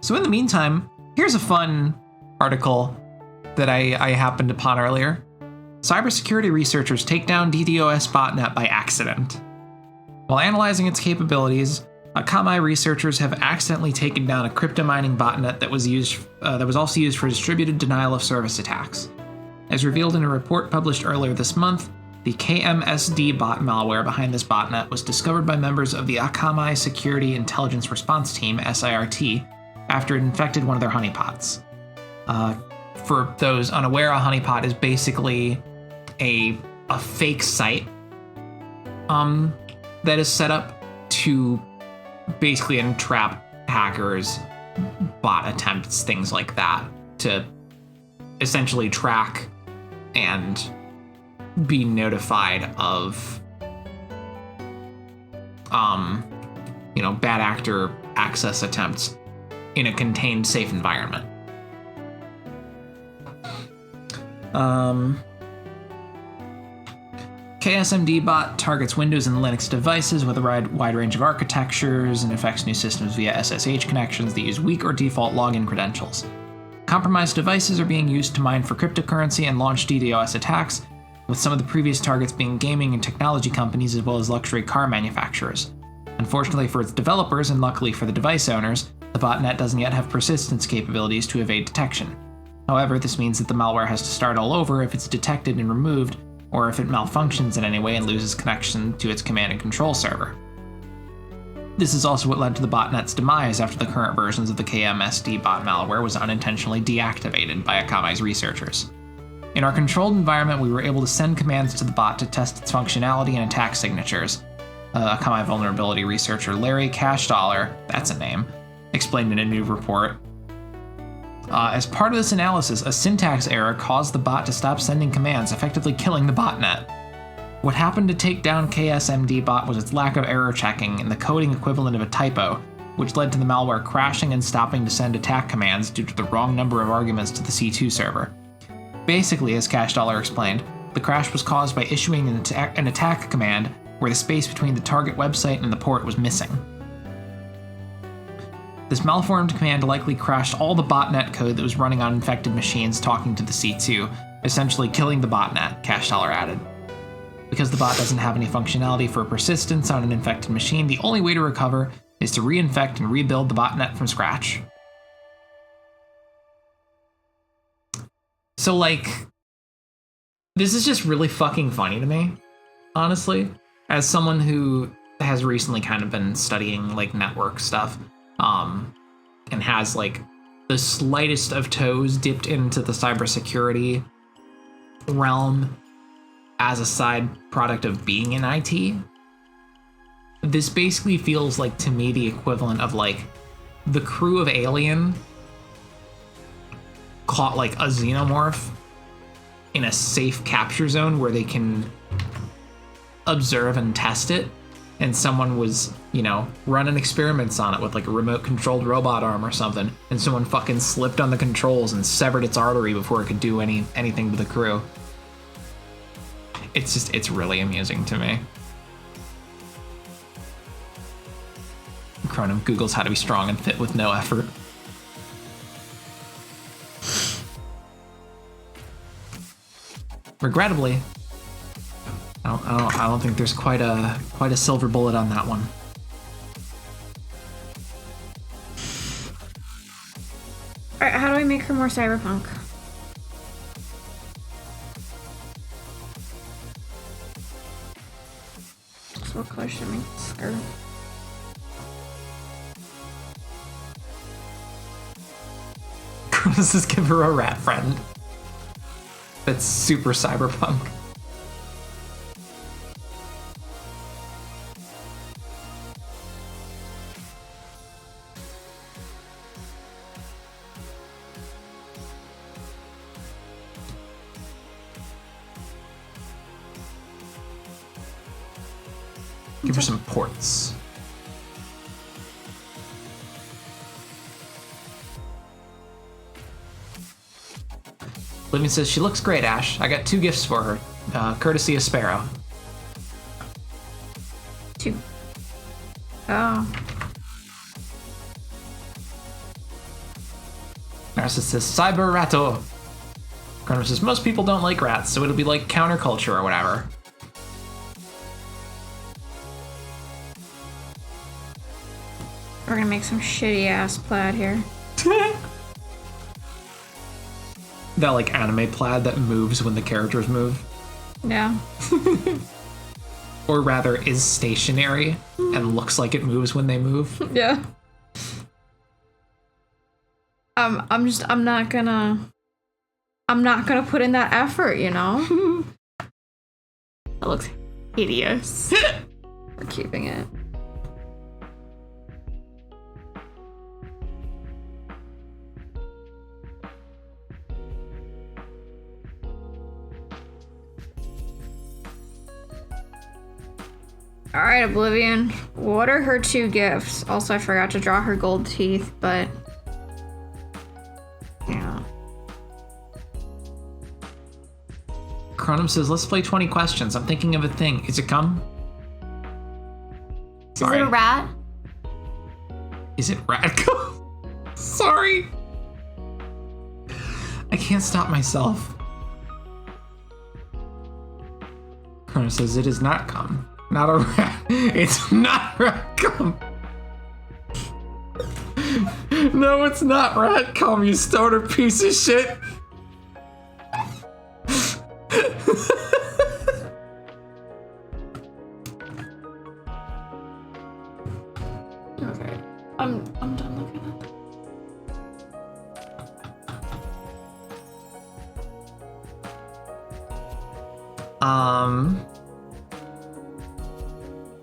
So in the meantime, here's a fun article that I happened upon earlier. Cybersecurity researchers take down DDoS botnet by accident. While analyzing its capabilities, Akamai researchers have accidentally taken down a crypto mining botnet that was also used for distributed denial of service attacks. As revealed in a report published earlier this month, the KMSD bot malware behind this botnet was discovered by members of the Akamai Security Intelligence Response Team (SIRT) after it infected one of their honeypots. For those unaware, a honeypot is basically a fake site that is set up to basically entrap hackers, bot attempts, things like that, to essentially track and be notified of bad actor access attempts in a contained, safe environment. KSMD bot targets Windows and Linux devices with a wide range of architectures and affects new systems via SSH connections that use weak or default login credentials. Compromised devices are being used to mine for cryptocurrency and launch DDoS attacks, with some of the previous targets being gaming and technology companies as well as luxury car manufacturers. Unfortunately for its developers, and luckily for the device owners, the botnet doesn't yet have persistence capabilities to evade detection. However, this means that the malware has to start all over if it's detected and removed, or if it malfunctions in any way and loses connection to its command and control server. This is also what led to the botnet's demise after the current versions of the KMSD bot malware was unintentionally deactivated by Akamai's researchers. In our controlled environment, we were able to send commands to the bot to test its functionality and attack signatures. Akamai vulnerability researcher Larry Cashdollar, that's a name, explained in a new report. As part of this analysis, a syntax error caused the bot to stop sending commands, effectively killing the botnet. What happened to take down KSMD bot was its lack of error checking and the coding equivalent of a typo, which led to the malware crashing and stopping to send attack commands due to the wrong number of arguments to the C2 server. Basically, as Cashdollar explained, the crash was caused by issuing an attack command where the space between the target website and the port was missing. This malformed command likely crashed all the botnet code that was running on infected machines talking to the C2, essentially killing the botnet, Cashdollar added. Because the bot doesn't have any functionality for persistence on an infected machine, the only way to recover is to reinfect and rebuild the botnet from scratch. So, this is just really fucking funny to me, honestly. As someone who has recently kind of been studying, network stuff, and has, the slightest of toes dipped into the cybersecurity realm as a side product of being in IT, this basically feels like, to me, the equivalent of, the crew of Alien caught, a xenomorph in a safe capture zone where they can observe and test it, and someone was, running experiments on it with, a remote-controlled robot arm or something, and someone fucking slipped on the controls and severed its artery before it could do anything to the crew. It's really amusing to me. Cronum Googles how to be strong and fit with no effort. Regrettably, I don't think there's quite a silver bullet on that one. Alright, how do I make her more cyberpunk? So what color should I make the skirt? Let's just give her a rat friend. That's super cyberpunk. Give her some ports. Living says, she looks great, Ash. I got 2 gifts for her, courtesy of Sparrow. Oh. Narcissus says, Cyber Ratto. Chronos says, most people don't like rats, so it'll be like counterculture or whatever. We're gonna make some shitty ass plaid here. That like anime plaid that moves when the characters move. Yeah. Or rather is stationary and looks like it moves when they move. Yeah. I'm not gonna put in that effort, you know? That looks hideous. We're keeping it. Alright, Oblivion. What are her 2 gifts? Also, I forgot to draw her gold teeth, but... yeah. Chronum says, let's play 20 questions. I'm thinking of a thing. Is it cum? Sorry. Is it a rat? Is it rat cum? Sorry. I can't stop myself. Chronum says, it is not cum. Not a rat. It's not rat cum. No, it's not rat cum, you stoner piece of shit. Okay. I'm done looking at that.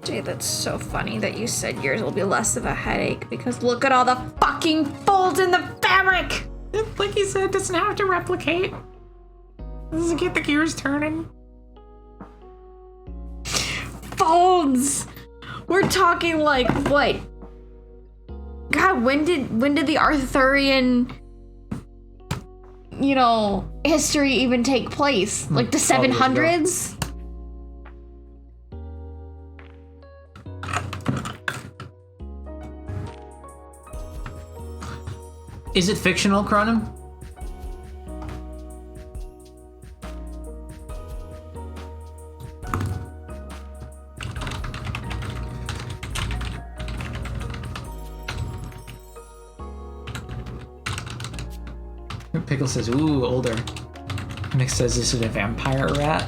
Jay, that's so funny that you said yours will be less of a headache because look at all the fucking folds in the fabric! Like you said, it doesn't have to replicate. It doesn't get the gears turning. Folds! We're talking like, what? God, when did the Arthurian, history even take place? Like the 700s? Is it fictional, Chronum? Pickle says, ooh, older. Nick says, is it a vampire rat?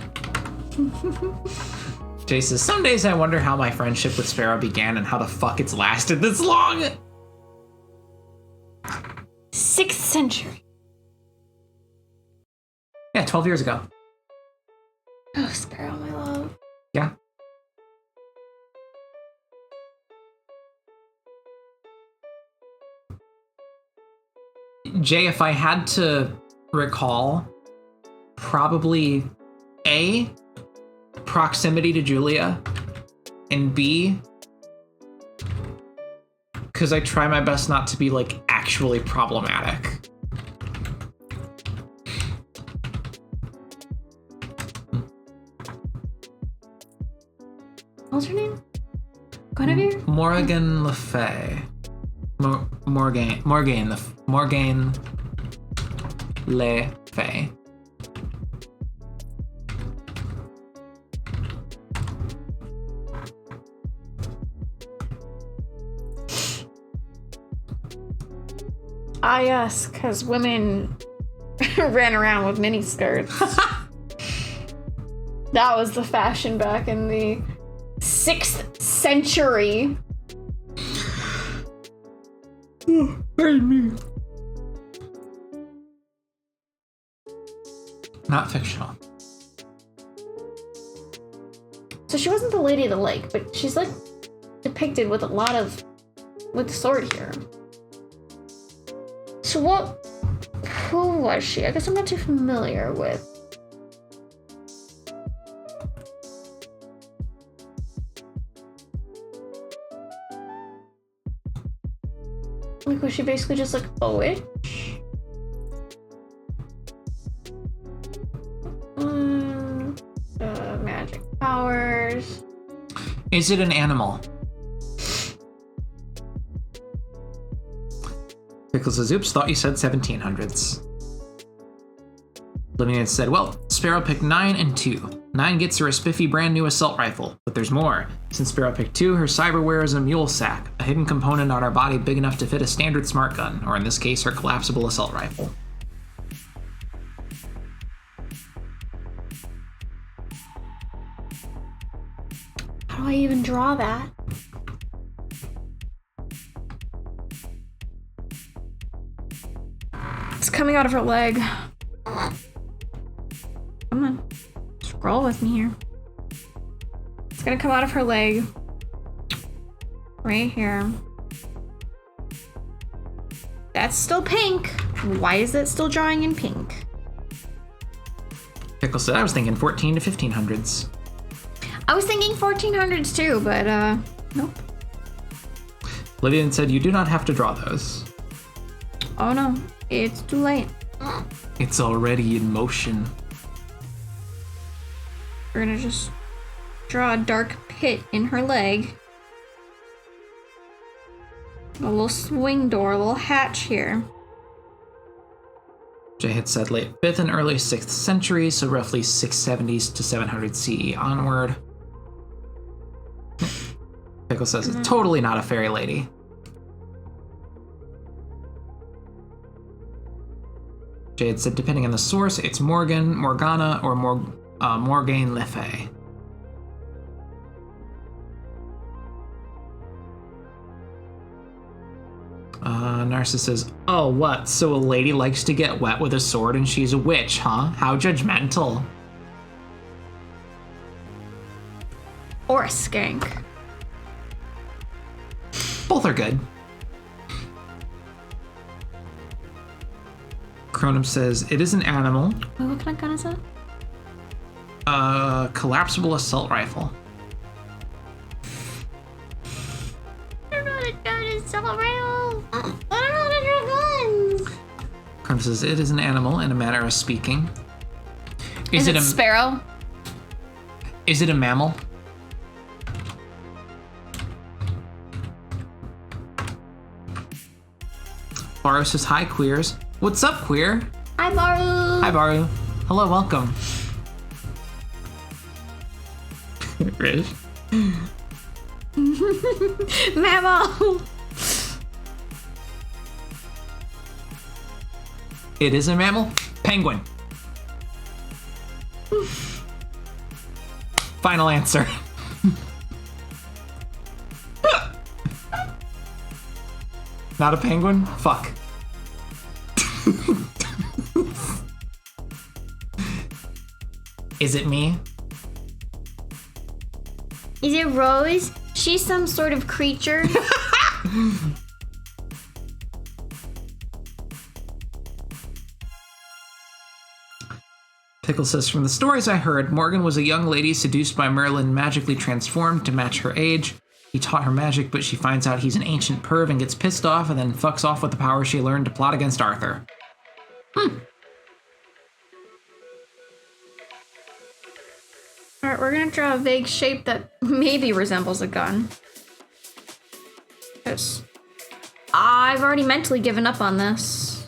Jay says, some days I wonder how my friendship with Sparrow began and how the fuck it's lasted this long. 6th century. Yeah, 12 years ago. Oh, Sparrow, my love. Yeah. Jay, if I had to recall, probably A, proximity to Julia, and B, because I try my best not to be, like, actually problematic. What's her name? Guinevere? Morgan Le Fay. Morgan Le Fay. Ah, yes, because women ran around with mini skirts. That was the fashion back in the 6th century. Not fictional. So she wasn't the Lady of the Lake, but she's like depicted with with sword here. So who was she? I guess I'm not too familiar with. Like, was she basically just like a witch? Is it an animal? Pickles says, oops, thought you said 1700s. Oblivion said, well, Sparrow picked 9 and 2. 9 gets her a spiffy brand new assault rifle, but there's more. Since Sparrow picked 2, her cyberware is a mule sack, a hidden component on her body big enough to fit a standard smart gun, or in this case, her collapsible assault rifle. How do I even draw that? It's coming out of her leg. Come on. Scroll with me here. It's gonna come out of her leg. Right here. That's still pink. Why is it still drawing in pink? Pickle said, I was thinking 14 to 1500s. I was thinking 1400s too, but nope. Oblivion said, you do not have to draw those. Oh no, it's too late. It's already in motion. We're gonna just draw a dark pit in her leg. A little swing door, a little hatch here. Jay had said late 5th and early 6th century, so roughly 670s to 700 CE onward. Pickle says, it's totally not a fairy lady. Jay had said, depending on the source, it's Morgan, Morgana, or Morgaine Le Fay. Narcissus says, oh, what? So a lady likes to get wet with a sword and she's a witch, huh? How judgmental. Or a skank. Both are good. Cronum says, it is an animal. Wait, what kind of gun is it? A collapsible assault rifle. I don't know how to gun is assault rifle. I don't know how to draw guns. Cronum says, it is an animal in a manner of speaking. Is it a sparrow? Is it a mammal? Baru says, hi, queers. What's up, queer? Hi, Baru. Hi, Baru. Hello, welcome. Rish? Mammal. It is a mammal? Penguin. Final answer. Not a penguin? Fuck. Is it me? Is it Rose? She's some sort of creature. Pickle says, from the stories I heard, Morgan was a young lady seduced by Merlin, magically transformed to match her age. He taught her magic, but she finds out he's an ancient perv and gets pissed off and then fucks off with the power she learned to plot against Arthur. Alright, we're gonna draw a vague shape that maybe resembles a gun. Because I've already mentally given up on this.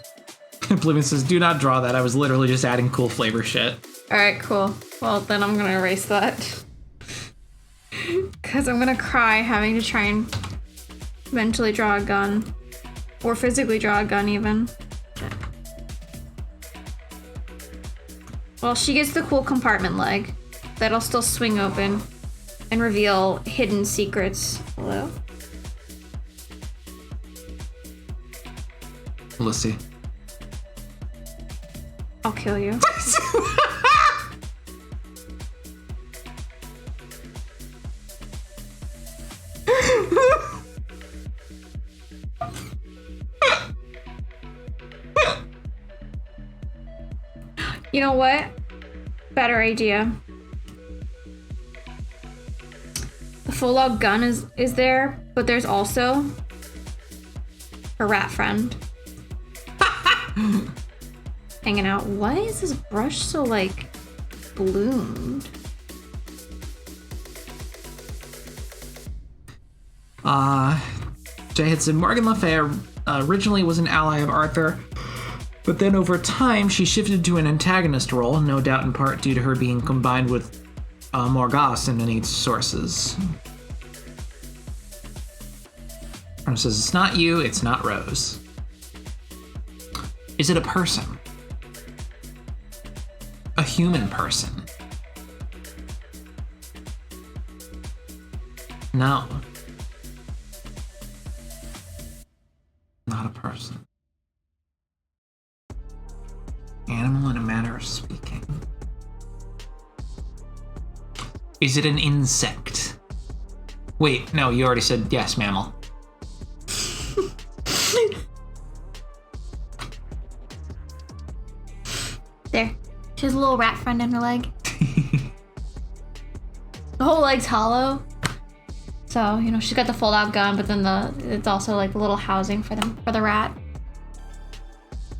Oblivion says, do not draw that. I was literally just adding cool flavor shit. Alright, cool. Well, then I'm gonna erase that. Because I'm gonna cry having to try and mentally draw a gun. Or physically draw a gun, even. Well, she gets the cool compartment leg. That'll still swing open and reveal hidden secrets. Hello? Let's see. I'll kill you. You know what? Better idea. The full-out gun is there, but there's also her rat friend. Hanging out. Why is this brush so, like, bloomed? Jay had said Morgan Le Fay originally was an ally of Arthur, but then over time she shifted to an antagonist role, no doubt in part due to her being combined with Morgas in many sources. It says, it's not you, it's not Rose. Is it a person? A human person? No. Not a person. Animal in a manner of speaking. Is it an insect? Wait, no, you already said yes, mammal. There. She has a little rat friend in her leg. The whole leg's hollow. So, you know, she's got the fold-out gun, but then it's also like a little housing for the rat.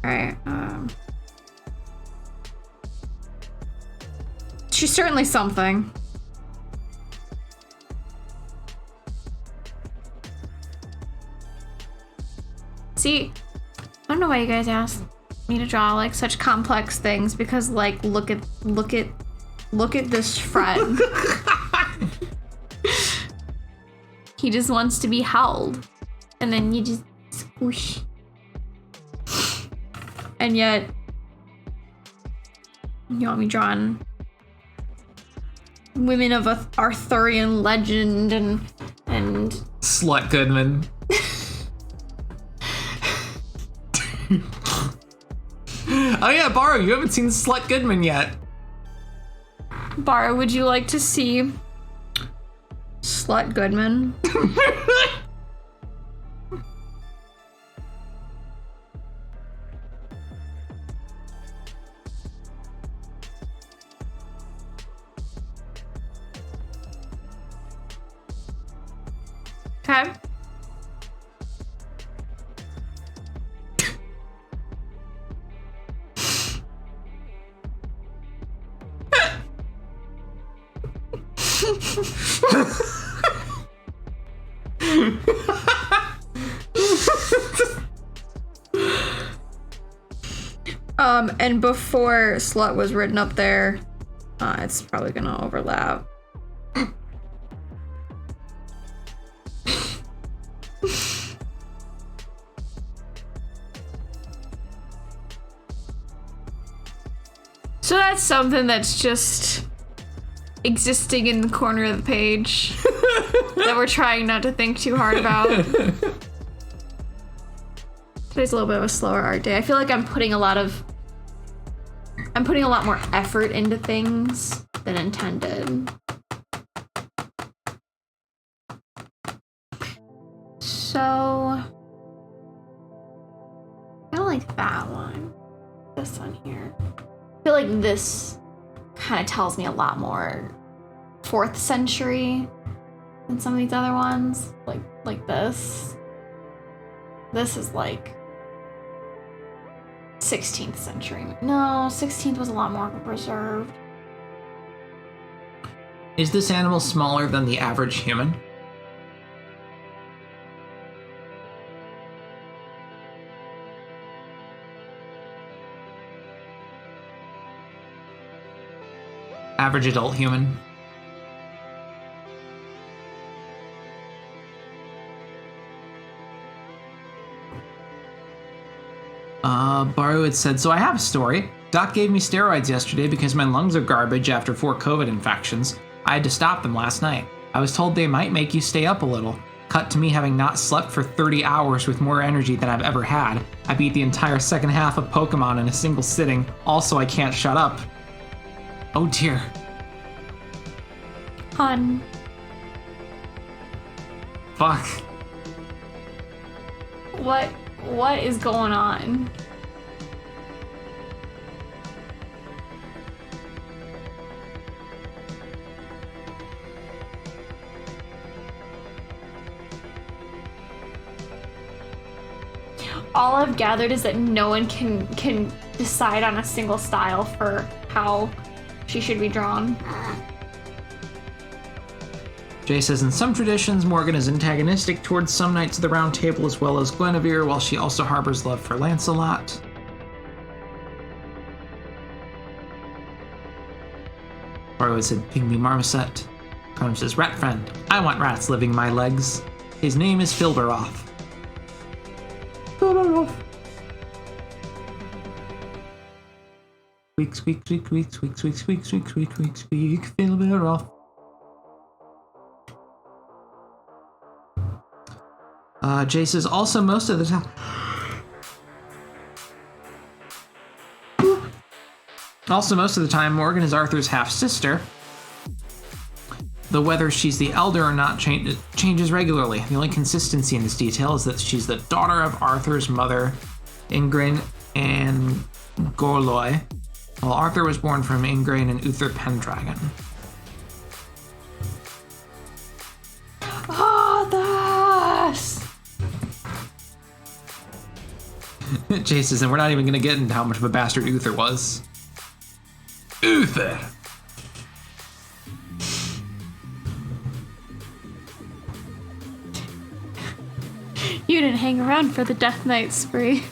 Alright, she's certainly something. See, I don't know why you guys asked me to draw like such complex things, because like look at this friend. He just wants to be held, and then you just squish. And yet, you want me drawing women of Arthurian legend and Slut Goodman. Oh yeah, Baro, you haven't seen Slut Goodman yet. Bara, would you like to see Slut Goodman? Okay. And before slut was written up there, it's probably gonna overlap. So that's something that's just existing in the corner of the page that we're trying not to think too hard about. Today's a little bit of a slower art day. I feel like I'm putting a lot more effort into things than intended. So I don't like that one. This one here. I feel like this kind of tells me a lot more 4th century than some of these other ones. Like this. This is like 16th century. No, 16th was a lot more preserved. Is this animal smaller than the average human? Average adult human? Baru had said, so I have a story. Doc gave me steroids yesterday because my lungs are garbage after 4 COVID infections. I had to stop them last night. I was told they might make you stay up a little. Cut to me having not slept for 30 hours with more energy than I've ever had. I beat the entire second half of Pokemon in a single sitting. Also, I can't shut up. Oh dear. Hun. Fuck. What is going on? All I've gathered is that no one can decide on a single style for how she should be drawn. Jay says, in some traditions, Morgan is antagonistic towards some Knights of the Round Table as well as Guinevere, while she also harbors love for Lancelot. Barlow said, Pygmy Marmoset. Connor says, rat friend, I want rats living my legs. His name is Filberoth. Filberoth. Squeak, squeak, squeak, squeak, squeak, squeak, squeak, squeak, squeak, squeak, squeak, Filberoth. Jay says, also most of the time... Also, most of the time, Morgan is Arthur's half-sister. Though whether she's the elder or not changes regularly. The only consistency in this detail is that she's the daughter of Arthur's mother, Ingrid and Gorloy, while Arthur was born from Ingrid and Uther Pendragon. Jay says, and we're not even going to get into how much of a bastard Uther was. Uther! You didn't hang around for the Death Knight spree.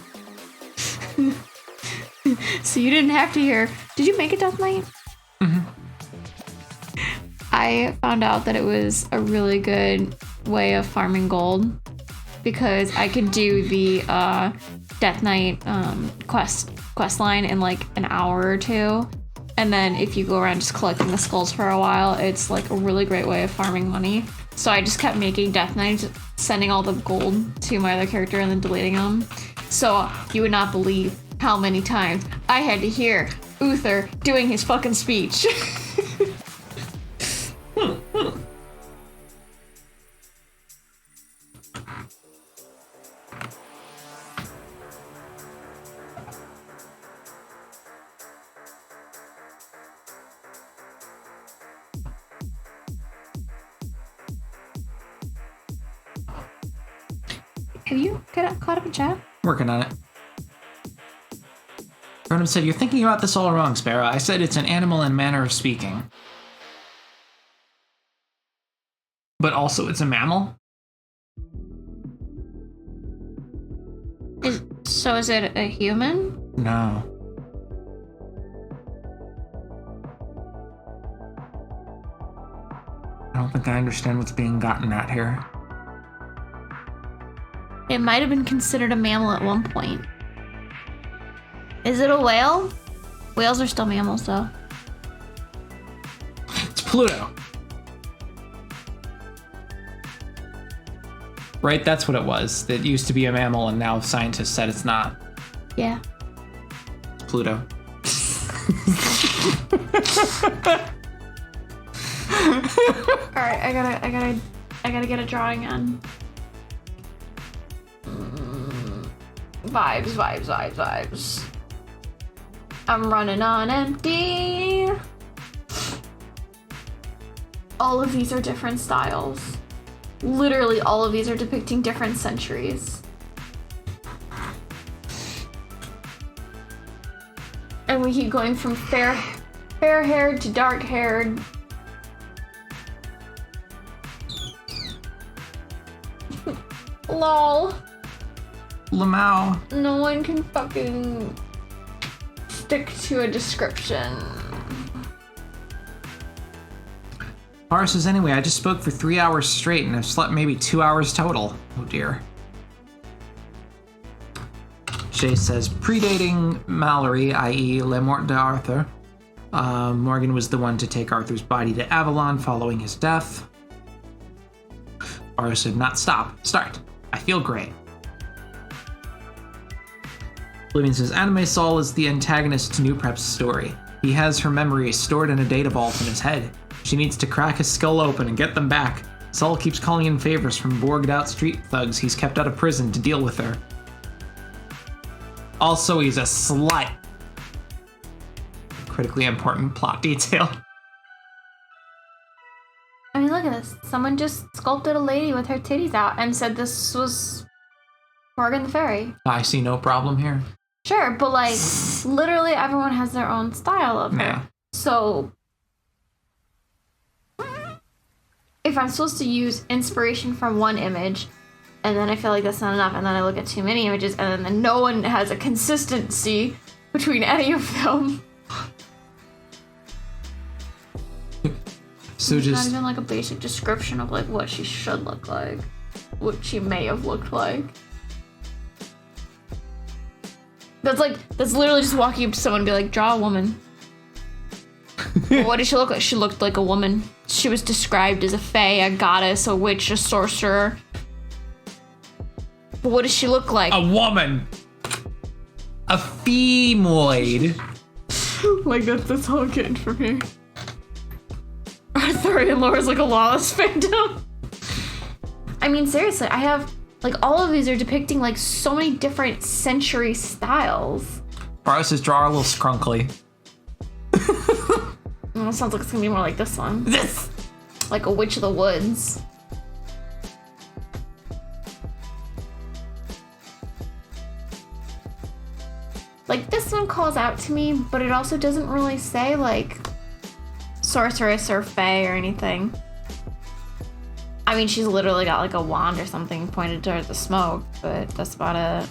So you didn't have to hear. Did you make a Death Knight? Mm-hmm. I found out that it was a really good way of farming gold because I could do the Death Knight quest line in like an hour or two. And then if you go around just collecting the skulls for a while, it's like a really great way of farming money. So I just kept making Death Knights, sending all the gold to my other character and then deleting them. So you would not believe how many times I had to hear Uther doing his fucking speech. Have you caught up in chat? Working on it. Burnham said, you're thinking about this all wrong, Sparrow. I said it's an animal and manner of speaking. But also it's a mammal? So is it a human? No. I don't think I understand what's being gotten at here. It might have been considered a mammal at one point. Is it a whale? Whales are still mammals, though. It's Pluto. Right? That's what it was. It used to be a mammal, and now scientists said it's not. Yeah. It's Pluto. Alright, I gotta get a drawing on. Vibes. I'm running on empty. All of these are different styles. Literally all of these are depicting different centuries. And we keep going from fair-haired to dark-haired. Lol. Lamau. No one can fucking stick to a description. Mara says, anyway, I just spoke for 3 hours straight and I've slept maybe 2 hours total. Oh dear. Shay says, predating Mallory, i.e. Le Mort d'Arthur, Morgan was the one to take Arthur's body to Avalon following his death. Mara said, not stop, start. I feel great. Oblivion says, Anime Saul is the antagonist to New Prep's story. He has her memories stored in a data vault in his head. She needs to crack his skull open and get them back. Saul keeps calling in favors from borged out street thugs he's kept out of prison to deal with her. Also, he's a slut. Critically important plot detail. I mean, look at this. Someone just sculpted a lady with her titties out and said this was Morgan the Fairy. I see no problem here. Sure, but like, literally everyone has their own style of her. Yeah. So, if I'm supposed to use inspiration from one image, and then I feel like that's not enough, and then I look at too many images, and then no one has a consistency between any of them. So Not just even like a basic description of like what she should look like, what she may have looked like. That's literally just walking up to someone and be like, draw a woman. Well, what did she look like? She looked like a woman. She was described as a fae, a goddess, a witch, a sorcerer. But what does she look like? a woman. A femoid. Like that's all I'm getting from here. Arthurian lore is like a lawless phantom. I mean, seriously, I have like all of these are depicting like so many different century styles. Baro says draw a little scrunkly. Well, it sounds like it's gonna be more like this one. This. Like a witch of the woods. Like this one calls out to me, but it also doesn't really say like sorceress or fae or anything. I mean, she's literally got like a wand or something pointed towards the smoke, but that's about it.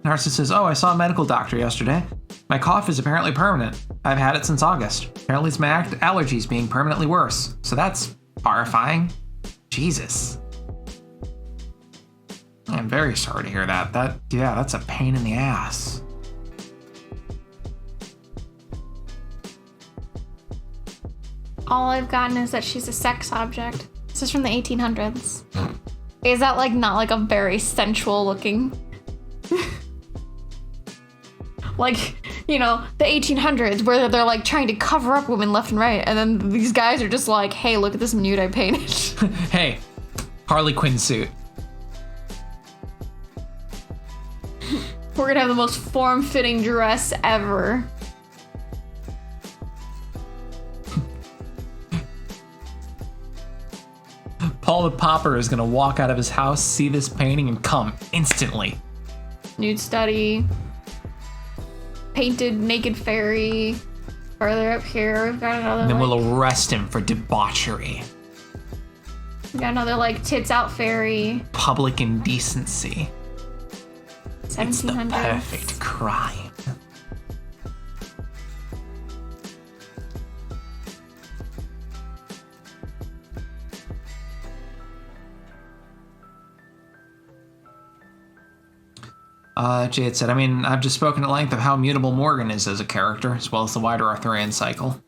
Narcissus says, oh, I saw a medical doctor yesterday. My cough is apparently permanent. I've had it since August. Apparently it's my allergies being permanently worse. So that's horrifying. Jesus. I'm very sorry to hear that. That's a pain in the ass. All I've gotten is that she's a sex object. This is from the 1800s. Is that like not like a very sensual looking? Like, you know, the 1800s where they're like trying to cover up women left and right, and then these guys are just like, hey, look at this nude I painted. Hey, Harley Quinn suit. We're gonna have the most form-fitting dress ever. Paul the Popper is gonna walk out of his house, see this painting, and come instantly. Nude study. Painted naked fairy. Further up here, we've got another. And then like, we'll arrest him for debauchery, we got another like tits out fairy. public indecency. It's the 1700s. perfect crime. Jade said, I mean, I've just spoken at length of how mutable Morgan is as a character, as well as the wider Arthurian cycle.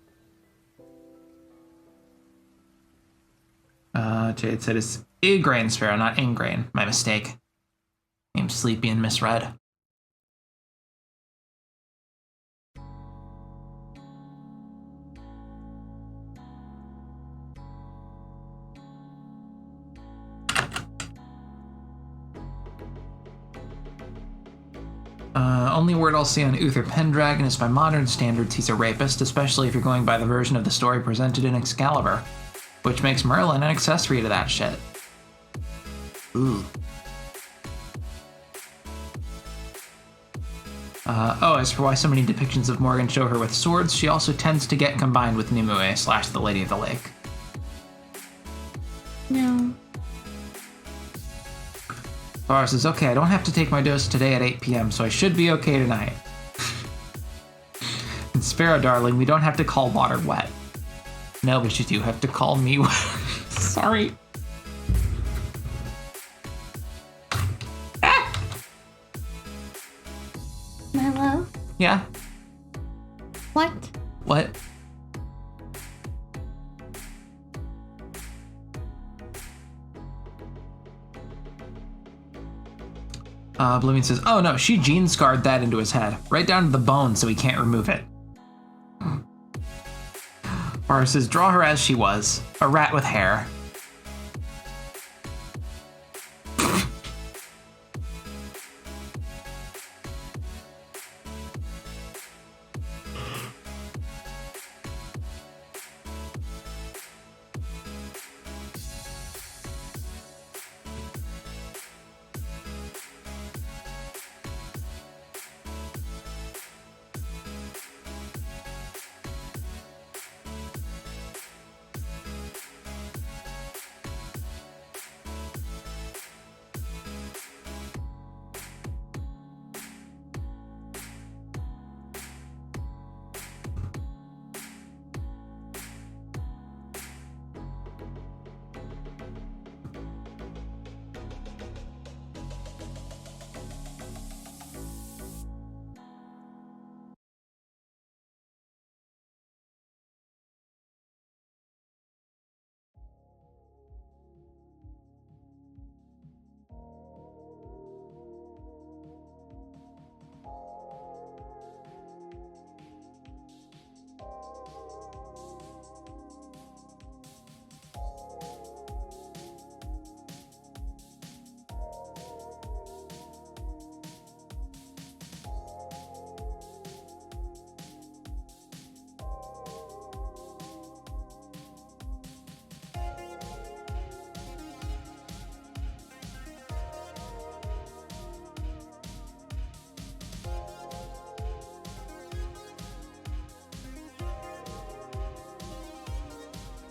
Jade said, it's Igraine Sparrow, not Ingrain. My mistake. Named Sleepy and misread. Only word I'll see on Uther Pendragon is by modern standards he's a rapist, especially if you're going by the version of the story presented in Excalibur, which makes Merlin an accessory to that shit. Ooh. As for why so many depictions of Morgan show her with swords, she also tends to get combined with Nimue / the Lady of the Lake. No. Bar says, okay, I don't have to take my dose today at 8 p.m., so I should be okay tonight. And Sparrow, darling, we don't have to call water wet. No, but you do have to call me wet. Sorry. My love? Yeah? What? What? Oblivion says, oh no, she gene scarred that into his head, right down to the bone so he can't remove it. Bar says, draw her as she was, a rat with hair.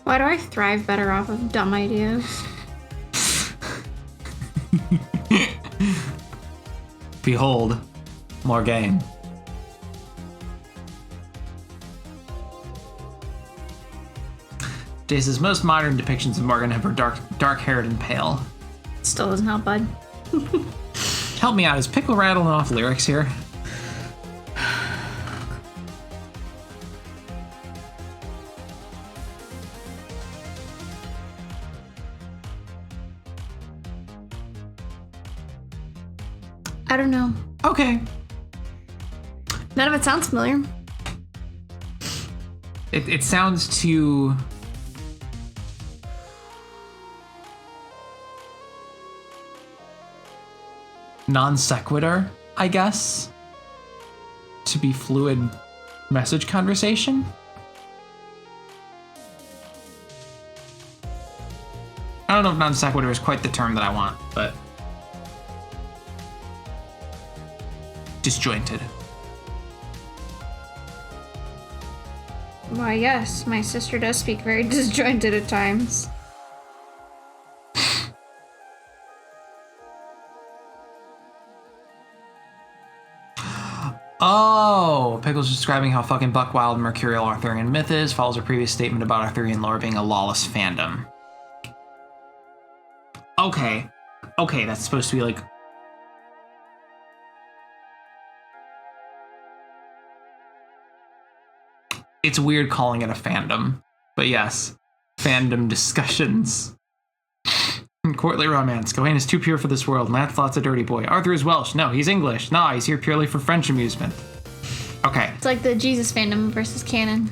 Why do I thrive better off of dumb ideas? Behold, more game. Jace's most modern depictions of Morgan have her dark-haired and pale. Still doesn't help, bud. Help me out. Is Pickle rattling off lyrics here? I don't know. Okay. None of it sounds familiar. It sounds too... non sequitur, I guess, to be fluid message conversation. I don't know if non sequitur is quite the term that I want, but disjointed. Why, yes, my sister does speak very disjointed at times. Oh, Pickle's describing how fucking buck-wild mercurial Arthurian myth is, follows a previous statement about Arthurian lore being a lawless fandom. Okay. Okay, that's supposed to be like... It's weird calling it a fandom, but yes. Fandom discussions. Courtly romance. Gawain is too pure for this world. Lancelot's a dirty boy. Arthur is Welsh. No, he's English. Nah, he's here purely for French amusement. Okay. It's like the Jesus fandom versus canon.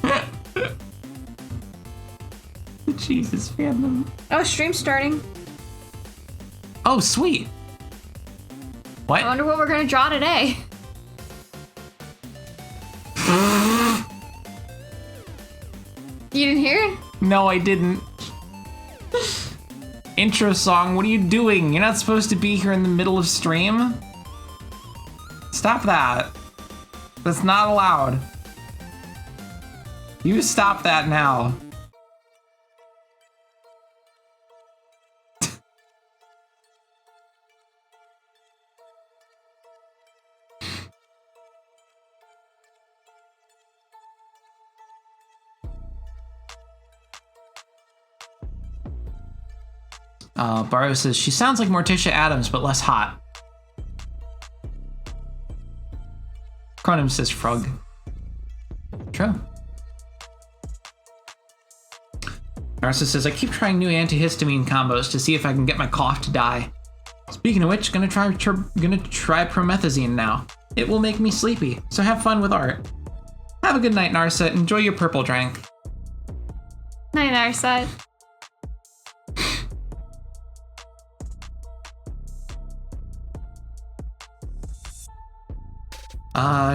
The Jesus fandom. Oh, stream's starting. Oh, sweet. What? I wonder what we're gonna draw today. You didn't hear it? No, I didn't. Intro song, what are you doing? You're not supposed to be here in the middle of stream. Stop that. That's not allowed. You stop that now. Barrow says, she sounds like Morticia Adams, but less hot. Cronim says, frog. True. Narcissus says, I keep trying new antihistamine combos to see if I can get my cough to die. Speaking of which, gonna try promethazine now. It will make me sleepy, so have fun with art. Have a good night, Narset. Enjoy your purple drink. Night, Narset.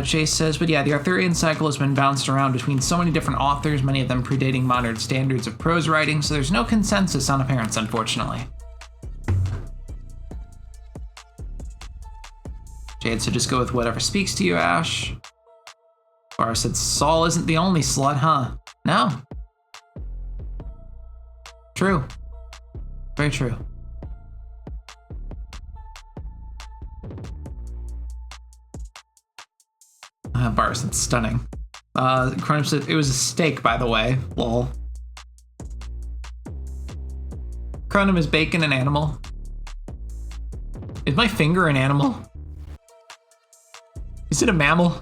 Chase says, but yeah, the Arthurian cycle has been bounced around between so many different authors, many of them predating modern standards of prose writing, so there's no consensus on appearance, unfortunately. Jade said, just go with whatever speaks to you, Ash. Bar said, Saul isn't the only slut, huh? No. True. Very true. Bar said, stunning. Cronim said, it was a steak, by the way. Lol. Cronim, is bacon an animal? Is my finger an animal? Is it a mammal?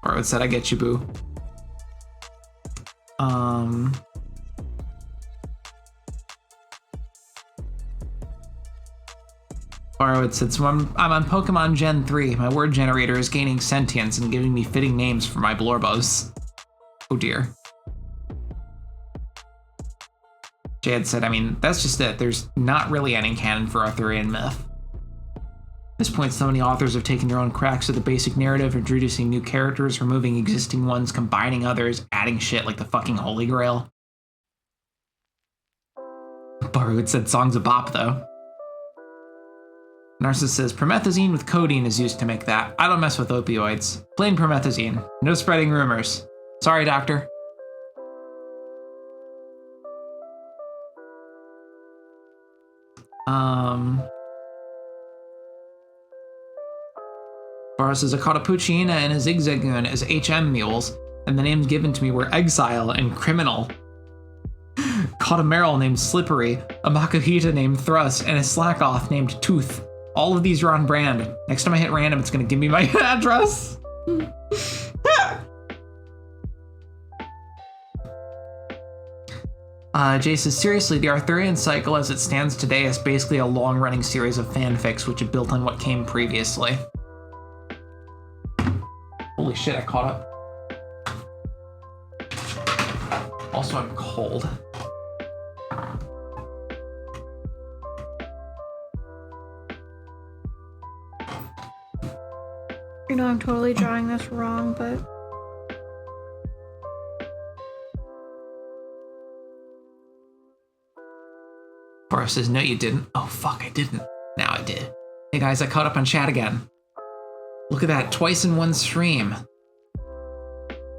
Barwood said, I get you, boo. Barwood said, so I'm on Pokemon Gen 3. My word generator is gaining sentience and giving me fitting names for my Blorbos. Oh dear. Jad said, I mean, that's just it. There's not really any canon for Arthurian myth. At this point, so many authors have taken their own cracks at the basic narrative, introducing new characters, removing existing ones, combining others, adding shit like the fucking Holy Grail. Barwood said, song's a bop, though. Narcissus says, promethazine with codeine is used to make that. I don't mess with opioids. Plain promethazine. No spreading rumors. Sorry, doctor. Boris says, I caught a Puccina and a Zigzagoon as HM mules, and the names given to me were Exile and Criminal. Caught a Merrill named Slippery, a Makuhita named Thrust, and a Slackoff named Tooth. All of these are on brand. Next time I hit random, it's gonna give me my address. Jay says, seriously, the Arthurian cycle as it stands today is basically a long-running series of fanfics which are built on what came previously. Holy shit, I caught up. Also, I'm cold. You know, I'm totally drawing this wrong, but... Boris says, no, you didn't. Oh, fuck, I didn't. Now I did. Hey, guys, I caught up on chat again. Look at that, twice in one stream.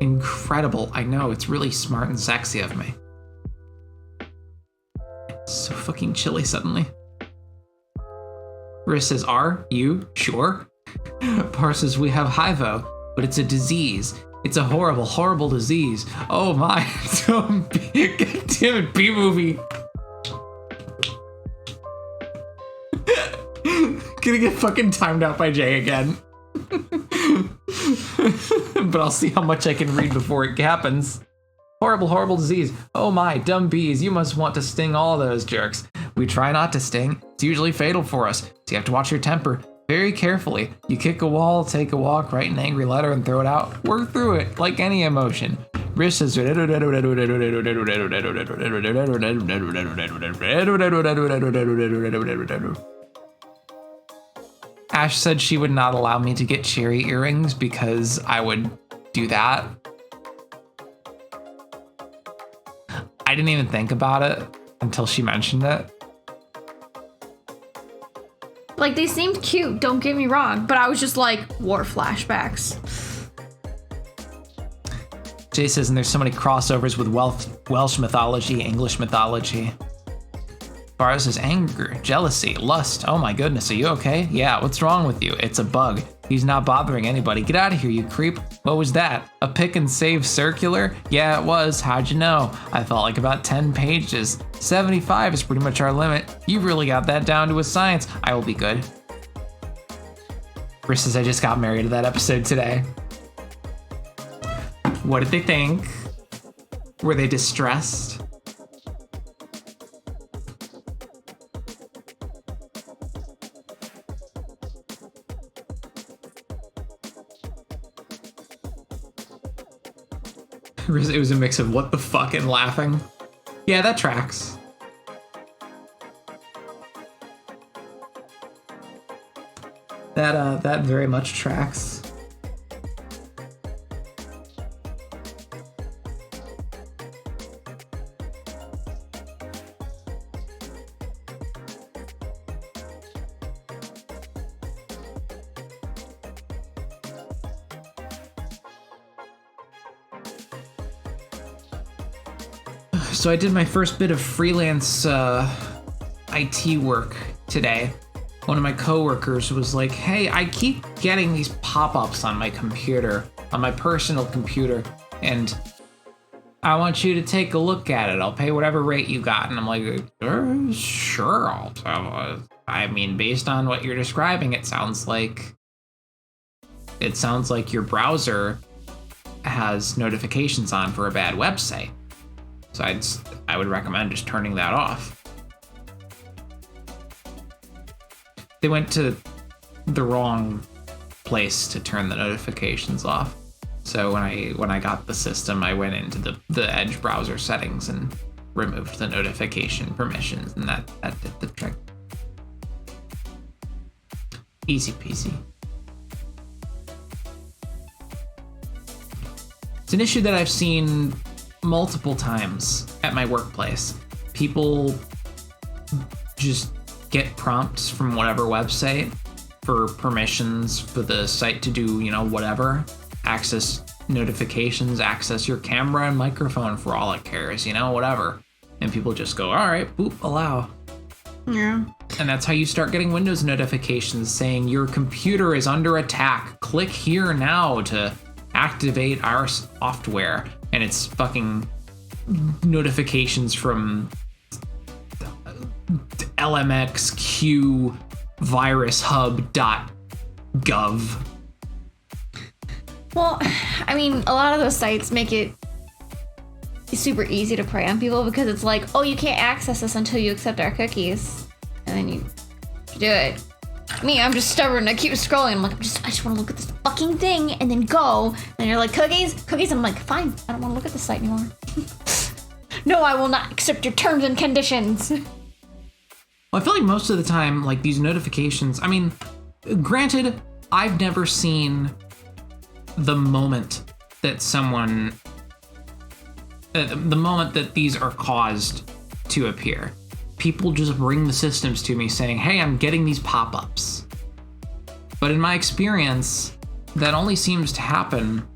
Incredible. I know, it's really smart and sexy of me. It's so fucking chilly suddenly. Riz says, are you sure? Par says, we have Hivo, but it's a disease. It's a horrible, horrible disease. Oh my, God damn it, B-movie. Gonna get fucking timed out by Jay again. But I'll see how much I can read before it happens. Horrible, horrible disease. Oh my, dumb bees, you must want to sting all those jerks. We try not to sting. It's usually fatal for us, so you have to watch your temper very carefully. You kick a wall, take a walk, write an angry letter and throw it out. Work through it, like any emotion. Rish says, Ash said she would not allow me to get cherry earrings because I would do that. I didn't even think about it until she mentioned it. Like, they seemed cute, don't get me wrong, but I was just like, war flashbacks. Jay says, and there's so many crossovers with Welsh mythology, English mythology. Barra says, anger, jealousy, lust. Oh my goodness, are you okay? Yeah, what's wrong with you? It's a bug. He's not bothering anybody. Get out of here, you creep. What was that? A pick and save circular? Yeah, it was. How'd you know? I felt like about 10 pages. 75 is pretty much our limit. You really got that down to a science. I will be good. Chris says, I just got married to that episode today. What did they think? Were they distressed? It was a mix of what the fuck and laughing. Yeah, that tracks. That very much tracks. So I did my first bit of freelance IT work today. One of my coworkers was like, hey, I keep getting these pop-ups on my computer, on my personal computer, and I want you to take a look at it. I'll pay whatever rate you got. And I'm like, sure, I'll tell. I mean, based on what you're describing, it sounds like your browser has notifications on for a bad website. So I would recommend just turning that off. They went to the wrong place to turn the notifications off. So when I got the system, I went into the Edge browser settings and removed the notification permissions, and that did the trick. Easy peasy. It's an issue that I've seen multiple times at my workplace. People just get prompts from whatever website for permissions for the site to do, whatever. Access notifications, access your camera and microphone for all it cares, whatever. And people just go, all right, boop, allow. Yeah. And that's how you start getting Windows notifications saying your computer is under attack. Click here now to activate our software. And it's fucking notifications from lmxqvirushub.gov. Well, I mean, a lot of those sites make it super easy to prey on people because it's like, oh, you can't access this until you accept our cookies. And then you do it. Me, I'm just stubborn. I keep scrolling. I'm like, I just want to look at this fucking thing and then go. And you're like, cookies? Cookies? I'm like, fine. I don't want to look at this site anymore. No, I will not accept your terms and conditions. Well, I feel like most of the time, like these notifications, I mean, granted, I've never seen the moment that someone, the moment that these are caused to appear. People just bring the systems to me saying, hey, I'm getting these pop-ups. But in my experience, that only seems to happen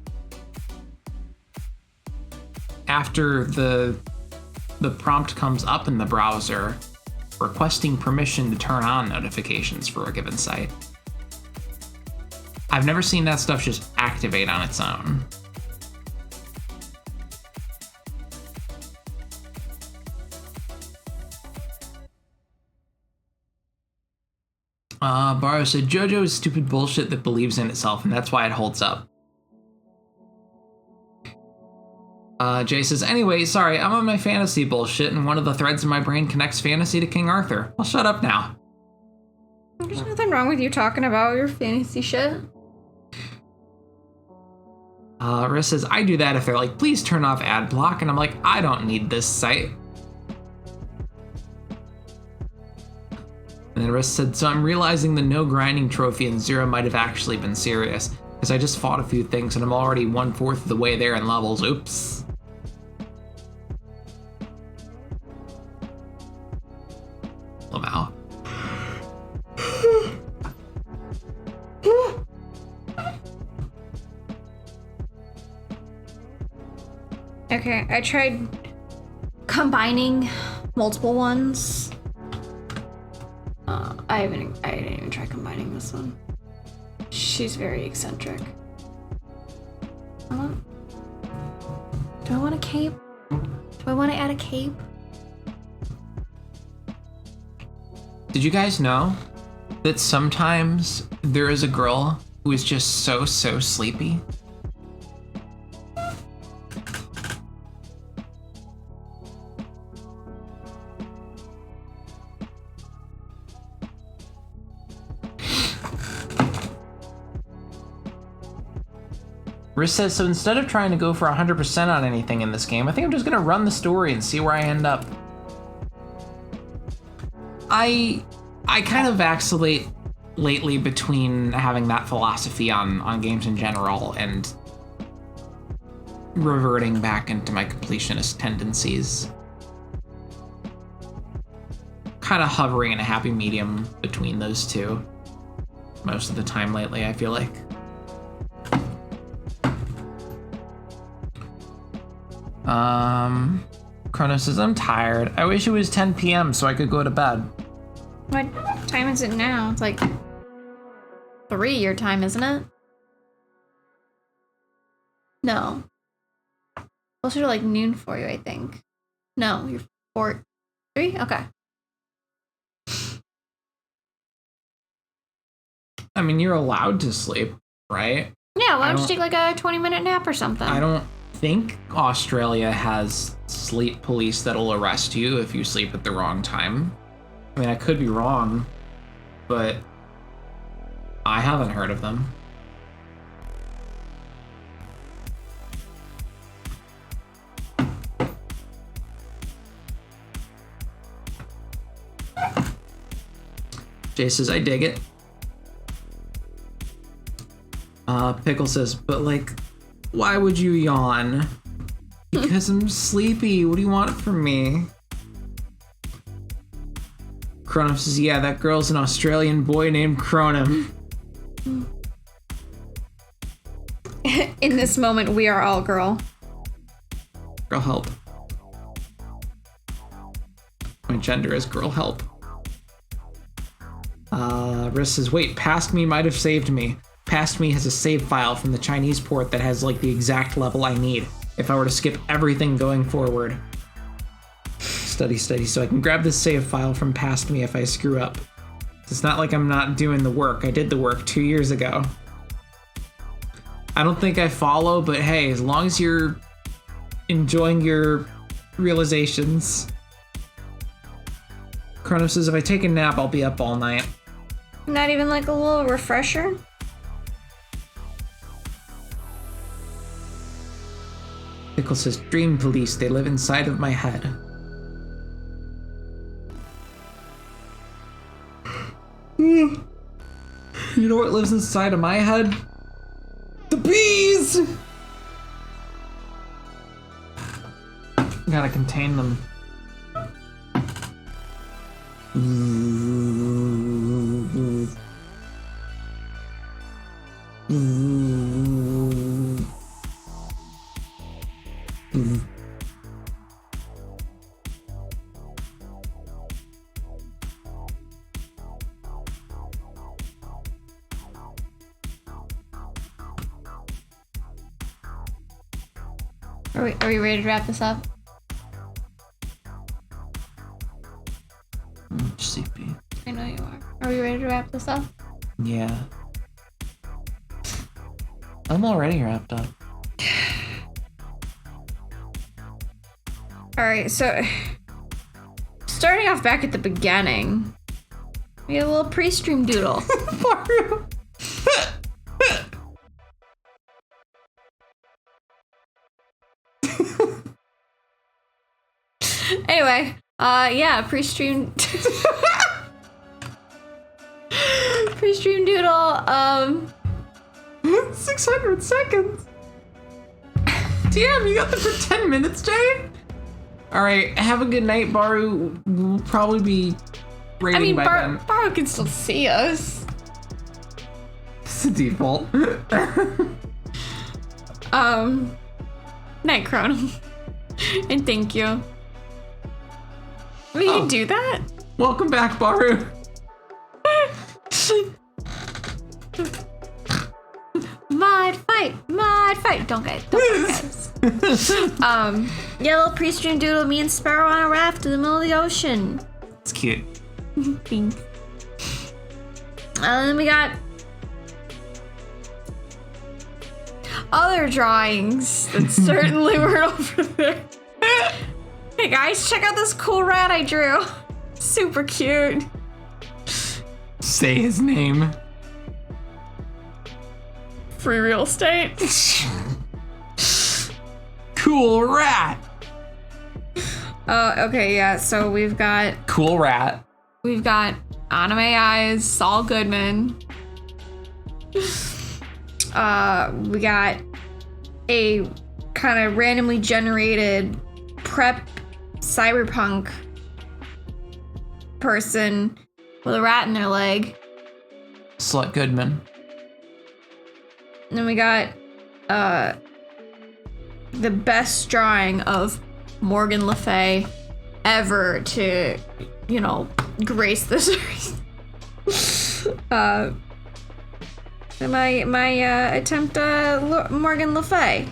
after the prompt comes up in the browser requesting permission to turn on notifications for a given site. I've never seen that stuff just activate on its own. Baro said, JoJo is stupid bullshit that believes in itself, and that's why it holds up. Jay says, anyway, sorry, I'm on my fantasy bullshit, and one of the threads in my brain connects fantasy to King Arthur. I'll shut up now. There's nothing wrong with you talking about your fantasy shit. Riss says, I do that if they're like, please turn off ad block, and I'm like, I don't need this site. And then Riss said, so I'm realizing the no grinding trophy in Zero might have actually been serious, because I just fought a few things and I'm already 1/4 of the way there in levels. Oops. Lamau. Okay, I tried combining multiple ones. I didn't even try combining this one. She's very eccentric. Do I want a cape? Do I want to add a cape? Did you guys know that sometimes there is a girl who is just so sleepy? Riss says, so instead of trying to go for 100% on anything in this game, I think I'm just gonna run the story and see where I end up. I kind of vacillate lately between having that philosophy on games in general and reverting back into my completionist tendencies. Kind of hovering in a happy medium between those two most of the time lately, I feel like. Chrono says, I'm tired. I wish it was 10 p.m. so I could go to bed. What time is it now? It's like 3 your time, isn't it? No. Closer to like noon for you, I think. No, you're 3? Okay. I mean, you're allowed to sleep, right? Yeah, why don't you take like a 20-minute nap or something? I don't think Australia has sleep police that'll arrest you if you sleep at the wrong time. I mean, I could be wrong, but I haven't heard of them. Jay says, I dig it. Pickle says, but like, why would you yawn? Because I'm sleepy. What do you want from me? Cronum says, yeah, that girl's an Australian boy named Cronum. In this moment, we are all girl. Girl help. My gender is girl help. Riss says, wait, past me might have saved me. Past me has a save file from the Chinese port that has like the exact level I need if I were to skip everything going forward. Study, so I can grab this save file from past me if I screw up. It's not like I'm not doing the work. I did the work 2 years ago. I don't think I follow, but hey, as long as you're enjoying your realizations. Chronos says, if I take a nap, I'll be up all night. Not even like a little refresher? Pickle says, dream police, they live inside of my head. You know what lives inside of my head? The bees! Gotta contain them. Are we ready to wrap this up? CP. I know you are. Are we ready to wrap this up? Yeah. I'm already wrapped up. Alright, so starting off back at the beginning, we had a little pre-stream doodle. Anyway, yeah, pre-stream pre-stream doodle, 600 seconds. Damn, you got them for 10 minutes, Jay? Alright, have a good night, Baru. We'll probably be raiding by then. Baru can still see us. It's the default. Night Chrono. And thank you. We can do that? Welcome back, Baru. Mod fight. Don't guys. Yellow pre-stream doodle, me and Sparrow on a raft in the middle of the ocean. It's cute. Thanks. And then we got other drawings that certainly weren't over there. Hey guys, check out this cool rat I drew. Super cute. Say his name. Free real estate. Cool rat. Okay, yeah, so we've got Cool rat. Anime Eyes, Saul Goodman. We got a kind of randomly generated prep cyberpunk person with a rat in their leg. Slut Goodman. And then we got the best drawing of Morgan Le Fay ever to, you know, grace the series. My attempt Morgan Le Fay.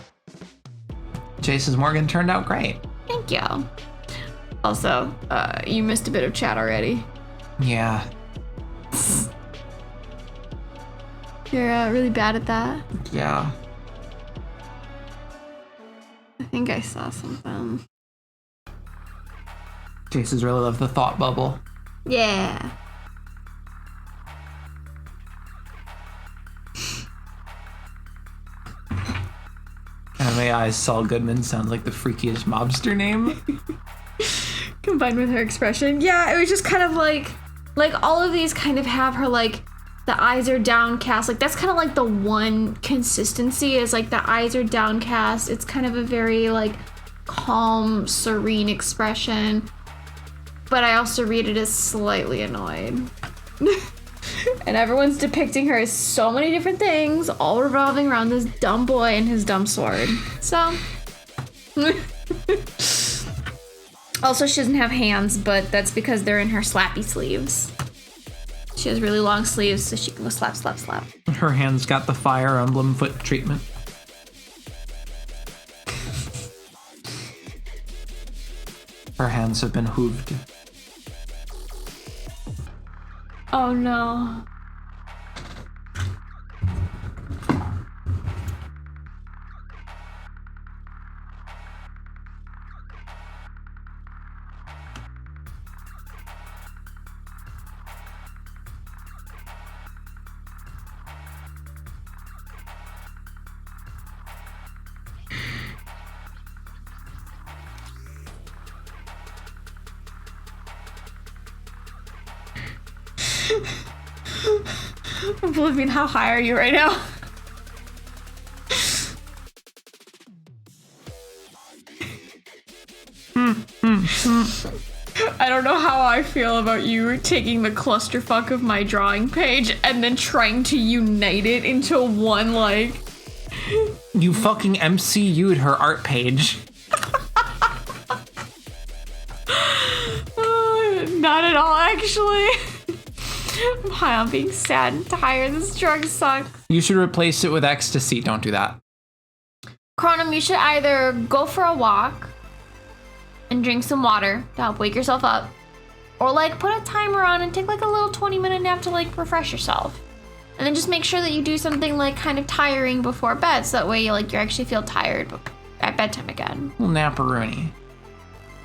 Jason's Morgan turned out great. Thank you. Also, you missed a bit of chat already. Yeah. You're really bad at that. Yeah. I think I saw something. Jason's really loved the thought bubble. Yeah. Anime Eyes Saul Goodman sounds like the freakiest mobster name. Combined with her expression. Yeah, it was just kind of like all of these kind of have her like the eyes are downcast. Like that's kind of like the one consistency is like the eyes are downcast. It's kind of a very like calm, serene expression. but I also read it as slightly annoyed. And everyone's depicting her as so many different things, all revolving around this dumb boy and his dumb sword. So. Also, she doesn't have hands, but that's because they're in her slappy sleeves. She has really long sleeves, so she can go slap, slap, slap. Her hands got the Fire Emblem foot treatment. Her hands have been hooved. Oh no. Oblivion, how high are you right now? I don't know how I feel about you taking the clusterfuck of my drawing page and then trying to unite it into one, like... You fucking MCU'd her art page. Not at all, actually. I'm high on being sad and tired. This drug sucks. You should replace it with ecstasy. Don't do that. Chronom, you should either go for a walk and drink some water to help wake yourself up, or like put a timer on and take like a little 20-minute nap to like refresh yourself. And then just make sure that you do something like kind of tiring before bed, so that way you actually feel tired at bedtime again. Little napperoonie.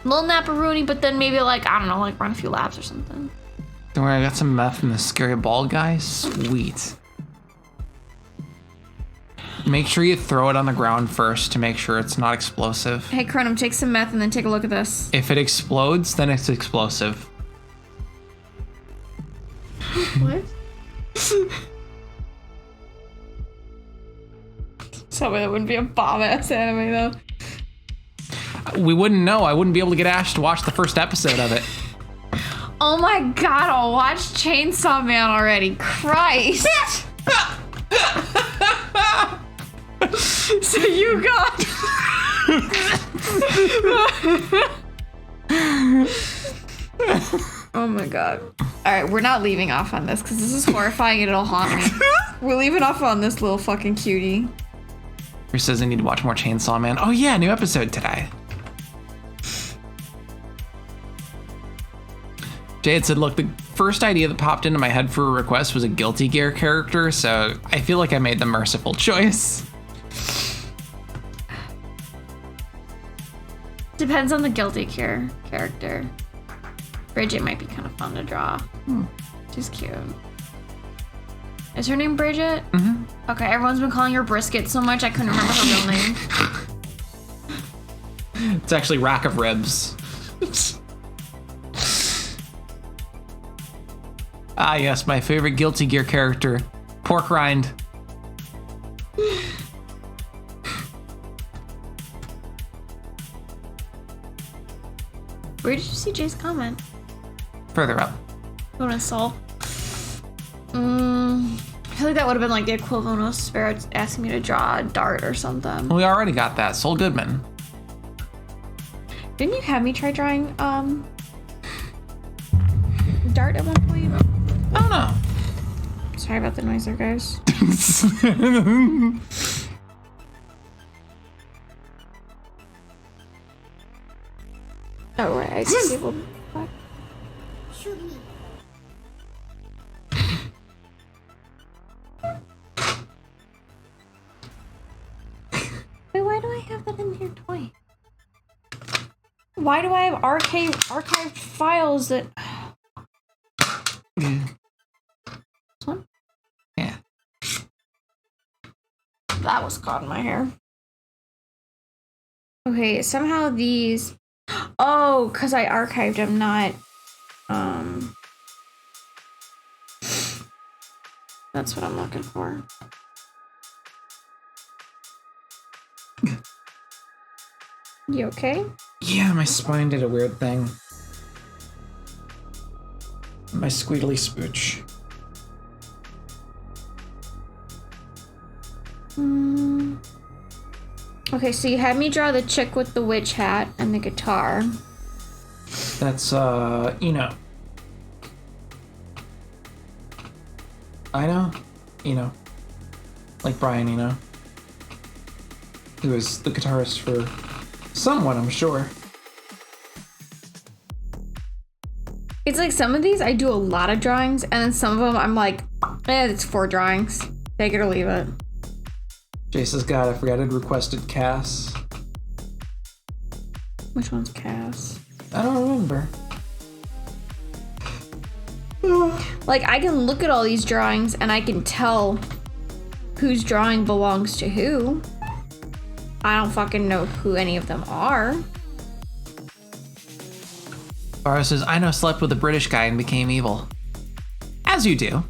Little napperoonie, but then maybe like, I don't know, like run a few laps or something. Don't worry, I got some meth from the scary bald guy. Sweet. Make sure you throw it on the ground first to make sure it's not explosive. Hey, Chronom, take some meth and then take a look at this. If it explodes, then it's explosive. What? So that wouldn't be a bomb-ass anime, though. We wouldn't know. I wouldn't be able to get Ash to watch the first episode of it. Oh my god, I'll watch Chainsaw Man already. Christ. So you got... Oh my god. Alright, we're not leaving off on this because this is horrifying and it'll haunt me. We're leaving off on this little fucking cutie. Who says I need to watch more Chainsaw Man? Oh yeah, new episode today. Jade said, look, the first idea that popped into my head for a request was a Guilty Gear character, so I feel like I made the merciful choice. Depends on the Guilty Gear character. Bridget might be kind of fun to draw. She's cute. Is her name Bridget? Mm-hmm. Okay, everyone's been calling her Brisket so much I couldn't remember her real name. It's actually Rack of Ribs. Ah, yes, my favorite Guilty Gear character, Pork Rind. Where did you see Jay's comment? Further up. Bonus soul. I feel like that would have been like the equivalent of Spirit asking me to draw a dart or something. We already got that. Sol Goodman. Didn't you have me try drawing dart at one point? I don't know. Sorry about the noise there, guys. Oh, right. I disabled. What? Shoot me. Wait, why do I have that in here toy? Why do I have archived files that... Yeah. This one? Yeah. That was caught in my hair. Okay, somehow these... Oh, because I archived them, not... That's what I'm looking for. You okay? Yeah, my spine did a weird thing. my squeedly spooch. Okay, so you had me draw the chick with the witch hat and the guitar. That's, Eno. I know? Eno. Like Brian Eno. He was the guitarist for someone, I'm sure. It's like some of these I do a lot of drawings, and then some of them I'm like, it's 4 drawings. Take it or leave it. Jace got, I forgot I'd requested Cass. Which one's Cass? I don't remember. Like, I can look at all these drawings and I can tell whose drawing belongs to who. I don't fucking know who any of them are. Barrow says, I know slept with a British guy and became evil. As you do.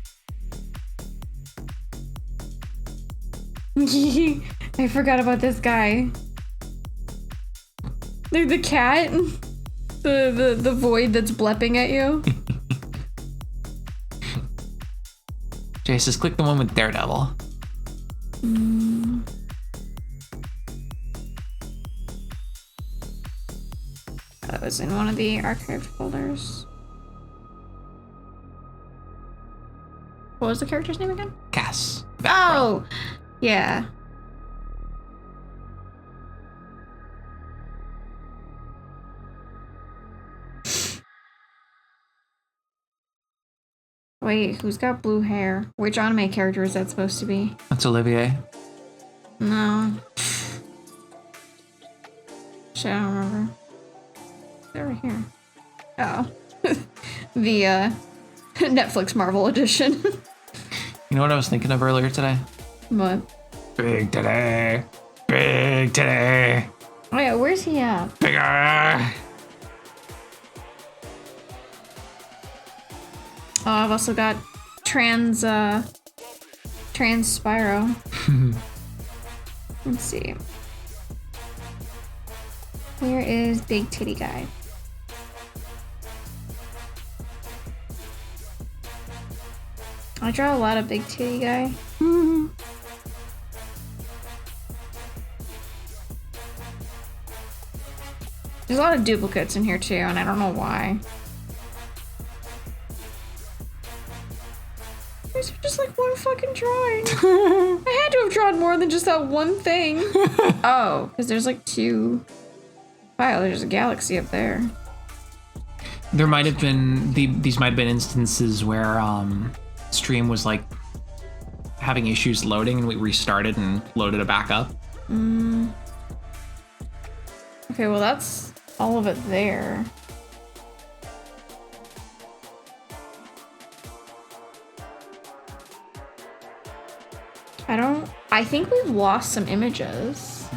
I forgot about this guy. The cat. The void that's blepping at you. Jace says, click the one with Daredevil. That was in one of the archived folders. What was the character's name again? Cass. Oh, yeah. Wait, who's got blue hair? Which anime character is that supposed to be? That's Olivier. No. Shit, I don't remember. They're right here. Oh. The Netflix Marvel edition. You know what I was thinking of earlier today? What? Big today. Big today. Oh yeah, where's he at? Bigger. Oh, I've also got Trans Spyro. Let's see. Where is Big Titty Guy? I draw a lot of Big Titty Guy. There's a lot of duplicates in here too, and I don't know why. These are just like one fucking drawing. I had to have drawn more than just that one thing. Oh, because there's like 2. Wow, there's a galaxy up there. There might have been these might have been instances where stream was like having issues loading and we restarted and loaded it back up. Okay, well that's all of it there. I think we've lost some images.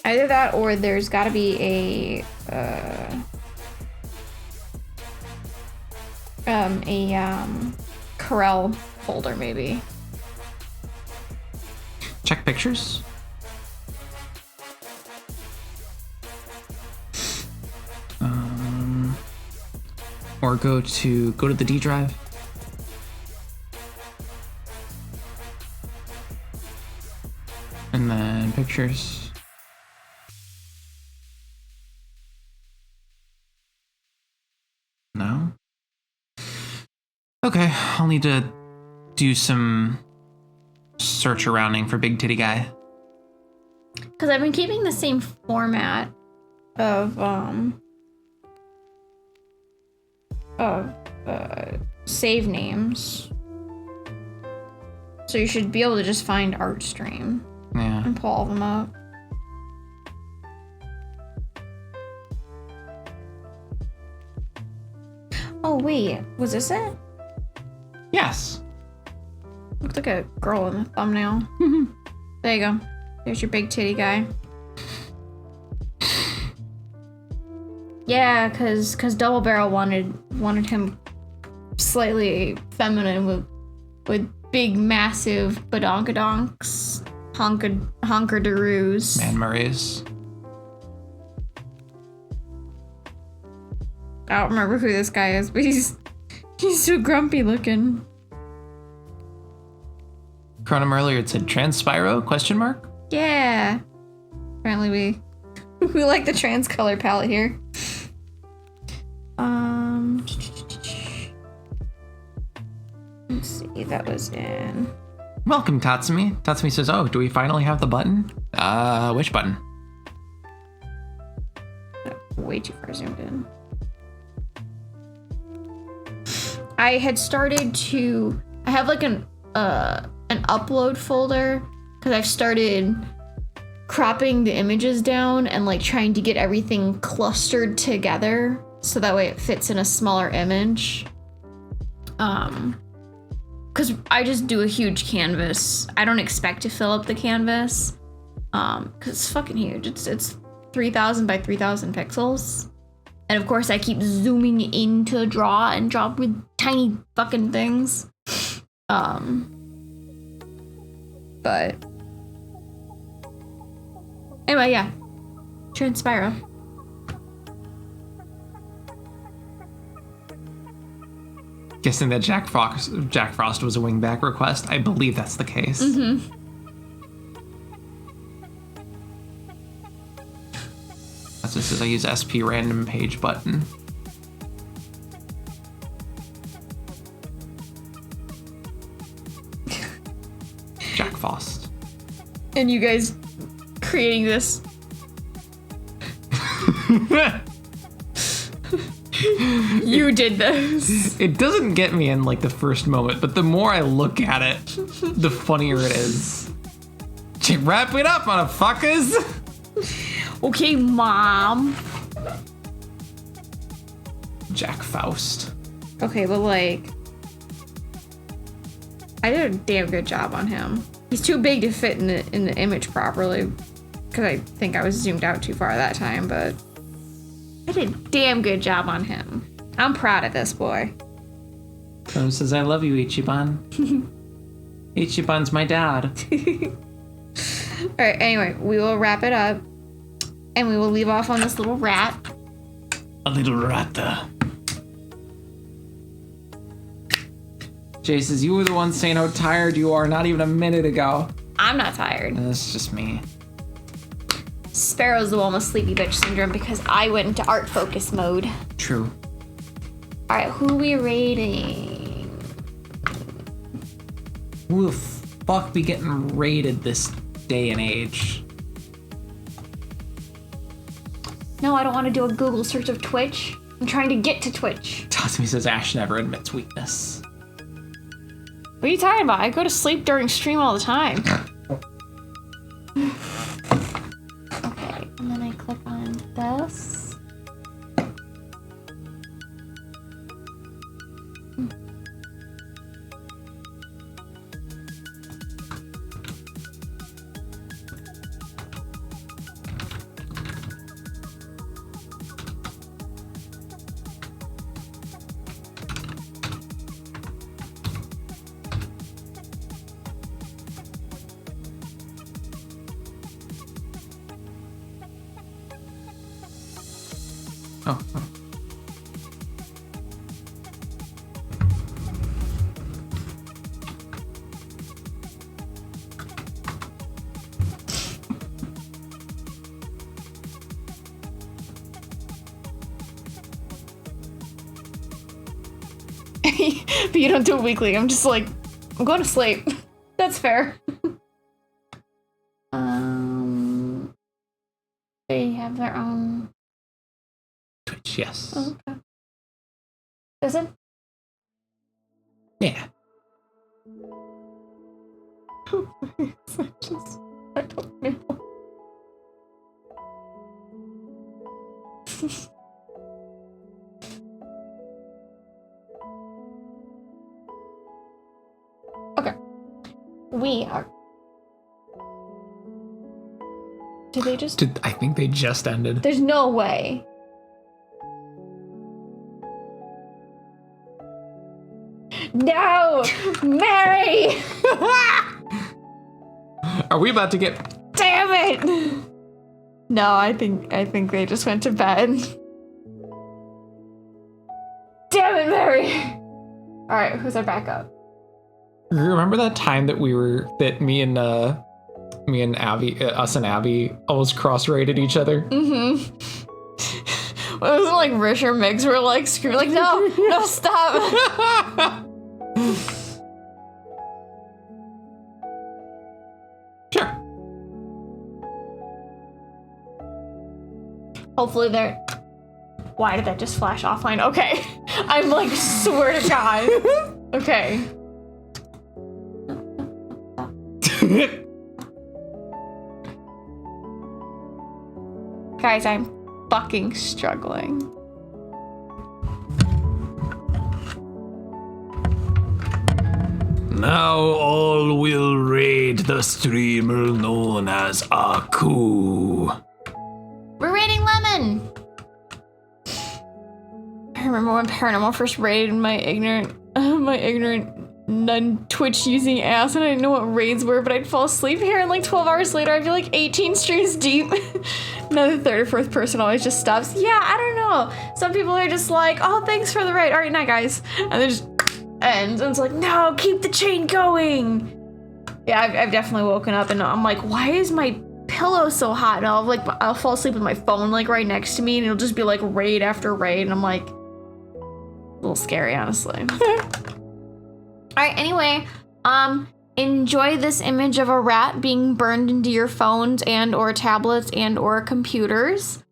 Either that or there's gotta be a Corel folder maybe. Check pictures. Or go to the D drive. And then pictures. No? Okay, I'll need to do some search arounding for Big Titty Guy. Because I've been keeping the same format of save names. So you should be able to just find ArtStream Yeah. and pull all of them up. Oh wait, was this it? Yes. Looked like a girl in the thumbnail. There you go. There's your Big Titty Guy. Yeah, cause Double Barrel wanted him slightly feminine with big massive badonkadonks, honker-daroos. Man Murray's. I don't remember who this guy is, but he's so grumpy looking. Chronom earlier it said Transpyro, question mark? Yeah. Apparently we like the trans color palette here. Let's see, that was in. Welcome, Tatsumi. Tatsumi says, oh, do we finally have the button? Which button? Way too far zoomed in. I had started to. I have like an upload folder because I've started cropping the images down and like trying to get everything clustered together so that way it fits in a smaller image. Because I just do a huge canvas. I don't expect to fill up the canvas because it's fucking huge. It's 3,000 by 3,000 pixels. And of course I keep zooming in to draw and draw with tiny fucking things. But anyway, yeah. Transpyro. Guessing that Jack Frost was a wingback request. I believe that's the case. Mm-hmm. That's just as I use SP random page button. Jack Frost. And you guys creating this. You did this. It doesn't get me in like the first moment, but the more I look at it, the funnier it is. Wrap it up, motherfuckers! Okay, Mom. Jack Faust. Okay, but like, I did a damn good job on him. He's too big to fit in the image properly, because I think I was zoomed out too far that time, but I did a damn good job on him. I'm proud of this boy. Chrome says, I love you, Ichiban. Ichiban's my dad. Alright, anyway, we will wrap it up, and we will leave off on this little rat. A little rata. Jay says, you were the one saying how tired you are not even a minute ago. I'm not tired. That's just me. Sparrow's the one with sleepy bitch syndrome because I went into art focus mode. True. Alright, who are we rating? Who the fuck be getting rated this day and age? No, I don't want to do a Google search of Twitch. I'm trying to get to Twitch. Tatsumi says Ash never admits weakness. What are you talking about? I go to sleep during stream all the time. Okay, and then I click on this. Oh. But you don't do it weekly. I'm just like, I'm going to sleep. That's fair. They have their own. Twitch, yes. Oh, okay. Does it? Yeah. I don't know. Okay. We are. Did they just? I think they just ended. There's no way. No! Mary! Are we about to get... Damn it! No, I think they just went to bed. Sorry. All right, who's our backup? Remember that time that me and Abby, us and Abby, almost cross-rated each other? Mm-hmm. It wasn't like Rish or Migs were like screaming, like, no, stop. Sure. Hopefully they're. Why did that just flash offline? Okay. I'm like, swear to God. Okay. Guys, I'm fucking struggling. Now all will raid the streamer known as Aku. We're raiding Lemon! I remember when Paranormal first raided my ignorant non-Twitch using ass, and I didn't know what raids were, but I'd fall asleep here, and like 12 hours later, I'd be like 18 streams deep. Another third or fourth person always just stops. Yeah, I don't know. Some people are just like, oh, thanks for the raid. All right, night, guys. And then just ends, and it's like, no, keep the chain going. Yeah, I've definitely woken up, and I'm like, why is my pillow so hot? And I'll fall asleep with my phone like right next to me, and it'll just be like raid after raid, and I'm like, a little scary, honestly. All right, anyway, enjoy this image of a rat being burned into your phones and or tablets and or computers.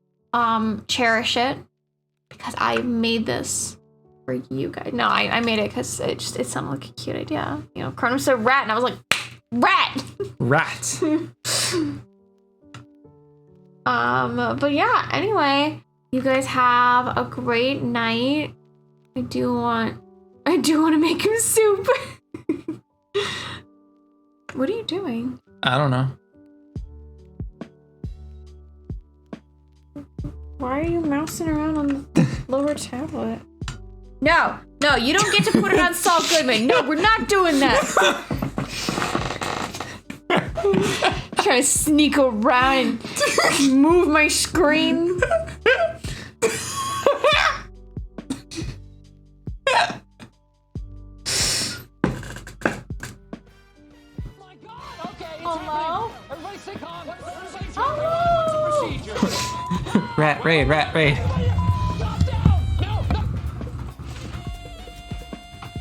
Cherish it because I made this for you guys. No, I made it because it sounded like a cute idea. You know, Cronus said rat, and I was like, rat. Rat. But yeah, anyway, you guys have a great night. I do want to make him soup. What are you doing? I don't know. Why are you mousing around on the lower tablet? No, you don't get to put it on Saul Goodman. No, we're not doing that. Trying to sneak around and move my screen. Hello? Hello? Rat raid.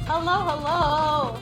Hello?